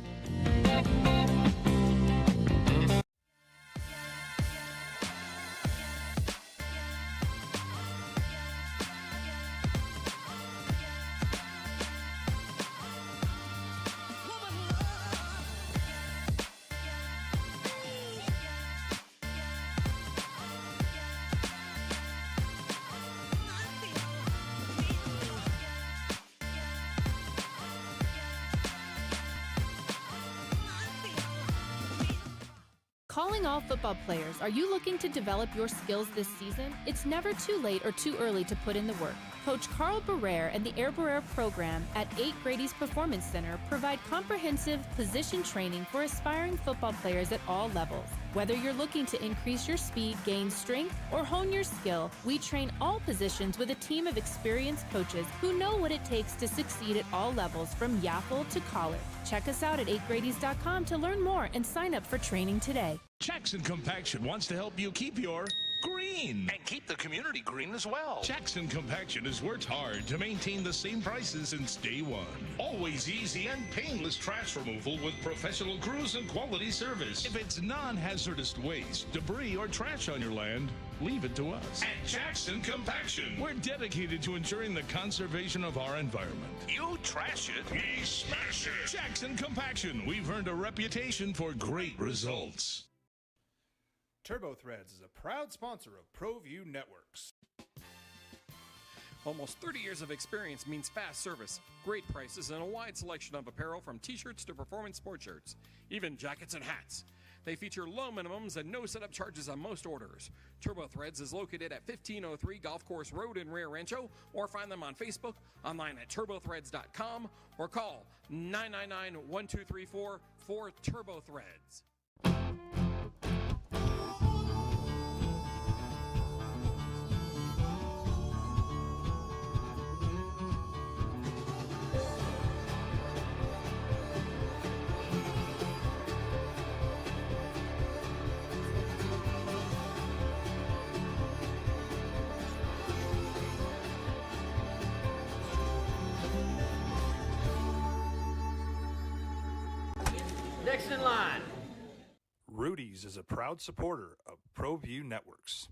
Calling all football players, are you looking to develop your skills this season? It's never too late or too early to put in the work. Coach Carl Barrere and the Air Barrere program at 8 Grady's Performance Center provide comprehensive position training for aspiring football players at all levels. Whether you're looking to increase your speed, gain strength, or hone your skill, we train all positions with a team of experienced coaches who know what it takes to succeed at all levels from Yaffle to college. Check us out at 8gradys.com to learn more and sign up for training today. Jackson Compaction wants to help you keep your green and keep the community green as well. Jackson Compaction has worked hard to maintain the same prices since day one. Always easy and painless trash removal with professional crews and quality service. If it's non-hazardous waste, debris, or trash on your land, leave it to us. At Jackson Compaction, we're dedicated to ensuring the conservation of our environment. You trash it, we smash it. Jackson Compaction, we've earned a reputation for great results. TurboThreads is a proud sponsor of ProView Networks. Almost 30 years of experience means fast service, great prices, and a wide selection of apparel from t-shirts to performance sport shirts, even jackets and hats. They feature low minimums and no setup charges on most orders. TurboThreads is located at 1503 Golf Course Road in Rio Rancho, or find them on Facebook, online at turbothreads.com, or call 999-1234 for TurboThreads. Next in line. Rudy's is a proud supporter of ProView Networks.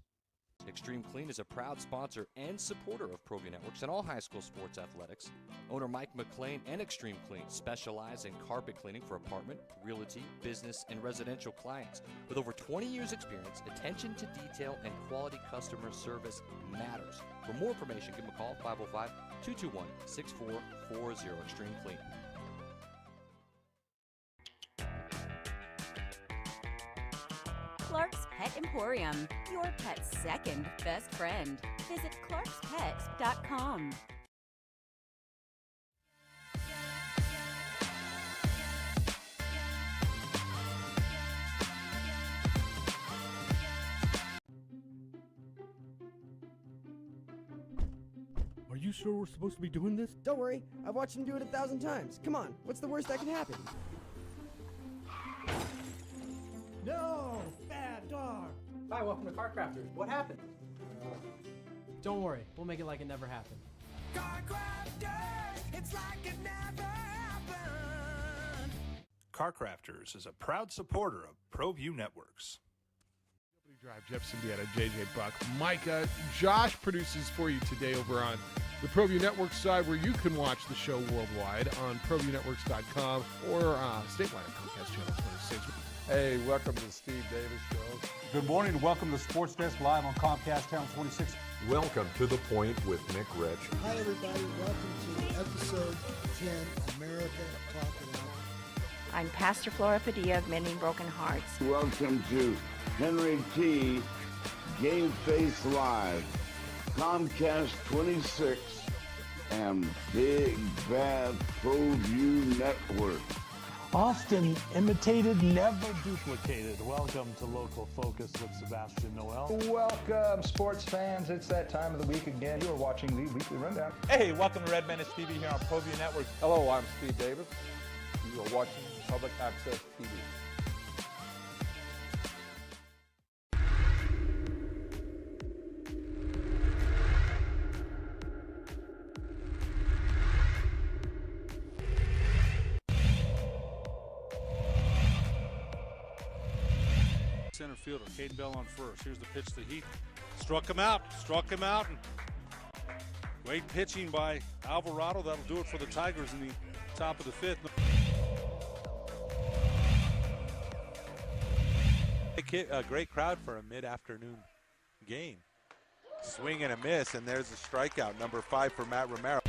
Extreme Clean is a proud sponsor and supporter of ProView Networks and all high school sports athletics. Owner Mike McLean and Extreme Clean specialize in carpet cleaning for apartment, realty, business, and residential clients. With over 20 years experience, attention to detail and quality customer service matters. For more information, give them a call, 505-221-6440, Extreme Clean. Clark's Pet Emporium, your pet's second best friend. Visit clarkspet.com. Are you sure we're supposed to be doing this? Don't worry, I've watched him do it 1,000 times. Come on, what's the worst that can happen? No! Bad dog! Hi, welcome to Car Crafters. What happened? Don't worry, we'll make it like it never happened. Car Crafters, it's like it never happened. Car Crafters is a proud supporter of ProView Networks. Drive, Jeff Siembieda, JJ Buck, Micah. Josh produces for you today over on the ProView Network side, where you can watch the show worldwide on ProViewNetworks.com or statewide at Comcast Channel 26. Hey, welcome to the Steve Davis Show. Good morning. Welcome to Sports Desk Live on Comcast Channel 26. Welcome to The Point with Nick Rich. Hi, everybody. Welcome to episode 10, America Talk It Out. I'm Pastor Flora Padilla of Mending Broken Hearts. Welcome to Henry T. Game Face Live, Comcast 26, and Big Bad ProView Network. Often imitated, never duplicated. Welcome to Local Focus with Sebastian Noel. Welcome, sports fans. It's that time of the week again. You are watching the Weekly Rundown. Hey, welcome to Red Menace TV here on ProView Network. Hello, I'm Steve Davis. You are watching Public Access TV. Center fielder, Caden Bell on first. Here's the pitch to Heath. Struck him out. And great pitching by Alvarado. That'll do it for the Tigers in the top of the fifth. A great crowd for a mid-afternoon game. Swing and a miss, and there's a strikeout, number 5 for Matt Romero.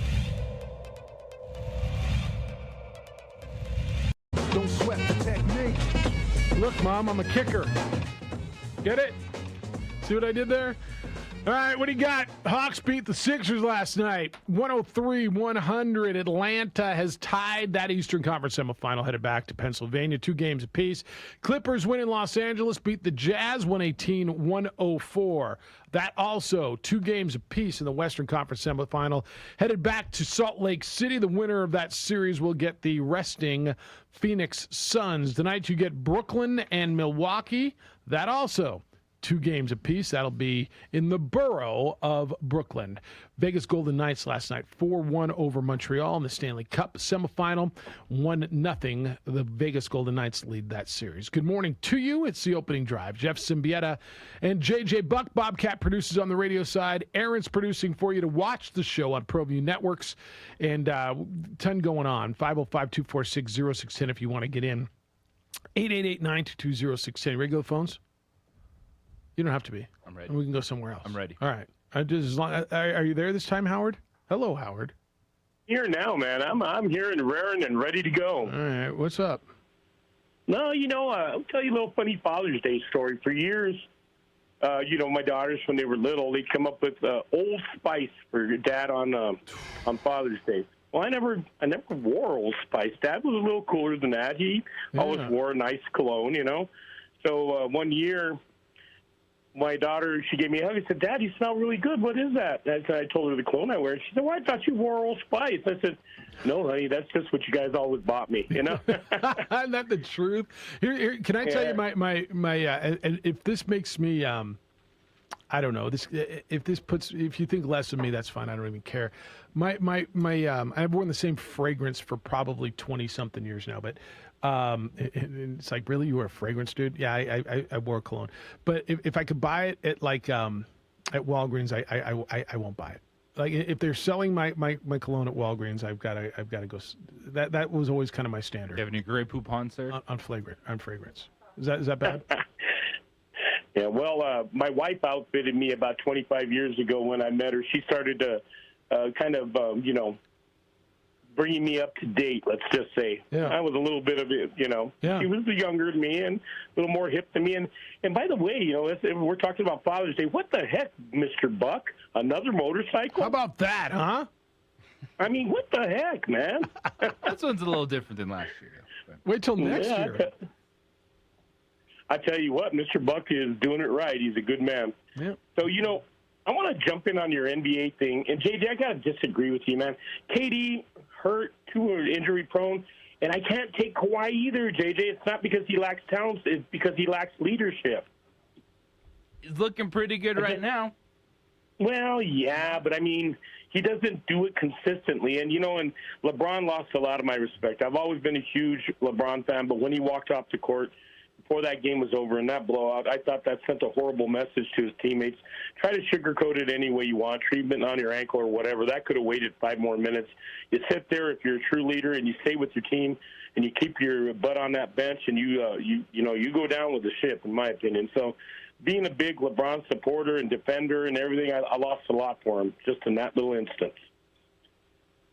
Don't sweat the technique. Look, Mom, I'm a kicker. Get it? See what I did there? All right, what do you got? Hawks beat the Sixers last night, 103-100. Atlanta has tied that Eastern Conference semifinal, headed back to Pennsylvania, 2 games apiece. Clippers win in Los Angeles, beat the Jazz 118-104. That also 2 games apiece in the Western Conference semifinal, headed back to Salt Lake City. The winner of that series will get the resting Phoenix Suns. Tonight you get Brooklyn and Milwaukee. That also 2 games apiece. That'll be in the borough of Brooklyn. Vegas Golden Knights last night, 4-1 over Montreal in the Stanley Cup semifinal. 1-0. The Vegas Golden Knights lead that series. Good morning to you. It's the opening drive. Jeff Siembieda and JJ Buck. Bobcat produces on the radio side. Aaron's producing for you to watch the show on ProView Networks. And ton going on. 505-246-0610 if you want to get in. 888-922-0610. Regular phones? You don't have to be. I'm ready. And we can go somewhere else. I'm ready. All right. Are you there this time, Howard? Hello, Howard. Here now, man. I'm here and raring and ready to go. All right. What's up? No, I'll tell you a little funny Father's Day story. For years, my daughters, when they were little, they'd come up with Old Spice for your dad on Father's Day. Well, I never wore Old Spice. Dad was a little cooler than that. He always wore a nice cologne, So one year, my daughter, she gave me a hug. I said, Dad, you smell really good. What is that? And I told her the cologne I wear. She said, well, I thought you wore Old Spice. I said, no, honey, that's just what you guys always bought me, Isn't that the truth? Here, can I tell you my if this makes me, I don't know, if you think less of me, that's fine. I don't even care. I've worn the same fragrance for probably 20-something years now, but It's like, really, you were a fragrance dude? Yeah, I wore cologne, but if I could buy it at like at Walgreens, I won't buy it. Like if they're selling my cologne at Walgreens, I've got to go. That was always kind of my standard. Do you have any Grey Poupon, sir? On fragrance. Is that bad? Yeah, well, my wife outfitted me about 25 years ago when I met her. She started to bringing me up to date, let's just say. Yeah. I was a little bit of it, Yeah. She was younger than me and a little more hip than me. And by the way, we're talking about Father's Day. What the heck, Mr. Buck? Another motorcycle? How about that, huh? I mean, what the heck, man? This one's a little different than last year. Wait till next year. I tell you what, Mr. Buck is doing it right. He's a good man. Yeah. So, I want to jump in on your NBA thing. And, JJ, I got to disagree with you, man. KD hurt, too injury prone. And I can't take Kawhi either, JJ. It's not because he lacks talent. It's because he lacks leadership. He's looking pretty good right now. Well, yeah, but I mean, he doesn't do it consistently. And, and LeBron lost a lot of my respect. I've always been a huge LeBron fan, but when he walked off the court before that game was over in that blowout, I thought that sent a horrible message to his teammates. Try to sugarcoat it any way you want, treatment on your ankle or whatever. That could have waited 5 more minutes. You sit there if you're a true leader and you stay with your team and you keep your butt on that bench and you go down with the ship, in my opinion. So being a big LeBron supporter and defender and everything, I lost a lot for him just in that little instance.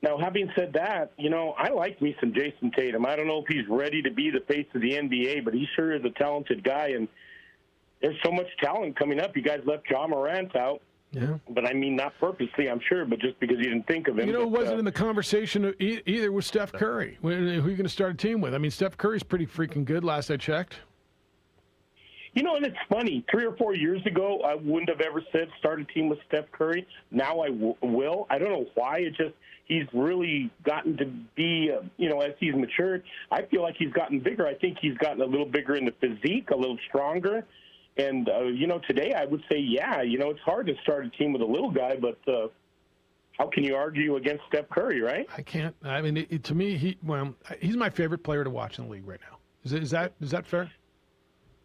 Now, having said that, I like me some Jason Tatum. I don't know if he's ready to be the face of the NBA, but he sure is a talented guy, and there's so much talent coming up. You guys left John Morant out. Yeah. But, I mean, not purposely, I'm sure, but just because you didn't think of him. It wasn't in the conversation either with Steph Curry. Who are you going to start a team with? I mean, Steph Curry's pretty freaking good last I checked. And it's funny. 3 or 4 years ago, I wouldn't have ever said start a team with Steph Curry. Now I will. I don't know why. He's really gotten to be, as he's matured, I feel like he's gotten bigger. I think he's gotten a little bigger in the physique, a little stronger. And, today I would say, yeah, it's hard to start a team with a little guy, but how can you argue against Steph Curry, right? I can't. I mean, to me, he's my favorite player to watch in the league right now. Is that fair?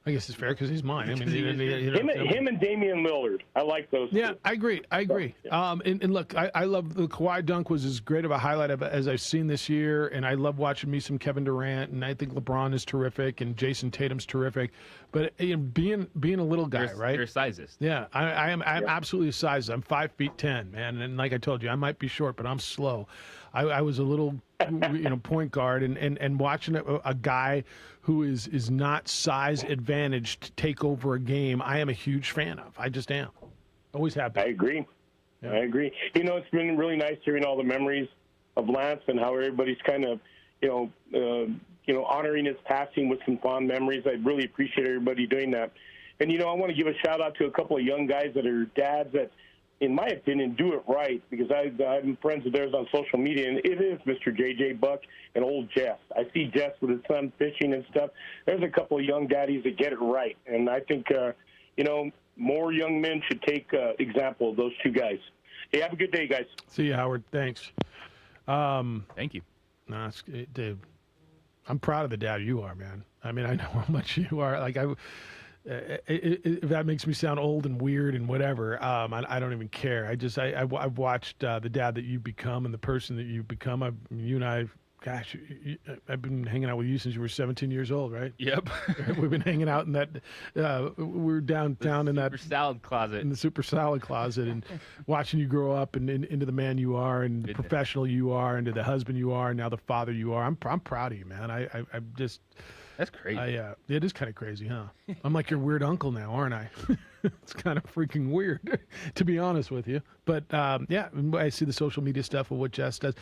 I guess it's fair because he's mine. I mean, him and Damian Lillard. I like those. Yeah, two. I agree. And look, I love the Kawhi dunk was as great of a highlight as I've seen this year, and I love watching me some Kevin Durant, and I think LeBron is terrific, and Jason Tatum's terrific. But being a little guy, right? Your sizes. Yeah, I'm absolutely a size. I'm 5'10", man, and like I told you, I might be short, but I'm slow. I was a little, point guard, and watching a guy who is not size advantaged take over a game, I am a huge fan of. I just am. Always have been. I agree. Yeah. I agree. It's been really nice hearing all the memories of Lance and how everybody's kind of, honoring his passing with some fond memories. I really appreciate everybody doing that. And, I want to give a shout-out to a couple of young guys that are dads that, in my opinion, do it right, because I'm friends of theirs on social media, and it is Mr. J.J. Buck and old Jess. I see Jess with his son fishing and stuff. There's a couple of young daddies that get it right, and I think, more young men should take example of those two guys. Hey, have a good day, guys. See you, Howard. Thanks. Thank you. No, Dave, I'm proud of the dad you are, man. I mean, I know how much you are. Like, if that makes me sound old and weird and whatever, I don't even care. I've watched the dad that you've become and the person that you've become. You and I, gosh, I've been hanging out with you since you were 17 years old, right? Yep. We've been hanging out in that. We're downtown in that super salad closet. In the super salad closet, and watching you grow up and into the man you are, and the professional you are, into the husband you are, and now the father you are. I'm proud of you, man. I'm just. That's crazy. It is kind of crazy, huh? I'm like your weird uncle now, aren't I? It's kind of freaking weird, to be honest with you. But I see the social media stuff of what Jess does.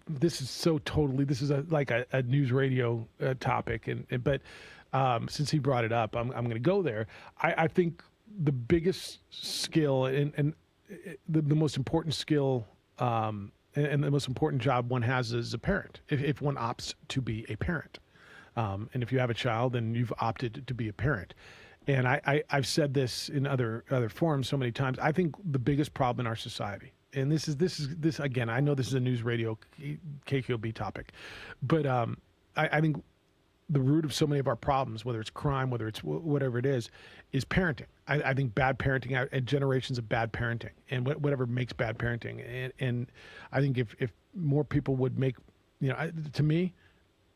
This is like a news radio topic, but since he brought it up, I'm going to go there. I think the biggest skill and the most important skill. And the most important job one has as a parent, if one opts to be a parent. And if you have a child, then you've opted to be a parent. And I've said this in other forums so many times. I think the biggest problem in our society and this again, I know this is a news radio KQOB topic, but I think the root of so many of our problems, whether it's crime, whether it's whatever it is parenting. I think bad parenting and generations of bad parenting and whatever makes bad parenting. And I think if more people would make, to me,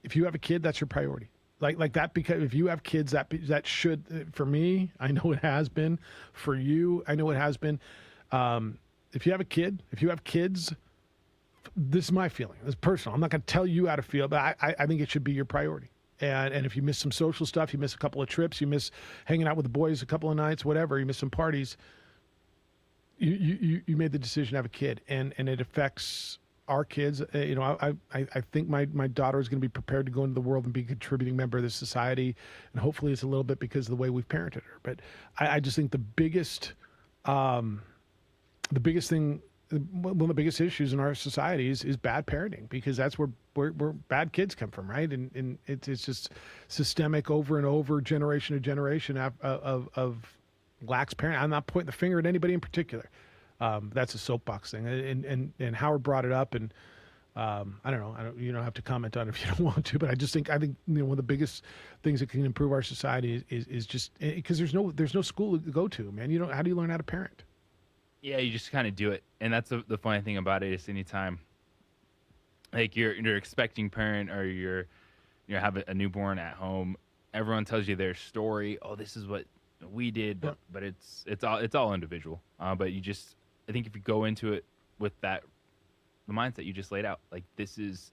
if you have a kid, that's your priority. Like that, because if you have kids, that should, for me, I know it has been. For you, I know it has been. If you have kids, this is my feeling. It's personal. I'm not going to tell you how to feel, but I think it should be your priority. And if you miss some social stuff, you miss a couple of trips, you miss hanging out with the boys a couple of nights, whatever, you miss some parties, you made the decision to have a kid, and it affects our kids. I think my daughter is going to be prepared to go into the world and be a contributing member of this society, and hopefully it's a little bit because of the way we've parented her. But I just think the biggest thing, one of the biggest issues in our society is bad parenting, because that's where bad kids come from, right? And it's just systemic over and over, generation to generation of lax parenting. I'm not pointing the finger at anybody in particular. That's a soapbox thing, and Howard brought it up, and I don't know. You don't have to comment on it if you don't want to, but I think one of the biggest things that can improve our society is just because there's no school to go to, man. How do you learn how to parent? Yeah, you just kind of do it, and that's the funny thing about it is anytime, like you're expecting parent or you're have a newborn at home, everyone tells you their story. Oh, this is what we did, but it's all individual. But I think if you go into it with the mindset you just laid out, like this is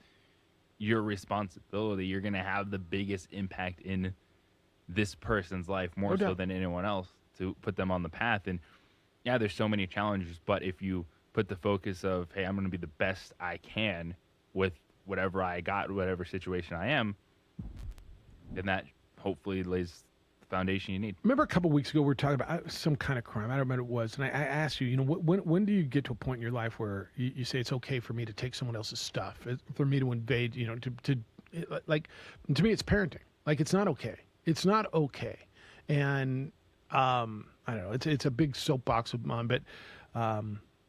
your responsibility, you're gonna have the biggest impact in this person's life more so than anyone else to put them on the path. And yeah, there's so many challenges, but if you put the focus of, hey, I'm going to be the best I can with whatever I got, whatever situation I am, then that hopefully lays the foundation you need. Remember a couple of weeks ago we were talking about some kind of crime. I don't remember what it was, and I asked you, when do you get to a point in your life where you say it's okay for me to take someone else's stuff, for me to invade, to me it's parenting. Like, it's not okay. It's not okay. And I don't know. It's a big soapbox of mine, but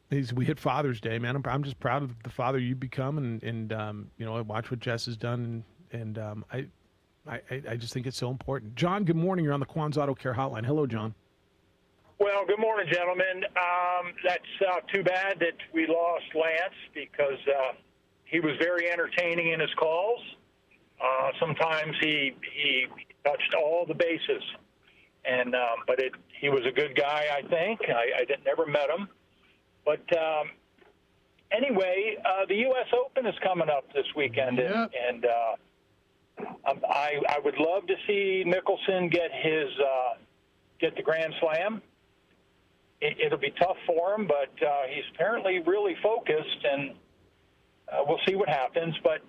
we hit Father's Day, man. I'm just proud of the father you've become, and I watch what Jess has done, and I just think it's so important. John, good morning. You're on the Quan's Auto Care Hotline. Hello, John. Well, good morning, gentlemen. That's too bad that we lost Lance, because he was very entertaining in his calls. Sometimes he touched all the bases. And but he was a good guy, I think. I never met him, but anyway, the U.S. Open is coming up this weekend, and I would love to see Mickelson get the Grand Slam. It'll be tough for him, but he's apparently really focused, and we'll see what happens. But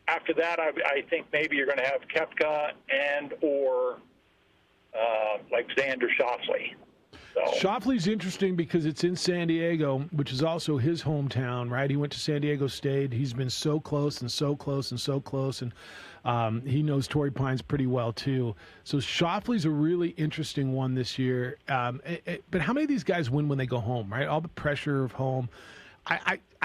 after that, I think maybe you're going to have Koepka or like Xander Schauffele. Schauffele's interesting because it's in San Diego, which is also his hometown, right? He went to San Diego State. He's been so close and so close and so close, and he knows Torrey Pines pretty well too. So Schauffele's a really interesting one this year. But how many of these guys win when they go home, right? All the pressure of home.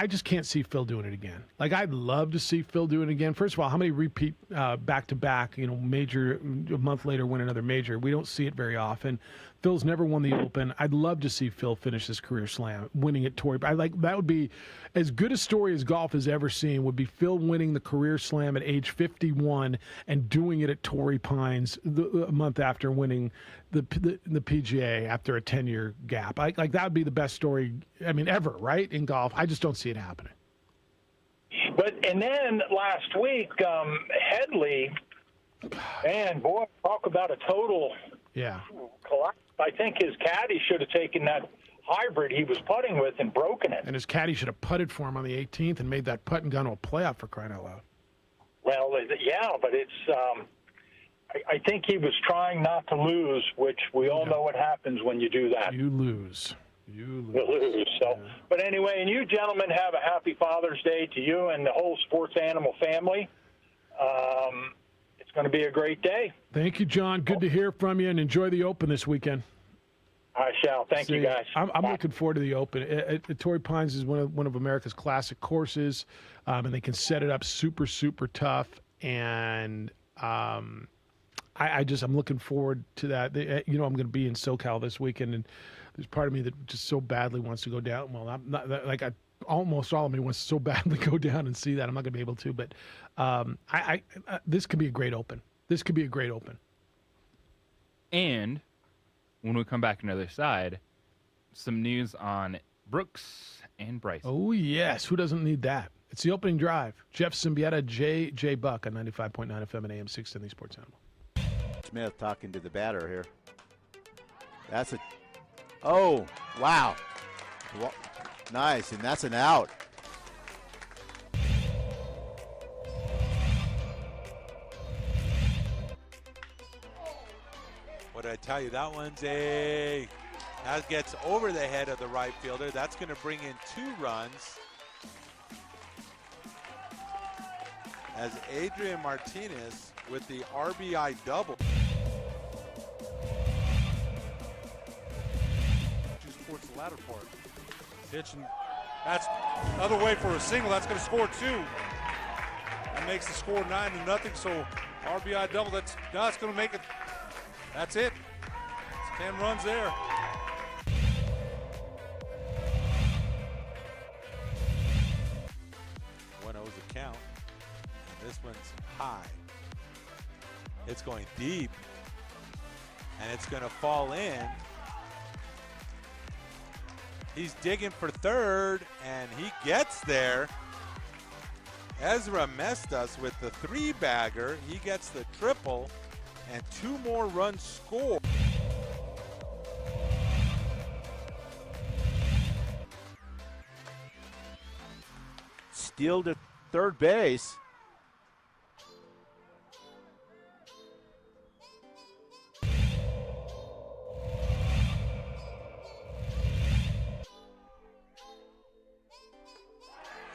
I just can't see Phil doing it again. Like, I'd love to see Phil do it again. First of all, how many repeat back-to-back, major, a month later win another major? We don't see it very often. Phil's never won the Open. I'd love to see Phil finish his career slam, winning at Torrey. That would be as good a story as golf has ever seen, would be Phil winning the career slam at age 51 and doing it at Torrey Pines a month after winning the PGA after a 10-year gap. That would be the best story, ever, right, in golf. I just don't see it happening. And then last week, Headley, man, boy, talk about a total collapse. I think his caddy should have taken that hybrid he was putting with and broken it. And his caddy should have putted for him on the 18th and made that putt and gone to a playoff, for crying out loud. Well, yeah, but it's I think he was trying not to lose, which we all know what happens when you do that. You lose. So, but anyway, and you gentlemen have a happy Father's Day to you and the whole sports animal family. It's going to be a great day. Thank you, John. Good to hear from you, and enjoy the Open this weekend. I shall. Thank you, guys. I'm looking forward to the Open. Torrey Pines is one of America's classic courses, and they can set it up super, super tough. And I'm looking forward to that. I'm going to be in SoCal this weekend, and there's part of me that just so badly wants to go down. Well, I'm not like almost all of me wants to so badly go down and see that. I'm not going to be able to, but this could be a great Open. This could be a great Open. And when we come back on the other side, some news on Brooks and Bryce. Oh, yes. Who doesn't need that? It's the opening drive. Jeff Siembieda, J. Buck on 95.9 FM and AM 610 Sports Animal. Smith talking to the batter here. That's a... Oh, wow. Nice, and that's an out. What did I tell you? That one's that gets over the head of the right fielder. That's going to bring in 2 runs. As Adrian Martinez with the RBI double. Towards the latter part. Pitch, and that's another way for a single. That's going to score 2. That makes the score 9-0. So RBI double. That's going to make it. That's it. It's 10 runs there. The count. And this one's high. It's going deep. And it's going to fall in. He's digging for third, and he gets there. Ezra Mestas with the 3-bagger. He gets the triple, and 2 more runs scored. Steal to third base.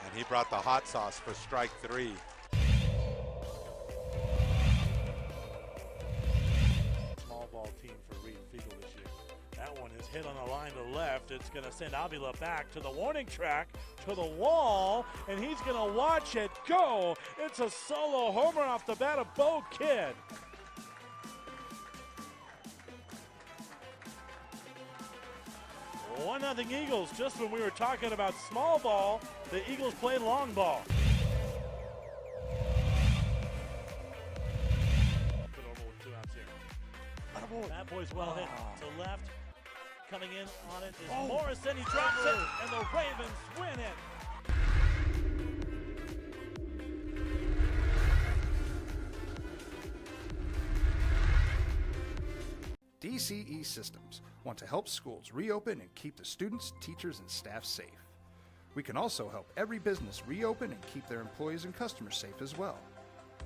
And he brought the hot sauce for strike 3. Small ball team for Reed Fiegel this year. That one is hit on the line to left. It's going to send Avila back to the warning track, to the wall, and he's going to watch it go. It's a solo homer off the bat of Bo Kidd. One nothing Eagles. Just when we were talking about small ball, the Eagles played long ball. Good over with 2 outs here. That boy's well hit to left. Coming in on it is Morrison. He drops it, and the Ravens win it. DCE Systems want to help schools reopen and keep the students, teachers, and staff safe. We can also help every business reopen and keep their employees and customers safe as well.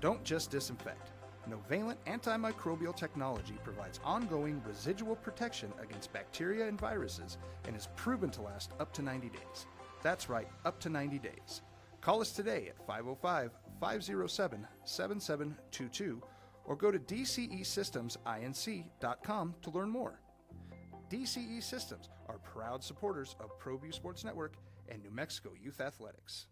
Don't just disinfect. Novalent antimicrobial technology provides ongoing residual protection against bacteria and viruses and is proven to last up to 90 days. That's right, up to 90 days. Call us today at 505-507-7722 or go to DCESystemsInc.com to learn more. DCE Systems are proud supporters of ProView Sports Network and New Mexico Youth Athletics.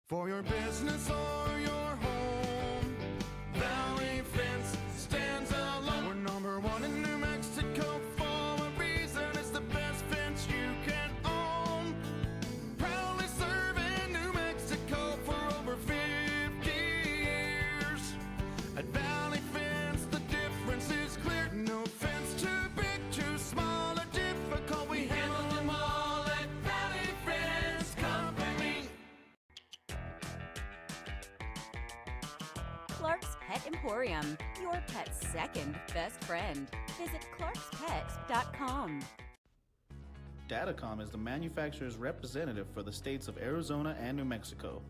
For your business or your home, Valley Fence stands alone. We're number 1 in New Mexico for a reason. It's the best fence you can own. Proudly serving New Mexico for over 50 years. At Valley Fence, the difference is clear. No fence too big, too small, or difficult. We handle them all at Valley Fence Company. Clark's Pet Emporium, your pet's second best friend. Visit clarkspet.com. Datacom is the manufacturer's representative for the states of Arizona and New Mexico.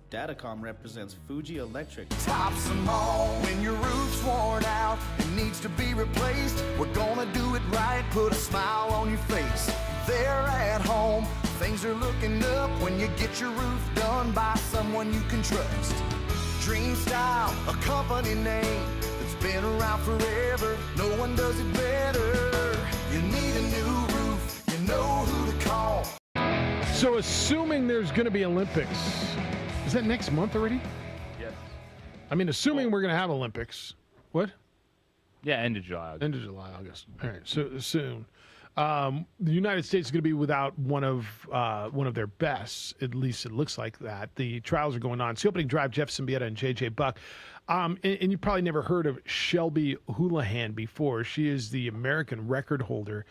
Datacom represents Fuji Electric. Tops them all. When your roof's worn out and needs to be replaced, we're gonna do it right, put a smile on your face. They're at home, things are looking up when you get your roof done by someone you can trust. Dream Style, a company name that's been around forever. No one does it better. you need a new roof, you know who to call. So assuming there's going to be Olympics, is that next month already? Yes. I mean, assuming we're going to have Olympics. What? Yeah, end of July. August. End of July, August. All right, so soon. The United States is going to be without one of their best. At least it looks like that. The trials are going on. It's the opening drive. Jeff Siembieda and J.J. Buck. And you probably never heard of Shelby Houlihan before. She is the American record holder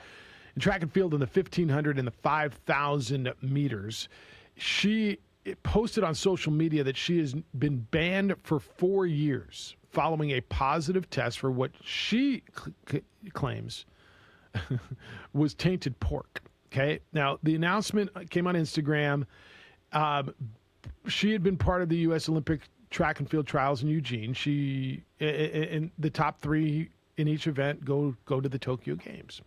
in track and field in the 1,500 and the 5,000 meters. She posted on social media that she has been banned for 4 years following a positive test for what she claims was tainted pork. Okay. Now, the announcement came on Instagram. She had been part of the U.S. Olympic track and field trials in Eugene. She, in the top 3 in each event, go to the Tokyo Games.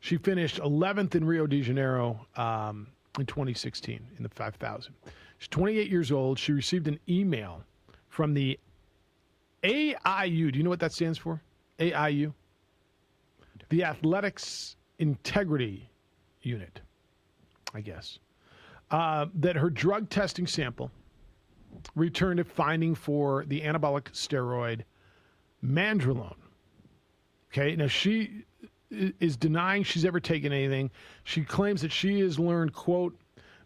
She finished 11th in Rio de Janeiro in 2016 in the 5,000. She's 28 years old. She received an email from the AIU. Do you know what that stands for? AIU? The Athletics Integrity Unit, I guess. That her drug testing sample returned a finding for the anabolic steroid Mandrolone. Okay, now she is denying she's ever taken anything. She claims that she has learned, quote,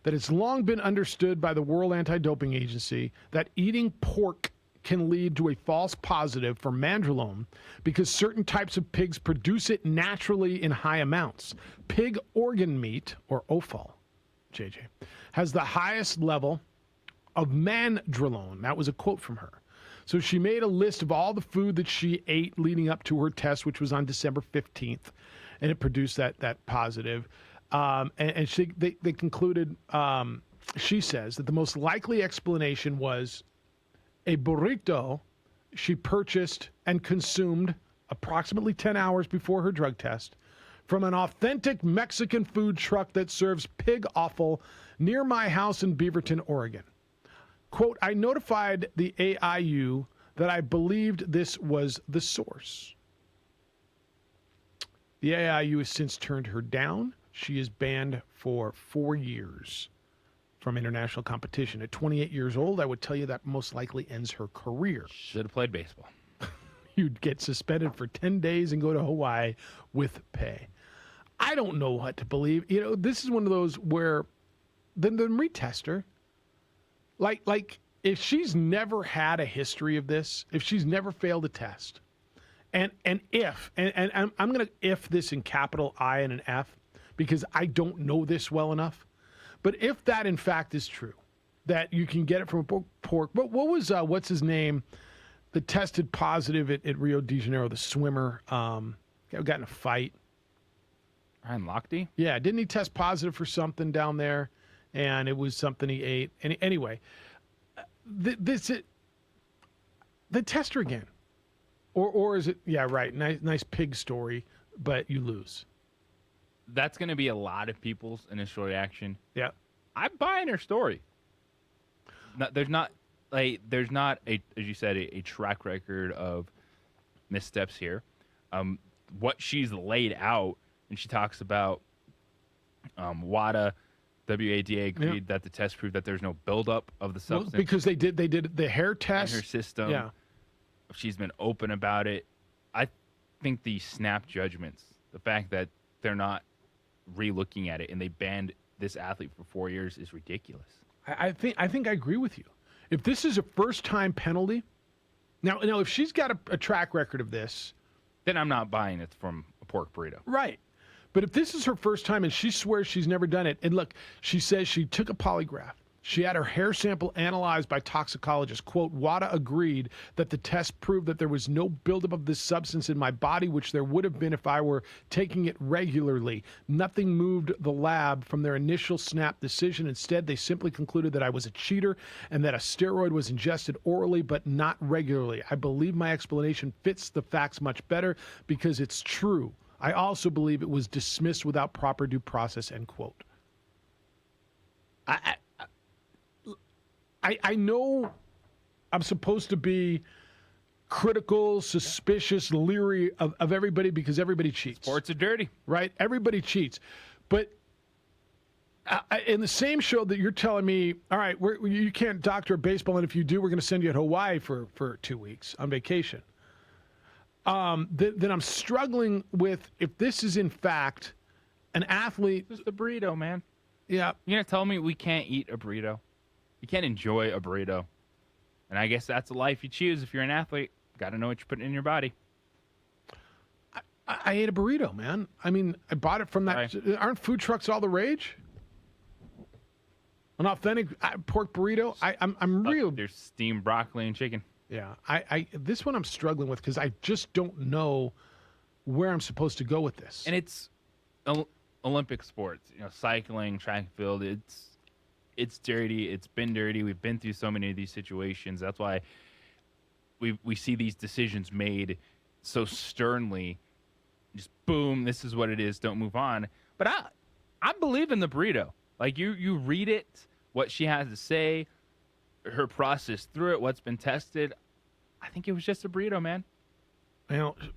that it's long been understood by the World Anti-Doping Agency that eating pork can lead to a false positive for Mandrolone because certain types of pigs produce it naturally in high amounts. Pig organ meat, or offal, JJ, has the highest level of Mandrolone. That was a quote from her. So she made a list of all the food that she ate leading up to her test, which was on December 15th, and it produced that positive. And they concluded, she says, that the most likely explanation was a burrito she purchased and consumed approximately 10 hours before her drug test from an authentic Mexican food truck that serves pig offal near my house in Beaverton, Oregon. Quote, I notified the AIU that I believed this was the source. The AIU has since turned her down. She is banned for 4 years from international competition. At 28 years old, I would tell you that most likely ends her career. Should have played baseball. You'd get suspended for 10 days and go to Hawaii with pay. I don't know what to believe. You know, this is one of those where the retester, like if she's never had a history of this, if she's never failed a test, and I'm going to if this in capital I and an F because I don't know this well enough. But if that in fact is true, that you can get it from a pork, but what was what's his name that tested positive at Rio de Janeiro, the swimmer, got in a fight. Ryan Lochte? Yeah, didn't he test positive for something down there? And it was something he ate. And anyway, the tester again, or is it? Yeah, right. Nice pig story, but you lose. That's going to be a lot of people's initial reaction. Yeah, I'm buying her story. There's not a, as you said, a track record of missteps here. What she's laid out, and she talks about WADA agreed that the test proved that there's no buildup of the substance. Well, because they did the hair test in her system. Yeah, she's been open about it. I think the snap judgments, the fact that they're not re-looking at it and they banned this athlete for 4 years is ridiculous. I think I agree with you. If this is a first-time penalty, now if she's got a track record of this, then I'm not buying it from a pork burrito. Right. But if this is her first time and she swears she's never done it, and look, she says she took a polygraph. She had her hair sample analyzed by toxicologists. Quote, WADA agreed that the test proved that there was no buildup of this substance in my body, which there would have been if I were taking it regularly. Nothing moved the lab from their initial snap decision. Instead, they simply concluded that I was a cheater and that a steroid was ingested orally but not regularly. I believe my explanation fits the facts much better because it's true. I also believe it was dismissed without proper due process, end quote. I know I'm supposed to be critical, suspicious, leery of everybody because everybody cheats. Sports are dirty. Right? Everybody cheats. But in the same show that you're telling me, all right, you can't doctor baseball, and if you do, we're going to send you to Hawaii for 2 weeks on vacation. Then I'm struggling with if this is in fact an athlete. It's the burrito, man. Yeah. You're going to tell me we can't eat a burrito? You can't enjoy a burrito. And I guess that's a life you choose if you're an athlete. Got to know what you're putting in your body. I ate a burrito, man. I mean, I bought it from that. Right. Aren't food trucks all the rage? An authentic pork burrito. I'm real. There's steamed broccoli and chicken. Yeah. This one I'm struggling with because I just don't know where I'm supposed to go with this. And it's Olympic sports. Cycling, track and field. It's dirty. It's been dirty. We've been through so many of these situations. That's why we see these decisions made so sternly. Just boom, this is what it is. Don't move on. But I believe in the burrito. Like you read it, what she has to say, her process through it, what's been tested. I think it was just a burrito, man.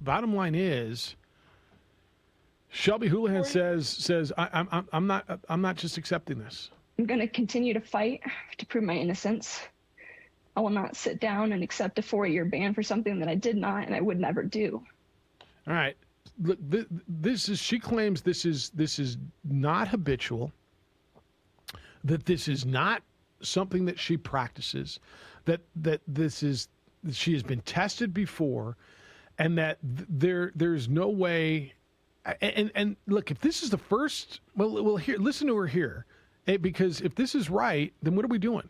Bottom line is, Shelby Houlihan says I'm not just accepting this. I'm going to continue to fight to prove my innocence. I will not sit down and accept a 4-year ban for something that I did not and I would never do. All right. Look, she claims this is not habitual, that this is not something that she practices, that she has been tested before, and that there's no way. And look, if this is the first, well, here, listen to her here, because if this is right, then what are we doing?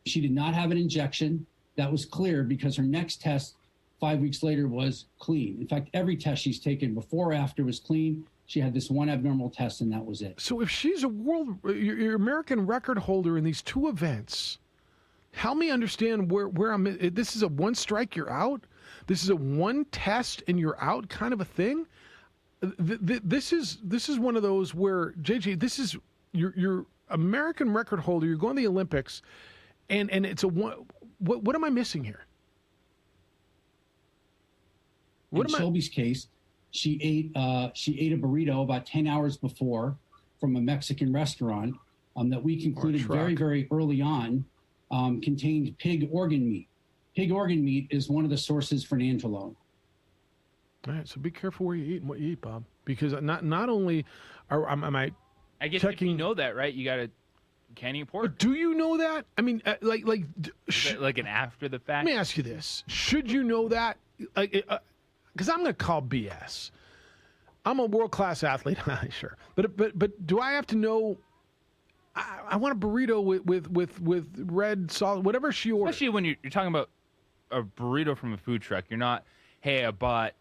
She did not have an injection. That was clear because her next test 5 weeks later was clean. In fact, every test she's taken before or after was clean. She had this one abnormal test, and that was it. So if she's your American record holder in these 2 events, help me understand where I'm. This is a 1 strike, you're out. This is a 1 test and you're out kind of a thing. This is one of those where JJ, this is your American record holder. You're going to the Olympics, and it's a one. What am I missing here? In Shelby's case, she ate a burrito about 10 hours before from a Mexican restaurant that we concluded very, very early on contained pig organ meat. Pig organ meat is one of the sources for nandrolone. All right, so be careful where you eat and what you eat, Bob, because not only am I guess checking, if you know that, right? You got to can't eat pork. Do you know that? I mean, like an after the fact. Let me ask you this: should you know that? Because I'm going to call BS. I'm a world-class athlete, sure, but do I have to know? I want a burrito with red salt, whatever she ordered. Especially when you're talking about a burrito from a food truck. You're not, hey, I bought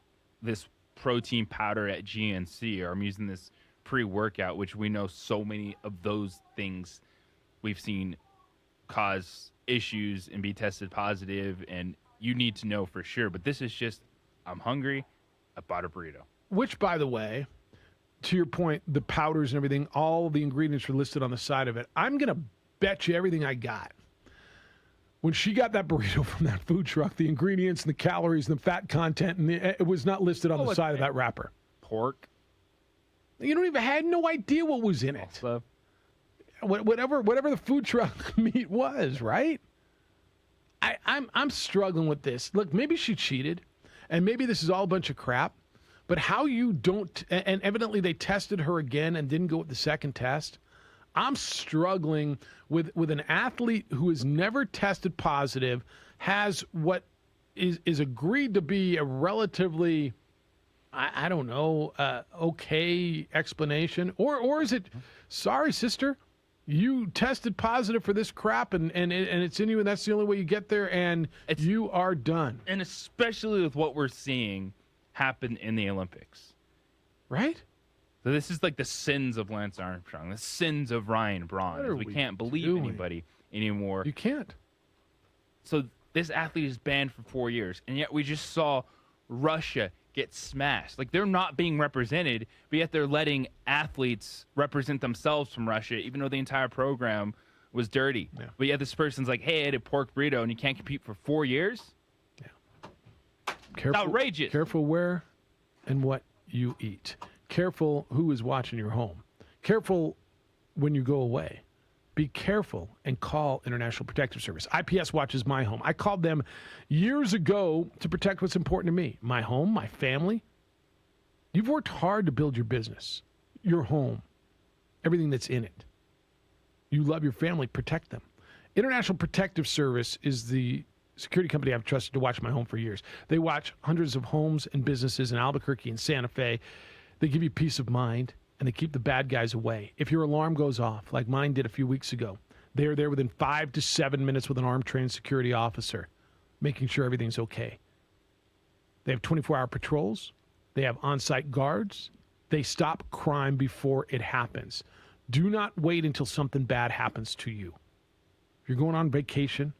this protein powder at GNC, or I'm using this pre-workout, which we know so many of those things we've seen cause issues and be tested positive, and you need to know for sure. But this is just, I'm hungry, I bought a burrito. Which, by the way, to your point, the powders and everything, all the ingredients are listed on the side of it. I'm going to bet you everything I got. When she got that burrito from that food truck, the ingredients and the calories and the fat content, and it was not listed on the side of that wrapper. Pork. You don't even had no idea what was in it. Whatever the food truck meat was, right? I'm struggling with this. Look, maybe she cheated, and maybe this is all a bunch of crap. But how you don't, and evidently they tested her again and didn't go with the second test. I'm struggling with an athlete who has never tested positive, has what is agreed to be a relatively, I don't know, okay explanation, or is it, sorry sister, you tested positive for this crap and it's in you, and that's the only way you get there, and you are done. And especially with what we're seeing happen in the Olympics, right? So this is like the sins of Lance Armstrong, the sins of Ryan Braun. We can't believe anybody anymore. You can't. So this athlete is banned for 4 years, and yet we just saw Russia get smashed. Like, they're not being represented, but yet they're letting athletes represent themselves from Russia, even though the entire program was dirty. Yeah. But yet this person's like, hey, I had a pork burrito, and you can't compete for 4 years? Yeah. Careful, outrageous. Careful where and what you eat. Careful who is watching your home. Careful when you go away. Be careful and call International Protective Service. IPS watches my home. I called them years ago to protect what's important to me. My home, my family. You've worked hard to build your business, your home, everything that's in it. You love your family, protect them. International Protective Service is the security company I've trusted to watch my home for years. They watch hundreds of homes and businesses in Albuquerque and Santa Fe. They give you peace of mind, and they keep the bad guys away. If your alarm goes off, like mine did a few weeks ago, they are there within 5 to 7 minutes with an armed trained security officer, making sure everything's okay. They have 24-hour patrols. They have on-site guards. They stop crime before it happens. Do not wait until something bad happens to you. If you're going on vacation,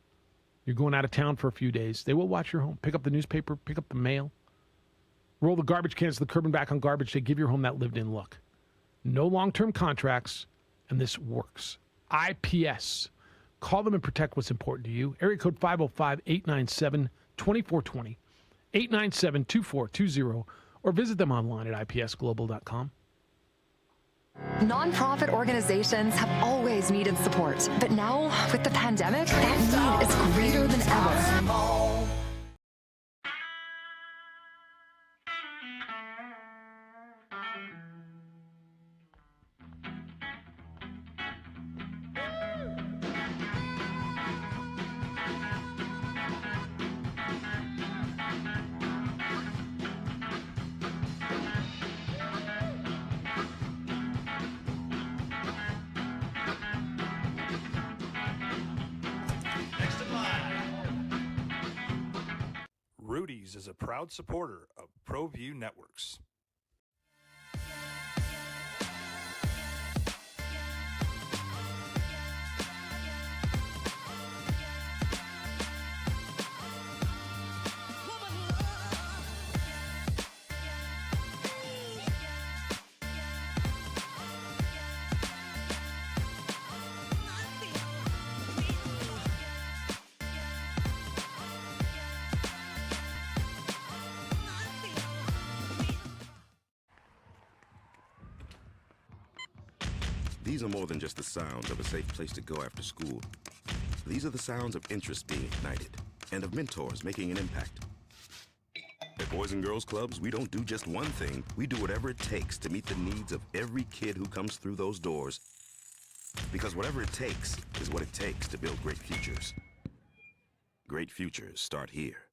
you're going out of town for a few days, they will watch your home. Pick up the newspaper, pick up the mail. Roll the garbage cans to the curb and back on garbage day. Give your home that lived-in look. No long-term contracts, and this works. IPS. Call them and protect what's important to you. Area code 505-897-2420, 897-2420, or visit them online at ipsglobal.com. Nonprofit organizations have always needed support, but now with the pandemic, that need is greater than ever. Rudy's is a proud supporter of ProView Networks. These are more than just the sounds of a safe place to go after school. These are the sounds of interest being ignited and of mentors making an impact. At Boys and Girls Clubs, we don't do just one thing. We do whatever it takes to meet the needs of every kid who comes through those doors. Because whatever it takes is what it takes to build great futures. Great futures start here.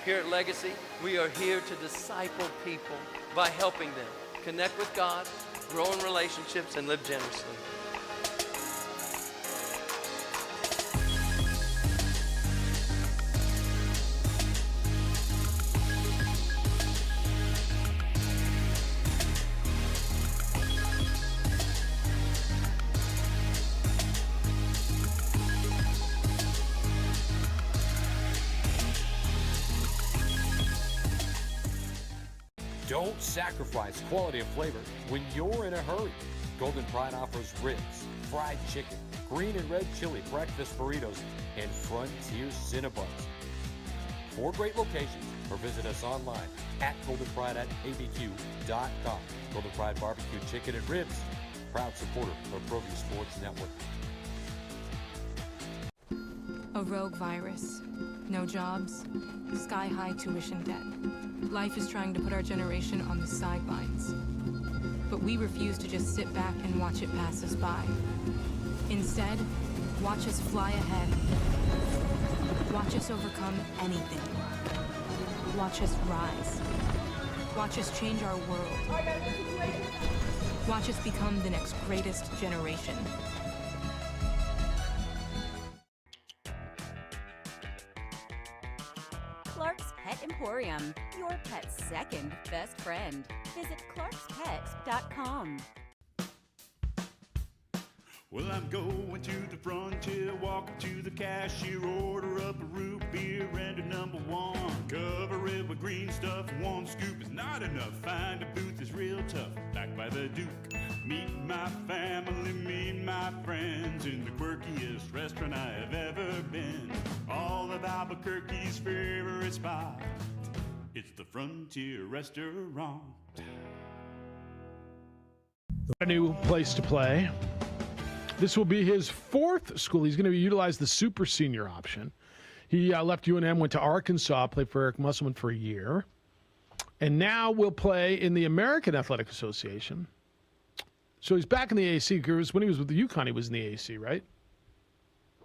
Here at Legacy, we are here to disciple people by helping them connect with God, grow in relationships, and live generously. Don't sacrifice quality of flavor when you're in a hurry. Golden Pride offers ribs, fried chicken, green and red chili breakfast burritos, and Frontier Cinnabons. 4 great locations, or visit us online at goldenpride@abq.com. Golden Pride Barbecue Chicken and Ribs, proud supporter of ProView Sports Network. A rogue virus, no jobs, sky-high tuition debt. Life is trying to put our generation on the sidelines. But we refuse to just sit back and watch it pass us by. Instead, watch us fly ahead. Watch us overcome anything. Watch us rise. Watch us change our world. Watch us become the next greatest generation. Clark's Pet Emporium, your pet's second best friend. Visit clarkspets.com. Well, I'm going to the frontier, walking to the cashier, order up a root beer and a #1. Cover it with green stuff, 1 scoop is not enough. Find a booth is real tough, backed by the Duke. Meet my family, meet my friends in the quirkiest restaurant I have ever been. All of Albuquerque's favorite spot. It's the Frontier Restaurant. A new place to play. This will be his fourth school. He's going to utilize the super senior option. He left UNM, went to Arkansas, played for Eric Musselman for a year, and now will play in the American Athletic Association. So he's back in the AAC because when he was with the UConn, he was in the AAC, right?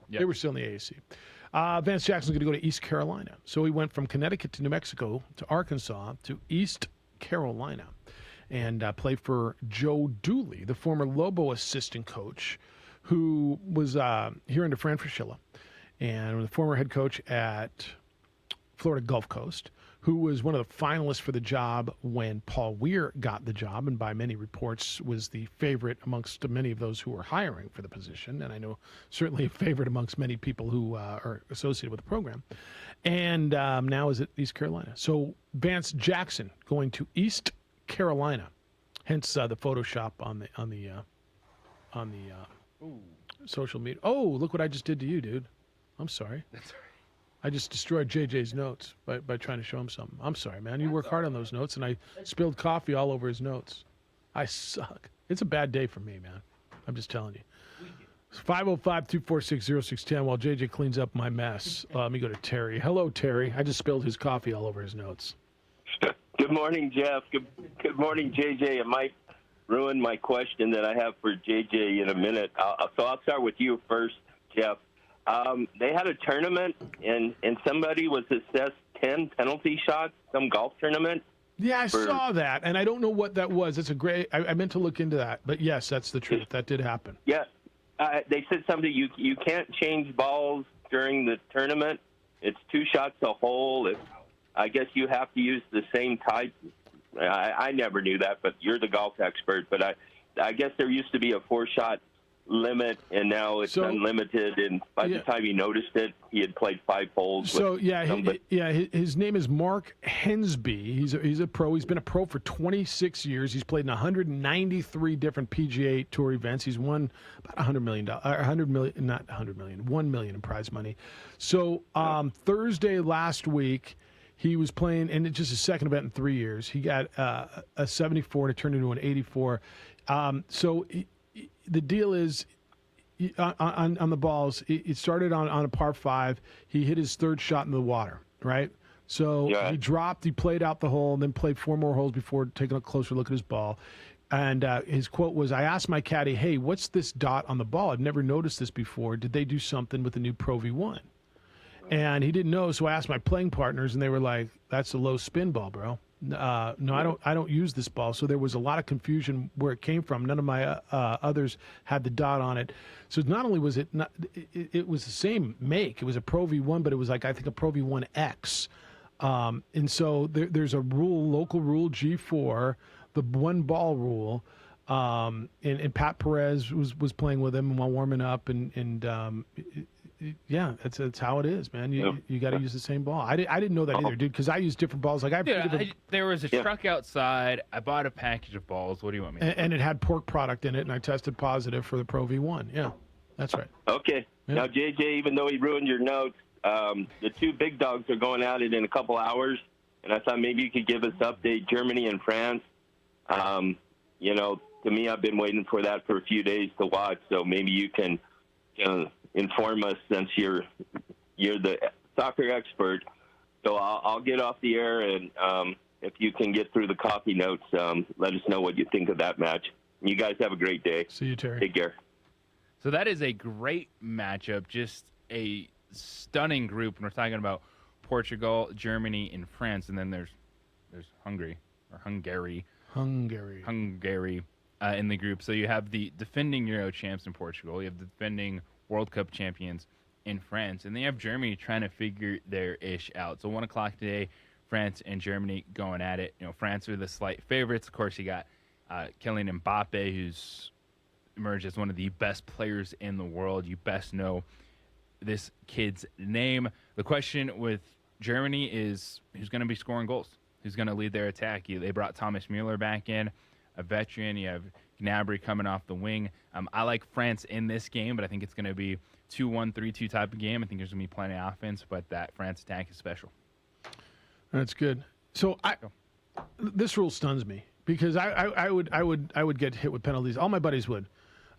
Yep. They were still in the AAC. Vance Jackson's going to go to East Carolina. So he went from Connecticut to New Mexico to Arkansas to East Carolina and played for Joe Dooley, the former Lobo assistant coach, who was here under Fran Fraschilla, and the former head coach at Florida Gulf Coast, who was one of the finalists for the job when Paul Weir got the job, and by many reports was the favorite amongst many of those who were hiring for the position, and I know certainly a favorite amongst many people who are associated with the program, and now is at East Carolina. So Vance Jackson going to East Carolina, hence the Photoshop on the social media. Oh, look what I just did to you, dude. I'm sorry. That's all right. I just destroyed JJ's notes by trying to show him something. I'm sorry, man. You work hard on those notes, and I spilled coffee all over his notes. I suck. It's a bad day for me, man. I'm just telling you. 505-246-0610 while JJ cleans up my mess. Let me go to Terry. Hello, Terry. I just spilled his coffee all over his notes. Good morning, Jeff. Good morning, JJ. It might ruin my question that I have for JJ in a minute. So I'll start with you first, Jeff. They had a tournament, and somebody was assessed 10 penalty shots, some golf tournament. Yeah, I saw that, and I don't know what that was. It's a great. I meant to look into that, but yes, that's the truth. That did happen. Yeah, they said something. You can't change balls during the tournament. It's 2 shots a hole. I guess you have to use the same type. I never knew that, but you're the golf expert. But I guess there used to be a 4-shot limit, and now it's unlimited. And by the time he noticed it, he had played 5 holes. So his name is Mark Hensby. He's a pro. He's been a pro for 26 years. He's played in 193 different PGA Tour events. He's won about $100 million, $1 million in prize money. So Thursday last week, he was playing, and it's just his second event in 3 years. He got a 74 and it turned into an 84. The deal is on the balls, it started on a par 5. He hit his 3rd shot in the water, right? So he dropped, he played out the hole, and then played 4 more holes before taking a closer look at his ball. And his quote was, I asked my caddy, hey, what's this dot on the ball? I've never noticed this before. Did they do something with the new Pro V1? And he didn't know, so I asked my playing partners, and they were like, that's a low spin ball, bro. No, I don't use this ball. So there was a lot of confusion where it came from. None of my others had the dot on it. So not only was it it was the same make. It was a Pro V1, but it was like, I think, a Pro V1X. And so there's a local rule, G4, the 1 ball rule. And Pat Perez was playing with him while warming up, yeah, that's how it is, man. You got to use the same ball. I didn't know that either, dude, because I use different balls. Like there was a truck outside. I bought a package of balls. What do you want me to do? And it had pork product in it, and I tested positive for the Pro V1. Yeah, that's right. Okay. Yeah. Now, JJ, even though he ruined your notes, the 2 big dogs are going at it in a couple hours, and I thought maybe you could give us an update, Germany and France. To me, I've been waiting for that for a few days to watch, so maybe you can inform us since you're the soccer expert. So I'll get off the air, and if you can get through the coffee notes, let us know what you think of that match. You guys have a great day. See you, Terry. Take care. So that is a great matchup, just a stunning group. And we're talking about Portugal, Germany, and France, and then there's Hungary in the group. So you have the defending Euro champs in Portugal. You have the defending World Cup champions in France. And they have Germany trying to figure their ish out. So 1 o'clock today, France and Germany going at it. France are the slight favorites. Of course, you got Kylian Mbappe, who's emerged as one of the best players in the world. You best know this kid's name. The question with Germany is who's going to be scoring goals? Who's going to lead their attack? They brought Thomas Müller back in. a veteran. You have Gnabry coming off the wing. I like France in this game, but I think it's going to be 2-1, 3-2 type of game. I think there's going to be plenty of offense, but that France attack is special. That's good. So this rule stuns me because I would get hit with penalties. All my buddies would.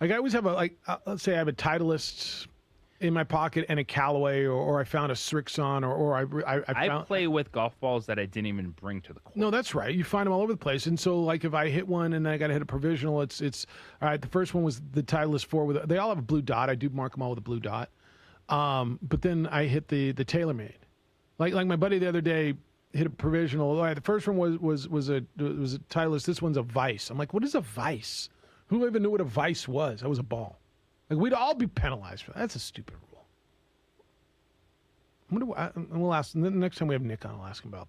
Like I always have let's say I have a Titleist in my pocket and a Callaway, or I found a Srixon, or I play with golf balls that I didn't even bring to the course. No, that's right. You find them all over the place. And so, like, if I hit one and then I got to hit a provisional, it's all right. The first one was the Titleist 4 they all have a blue dot. I do mark them all with a blue dot. But then I hit the TaylorMade. Like my buddy the other day hit a provisional. All right, the first one was a Titleist. This one's a Vice. I'm like, what is a Vice? Who even knew what a Vice was? That was a ball. Like, we'd all be penalized for that. That's a stupid rule. We'll ask the next time we have Nick on. I'll ask him about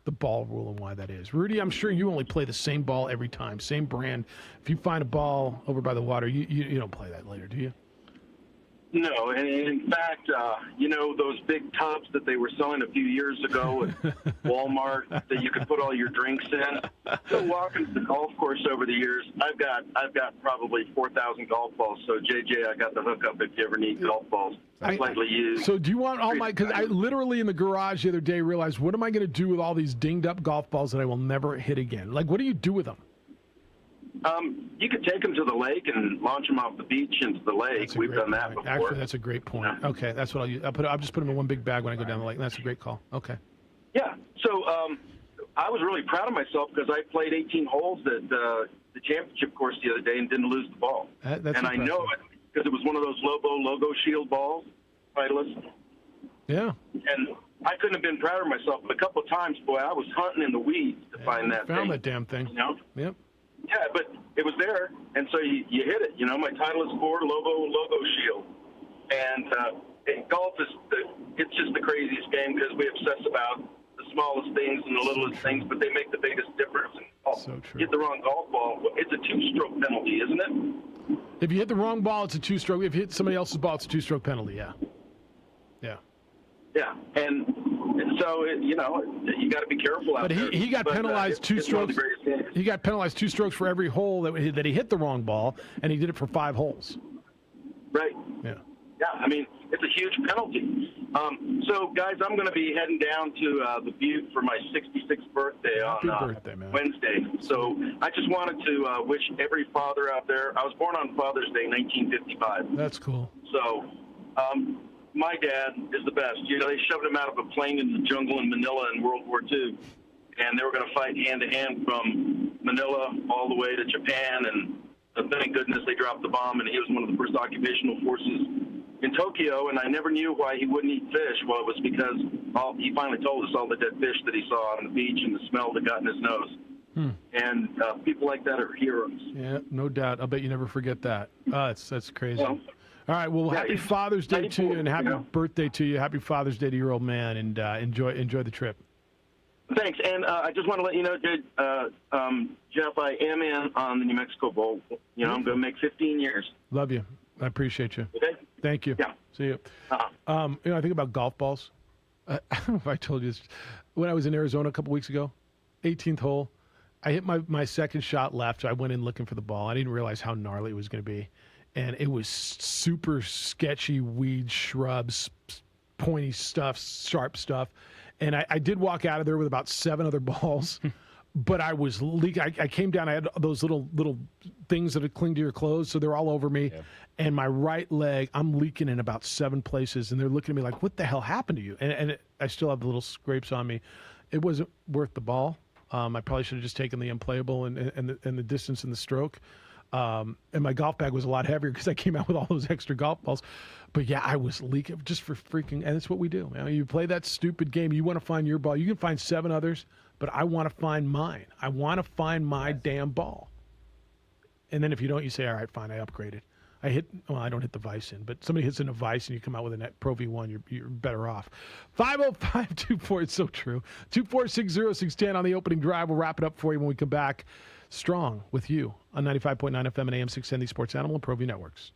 the ball rule and why that is. Rudy, I'm sure you only play the same ball every time, same brand. If you find a ball over by the water, you don't play that later, do you? No, and in fact, those big tubs that they were selling a few years ago at Walmart that you could put all your drinks in. So walking the golf course over the years, I've got probably 4,000 golf balls. So JJ, I got the hookup if you ever need golf balls, slightly used. So do you want all my? Because I literally in the garage the other day realized, what am I going to do with all these dinged up golf balls that I will never hit again? Like, what do you do with them? You could take them to the lake and launch them off the beach into the lake. We've done that before. Actually, that's a great point. Yeah. Okay, that's what I'll use. I'll just put them in one big bag when I go down the lake. That's a great call. Okay. Yeah. So I was really proud of myself because I played 18 holes at the championship course the other day and didn't lose the ball. That's and impressive. I know it because it was one of those logo shield balls, Titleist. Yeah. And I couldn't have been prouder of myself. But a couple of times, boy, I was hunting in the weeds to find that Found thing. that damn thing. You know? Yep. Yeah, but it was there, and so you hit it. My Titleist 4 logo shield. And golf it's just the craziest game because we obsess about the smallest things and the littlest things, but they make the biggest difference. So true. Hit the wrong golf ball, it's a 2-stroke penalty, isn't it? If you hit the wrong ball, it's a 2-stroke. If you hit somebody else's ball, it's a 2-stroke penalty. Yeah. Yeah. Yeah, and so you got to be careful out there. But he got penalized 2 strokes. He got penalized 2 strokes for every hole that he hit the wrong ball, and he did it for 5 holes. Right. Yeah. Yeah, I mean, it's a huge penalty. So, guys, I'm going to be heading down to the Butte for my 66th birthday on Wednesday. So I just wanted to wish every father out there. I was born on Father's Day, 1955. That's cool. So my dad is the best. They shoved him out of a plane in the jungle in Manila in World War II, and they were going to fight hand-to-hand from Manila all the way to Japan, and thank goodness they dropped the bomb, and he was one of the first occupational forces in Tokyo, and I never knew why he wouldn't eat fish. Well, it was because he finally told us all the dead fish that he saw on the beach and the smell that got in his nose. And people like that are heroes. Yeah, no doubt. I'll bet you never forget that. That's crazy. Well, all right, well, happy Father's Day to you, and happy birthday to you. Happy Father's Day to your old man, and enjoy the trip. Thanks, and I just want to let you know, Jeff, I am in on the New Mexico Bowl. I'm going to make 15 years. Love you. I appreciate you. Okay. Thank you. Yeah. See you. I think about golf balls. I don't know if I told you this. When I was in Arizona a couple weeks ago, 18th hole, I hit my second shot left. I went in looking for the ball. I didn't realize how gnarly it was going to be. And it was super sketchy weeds, shrubs, pointy stuff, sharp stuff. And I did walk out of there with about 7 other balls, but I was leaking. I came down. I had those little things that would cling to your clothes, so they're all over me. Yeah. And my right leg, I'm leaking in about 7 places, and they're looking at me like, "What the hell happened to you?" And I still have the little scrapes on me. It wasn't worth the ball. I probably should have just taken the unplayable and the distance in the stroke. And my golf bag was a lot heavier because I came out with all those extra golf balls. But yeah, I was leaking just for freaking, and that's what we do. You play that stupid game. You want to find your ball. You can find 7 others, but I want to find mine. I want to find my damn ball. And then if you don't, you say, all right, fine, I upgraded. I don't hit the Vice in, but somebody hits in a Vice and you come out with a Pro V1, you're better off. 50524, it's so true. 2460610 on the opening drive. We'll wrap it up for you when we come back. Strong with you on 95.9 FM and AM 610, the Sports Animal and ProView Networks.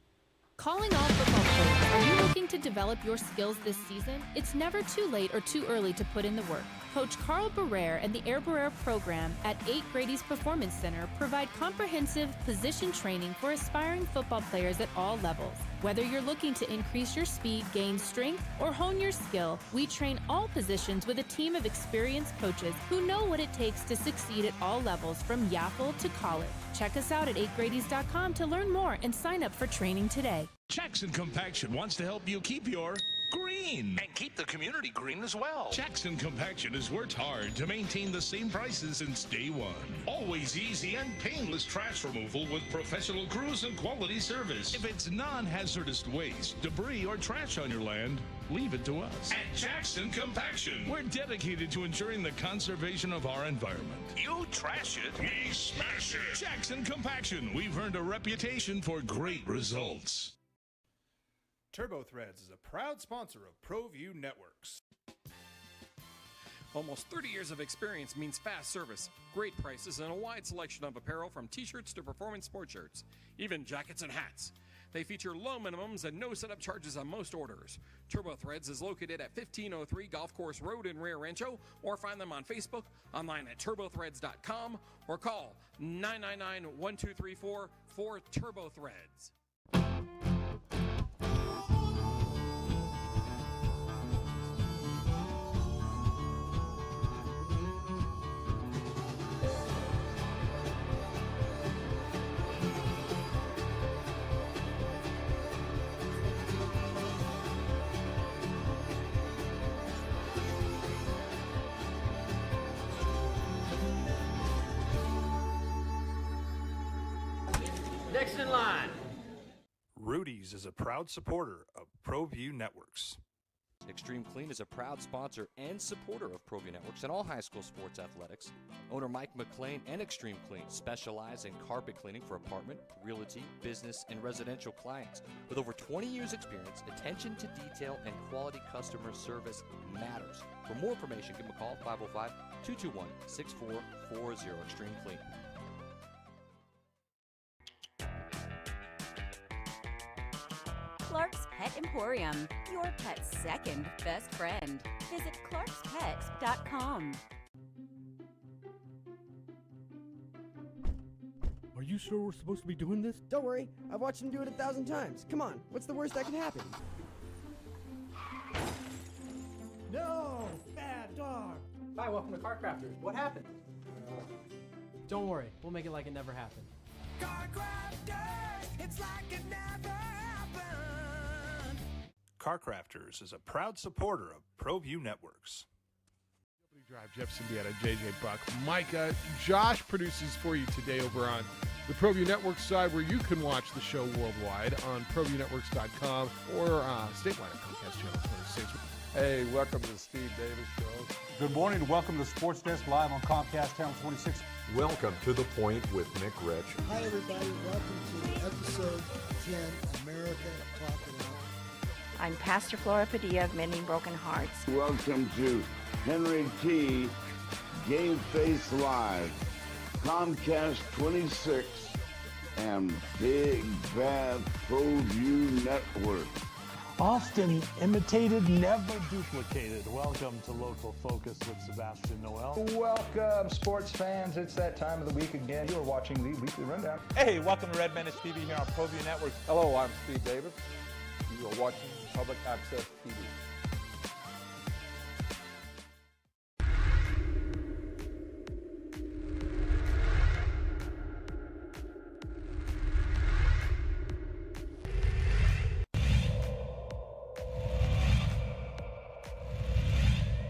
Calling all football players. Are you looking to develop your skills this season? It's never too late or too early to put in the work. Coach Carl Barrere and the Air Barrere program at 8 Grady's Performance Center provide comprehensive position training for aspiring football players at all levels. Whether you're looking to increase your speed, gain strength, or hone your skill, we train all positions with a team of experienced coaches who know what it takes to succeed at all levels from Yaffle to college. Check us out at 8gradys.com to learn more and sign up for training today. Jackson Compaction wants to help you keep your green. And keep the community green as well. Jackson Compaction has worked hard to maintain the same prices since day one. Always easy and painless trash removal with professional crews and quality service. If it's non-hazardous waste, debris, or trash on your land, leave it to us. At Jackson Compaction, we're dedicated to ensuring the conservation of our environment. You trash it, we smash it. Jackson Compaction, we've earned a reputation for great results. Turbo Threads is a proud sponsor of ProView Networks. Almost 30 years of experience means fast service, great prices, and a wide selection of apparel from t-shirts to performance sports shirts, even jackets and hats. They feature low minimums and no setup charges on most orders. Turbo Threads is located at 1503 Golf Course Road in Rio Rancho, or find them on Facebook, online at turbothreads.com, or call 999-1234 for Turbo Threads. Next in line. Rudy's is a proud supporter of ProView Networks. Extreme Clean is a proud sponsor and supporter of ProView Networks and all high school sports athletics. Owner Mike McLean and Extreme Clean specialize in carpet cleaning for apartment, realty, business, and residential clients. With over 20 years experience, attention to detail and quality customer service matters. For more information, give them a call, 505-221-6440, Extreme Clean. Clark's Pet Emporium, your pet's second best friend. Visit clarkspets.com. Are you sure we're supposed to be doing this? Don't worry, I've watched him do it 1,000 times. Come on, what's the worst that can happen? No! Bad dog! Hi, welcome to Car Crafters. What happened? Don't worry, we'll make it like it never happened. Car Crafters, it's like it never happened. Car Crafters is a proud supporter of ProView Networks. Drive, Jeff Siembieda, JJ Buck. Micah, Josh produces for you today over on the ProView Network side, where you can watch the show worldwide on ProViewNetworks.com or statewide at Comcast Channel 26. Hey, welcome to the Steve Davis Show. Good morning. Welcome to Sports Desk live on Comcast Channel 26. Welcome to The Point with Nick Rich. Hi, everybody. Welcome to episode 10, America Talking Out. I'm Pastor Flora Padilla of Mending Broken Hearts. Welcome to Henry T. Game Face Live, Comcast 26, and Big Bad ProView Network. Often imitated, never duplicated. Welcome to Local Focus with Sebastian Noel. Welcome, sports fans. It's that time of the week again. You are watching the Weekly Rundown. Hey, welcome to Red Menace TV here on ProView Network. Hello, I'm Steve Davis. You are watching Public Access TV.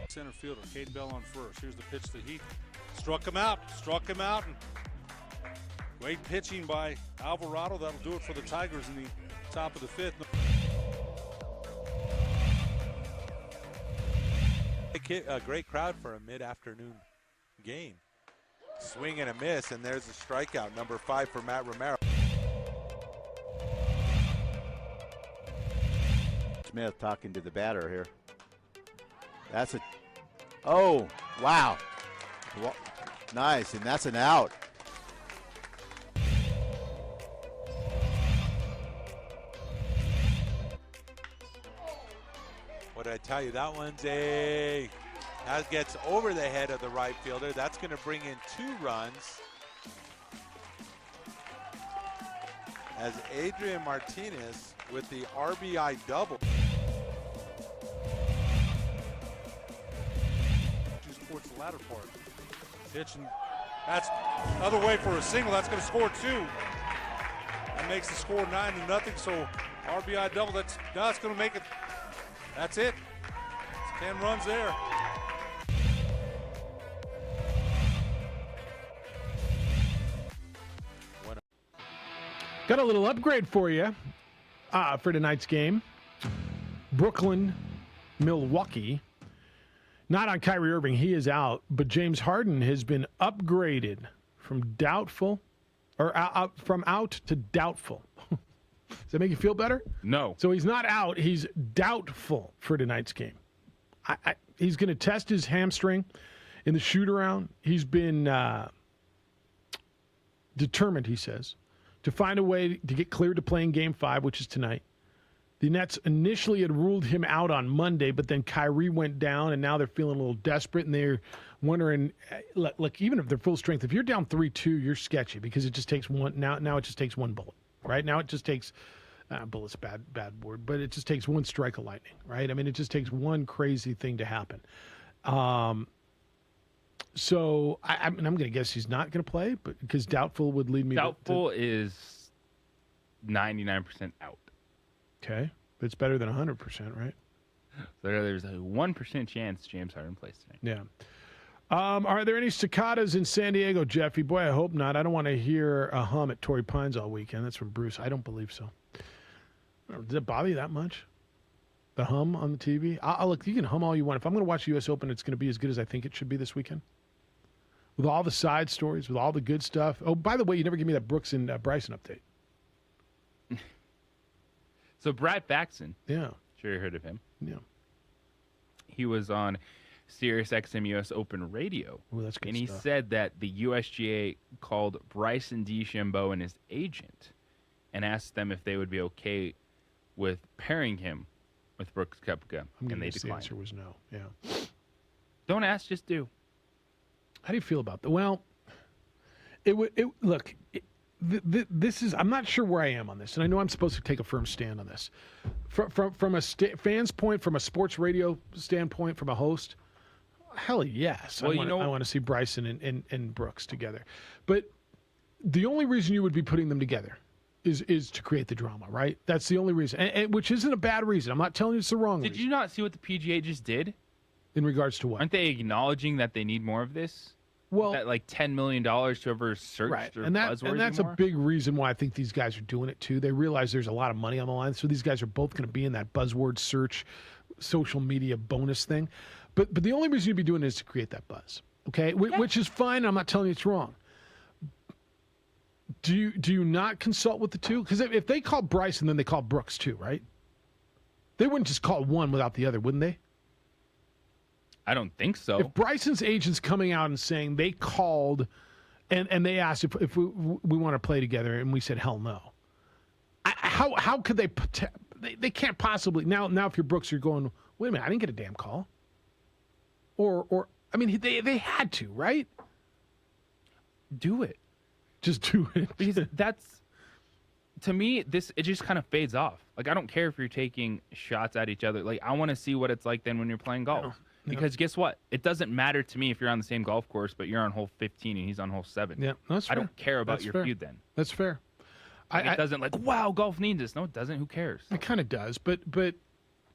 Center fielder, Caden Bell on first. Here's the pitch to Heath. Struck him out, and great pitching by Alvarado. That'll do it for the Tigers in the top of the fifth. A great crowd for a mid-afternoon game. Swing and a miss, and there's a strikeout, number 5 for Matt Romero. Smith talking to the batter here. That's a, oh, wow. Nice, and that's an out. What did I tell you? That one's that gets over the head of the right fielder. That's going to bring in 2 runs. As Adrian Martinez with the RBI double. Towards the latter part. Pitch, and that's another way for a single. That's going to score 2. That makes the score 9-0. So RBI double. That's going to make it. That's it. It's 10 runs there. Got a little upgrade for you for tonight's game. Brooklyn, Milwaukee. Not on Kyrie Irving. He is out. But James Harden has been upgraded from doubtful or from out to doubtful. Does that make you feel better? No. So he's not out. He's doubtful for tonight's game. He's going to test his hamstring in the shoot-around. He's been determined, he says, to find a way to get cleared to play in Game 5, which is tonight. The Nets initially had ruled him out on Monday, but then Kyrie went down, and now they're feeling a little desperate, and they're wondering, look, even if they're full strength, if you're down 3-2, you're sketchy because it just takes one. Now it just takes one bullet, right? Now it just takes bullet's a bad word, but it just takes one strike of lightning, right? I mean, it just takes one crazy thing to happen. So I'm going to guess he's not going to play, but because doubtful would lead me. Doubtful is 99% out. Okay, but it's better than 100%, right? There's a 1% chance James Harden plays tonight. Yeah. Are there any cicadas in San Diego, Jeffy? Boy, I hope not. I don't want to hear a hum at Torrey Pines all weekend. That's from Bruce. I don't believe so. Does it bother you that much? The hum on the TV? Look, you can hum all you want. If I'm going to watch the U.S. Open, it's going to be as good as I think it should be this weekend. With all the side stories, with all the good stuff. Oh, by the way, you never give me that Brooks and Bryson update. So Brad Faxon. Yeah. Sure you heard of him. Yeah. He was on Sirius XM US Open Radio. Ooh, that's good and he stuff. said that the USGA called Bryson DeChambeau and his agent and asked them if they would be okay with pairing him with Brooks Koepka, and they The declined. answer was no. Yeah. Don't ask, just do. How do you feel about that? Well, this is, I'm not sure where I am on this, and I know I'm supposed to take a firm stand on this. From a fan's point, from a sports radio standpoint, from a host, hell yes. Well, I want to see Bryson and Brooks together. But the only reason you would be putting them together is to create the drama, right? That's the only reason, and which isn't a bad reason. I'm not telling you it's the wrong reason. Did you not see what the PGA just did? In regards to what? Aren't they acknowledging that they need more of this? Well, that like $10 million to ever search right, or and that's more? a big reason why I think these guys are doing it too. They realize there's a lot of money on the line, so these guys are both going to be in that buzzword search, social media bonus thing. But the only reason you'd be doing it is to create that buzz, okay? Which is fine. I'm not telling you it's wrong. Do you not consult with the two? Because if they call Bryson, then they call Brooks too, right? They wouldn't just call one without the other, wouldn't they? I don't think so. If Bryson's agent's coming out and saying they called and they asked if we want to play together, and we said hell no, how could they can't possibly now if you're Brooks, you're going, wait a minute, I didn't get a damn call. Or I mean they had to, right? Do it. Just do it. Because that's, to me, it just kind of fades off. Like, I don't care if you're taking shots at each other. Like, I want to see what it's like then when you're playing golf. Because guess what? It doesn't matter to me if you're on the same golf course, but you're on hole 15 and he's on hole 7. Yeah, that's fair. I don't care about That's your fair. feud then. That's fair. It doesn't like, wow, golf needs this. No, it doesn't. Who cares? It kind of does, but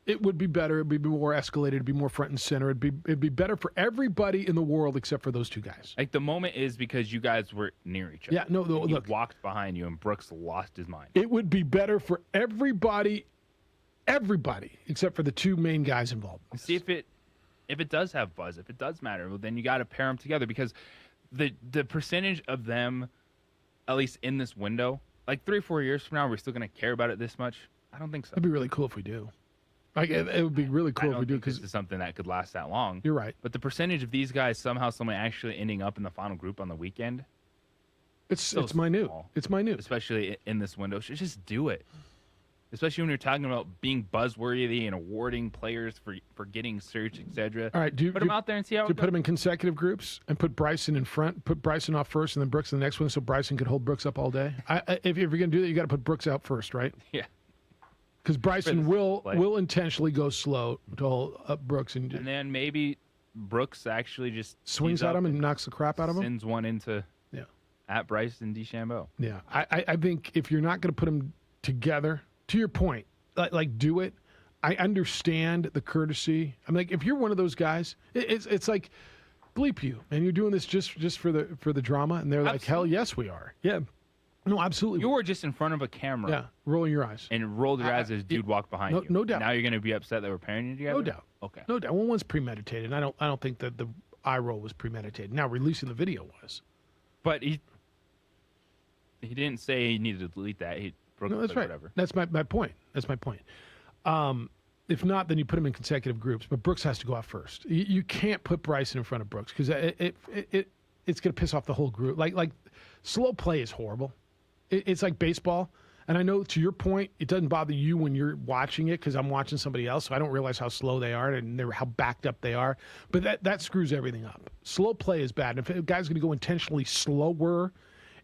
it would be better. It'd be more escalated. It'd be more front and center. It'd be better for everybody in the world except for those two guys. Like, the moment is because you guys were near each other. Yeah, no, He look. walked behind you and Brooks lost his mind. It would be better for everybody except for the two main guys involved. See if it does have buzz, if it does matter, well, then you got to pair them together, because the percentage of them, at least in this window, like 3 or 4 years from now, we're still going to care about it this much? I don't think so. It'd be really cool if we do. Like it would be really cool if we do, because this is something that could last that long. You're right. But the percentage of these guys somehow actually ending up in the final group on the weekend, it's minute. small. It's minute, especially in this window. Just do it. especially when you're talking about being buzzworthy and awarding players for getting searched, etc. All right, put them out there and see how it do you goes. put them in consecutive groups and put Bryson in front, put Bryson off first and then Brooks in the next one so Bryson could hold Brooks up all day? If you're going to do that, you got to put Brooks out first, right? Yeah. Because Bryson will intentionally go slow to hold up Brooks. And then maybe Brooks actually just swings at him and knocks the crap out of him? Sends one into at Bryson DeChambeau. Yeah. I think if you're not going to put them together, to your point, like do it. I understand the courtesy. I'm like, if you're one of those guys, it's like, bleep you, and you're doing this just for the drama, and they're like, hell yes, we are. Yeah. No, absolutely. You were just in front of a camera. Yeah, rolling your eyes. And rolled your eyes as dude walked behind you. No doubt. Now you're going to be upset that we're pairing you together? No doubt. Okay. No doubt. Well, one's premeditated. I don't think that the eye roll was premeditated. Now, releasing the video was. But he didn't say he needed to delete that. He broke No, that's right. Whatever. That's my point. That's my point. If not, then you put them in consecutive groups. But Brooks has to go out first. You can't put Bryson in front of Brooks because it's going to piss off the whole group. Like slow play is horrible. It's like baseball. And I know, to your point, it doesn't bother you when you're watching it because I'm watching somebody else, so I don't realize how slow they are and how backed up they are. But that screws everything up. Slow play is bad. And if a guy's going to go intentionally slower,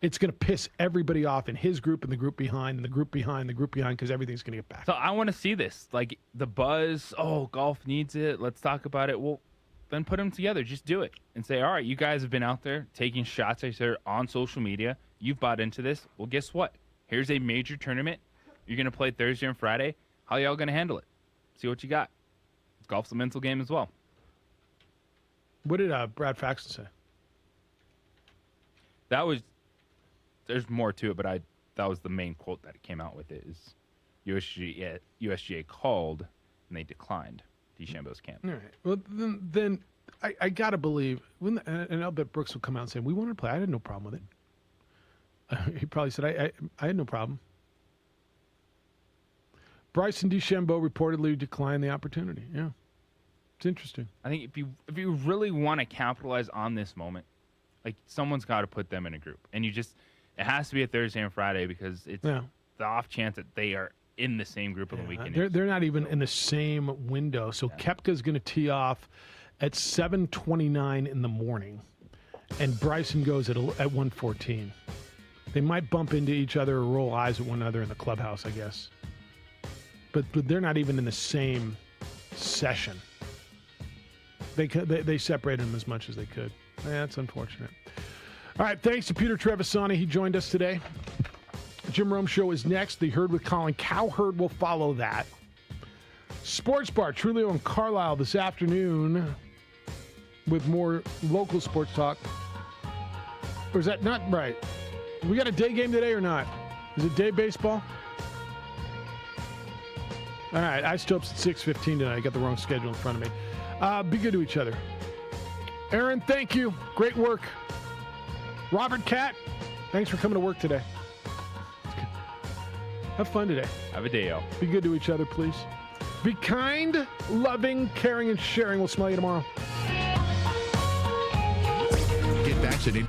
it's going to piss everybody off in his group and the group behind and the group behind, the group behind, because everything's going to get back. So I want to see this. Like the buzz, golf needs it. Let's talk about it. Well, then put them together. Just do it and say, all right, you guys have been out there taking shots on social media. You've bought into this. Well, guess what? Here's a major tournament. You're going to play Thursday and Friday. How y'all going to handle it? See what you got. Golf's a mental game as well. What did Brad Faxon say? There's more to it, but that was the main quote that came out with it is USGA called and they declined DeChambeau's camp. All right. Well, then I got to believe, and I'll bet Brooks will come out and say, we wanted to play. I had no problem with it. He probably said, I had no problem. Bryson DeChambeau reportedly declined the opportunity. Yeah. It's interesting. I think if you really want to capitalize on this moment, like someone's got to put them in a group. And it has to be a Thursday and Friday because it's the off chance that they are in the same group on the weekend. They're not even in the same window. So Koepka's going to tee off at 7:29 in the morning, and Bryson goes at 1:14. They might bump into each other or roll eyes at one another in the clubhouse, I guess. But they're not even in the same session. They separated them as much as they could. That's unfortunate. All right, thanks to Peter Trevisani. He joined us today. Jim Rome Show is next. The Herd with Colin Cowherd will follow that. Sports Bar, Trulio and Carlisle this afternoon with more local sports talk. Or is that not right? We got a day game today or not? Is it day baseball? All right, I still up at 6:15 tonight. I got the wrong schedule in front of me. Be good to each other. Aaron, thank you. Great work. Robert Cat, thanks for coming to work today. Have fun today. Have a day off. Be good to each other, please. Be kind, loving, caring, and sharing. We'll smell you tomorrow. Get vaccinated.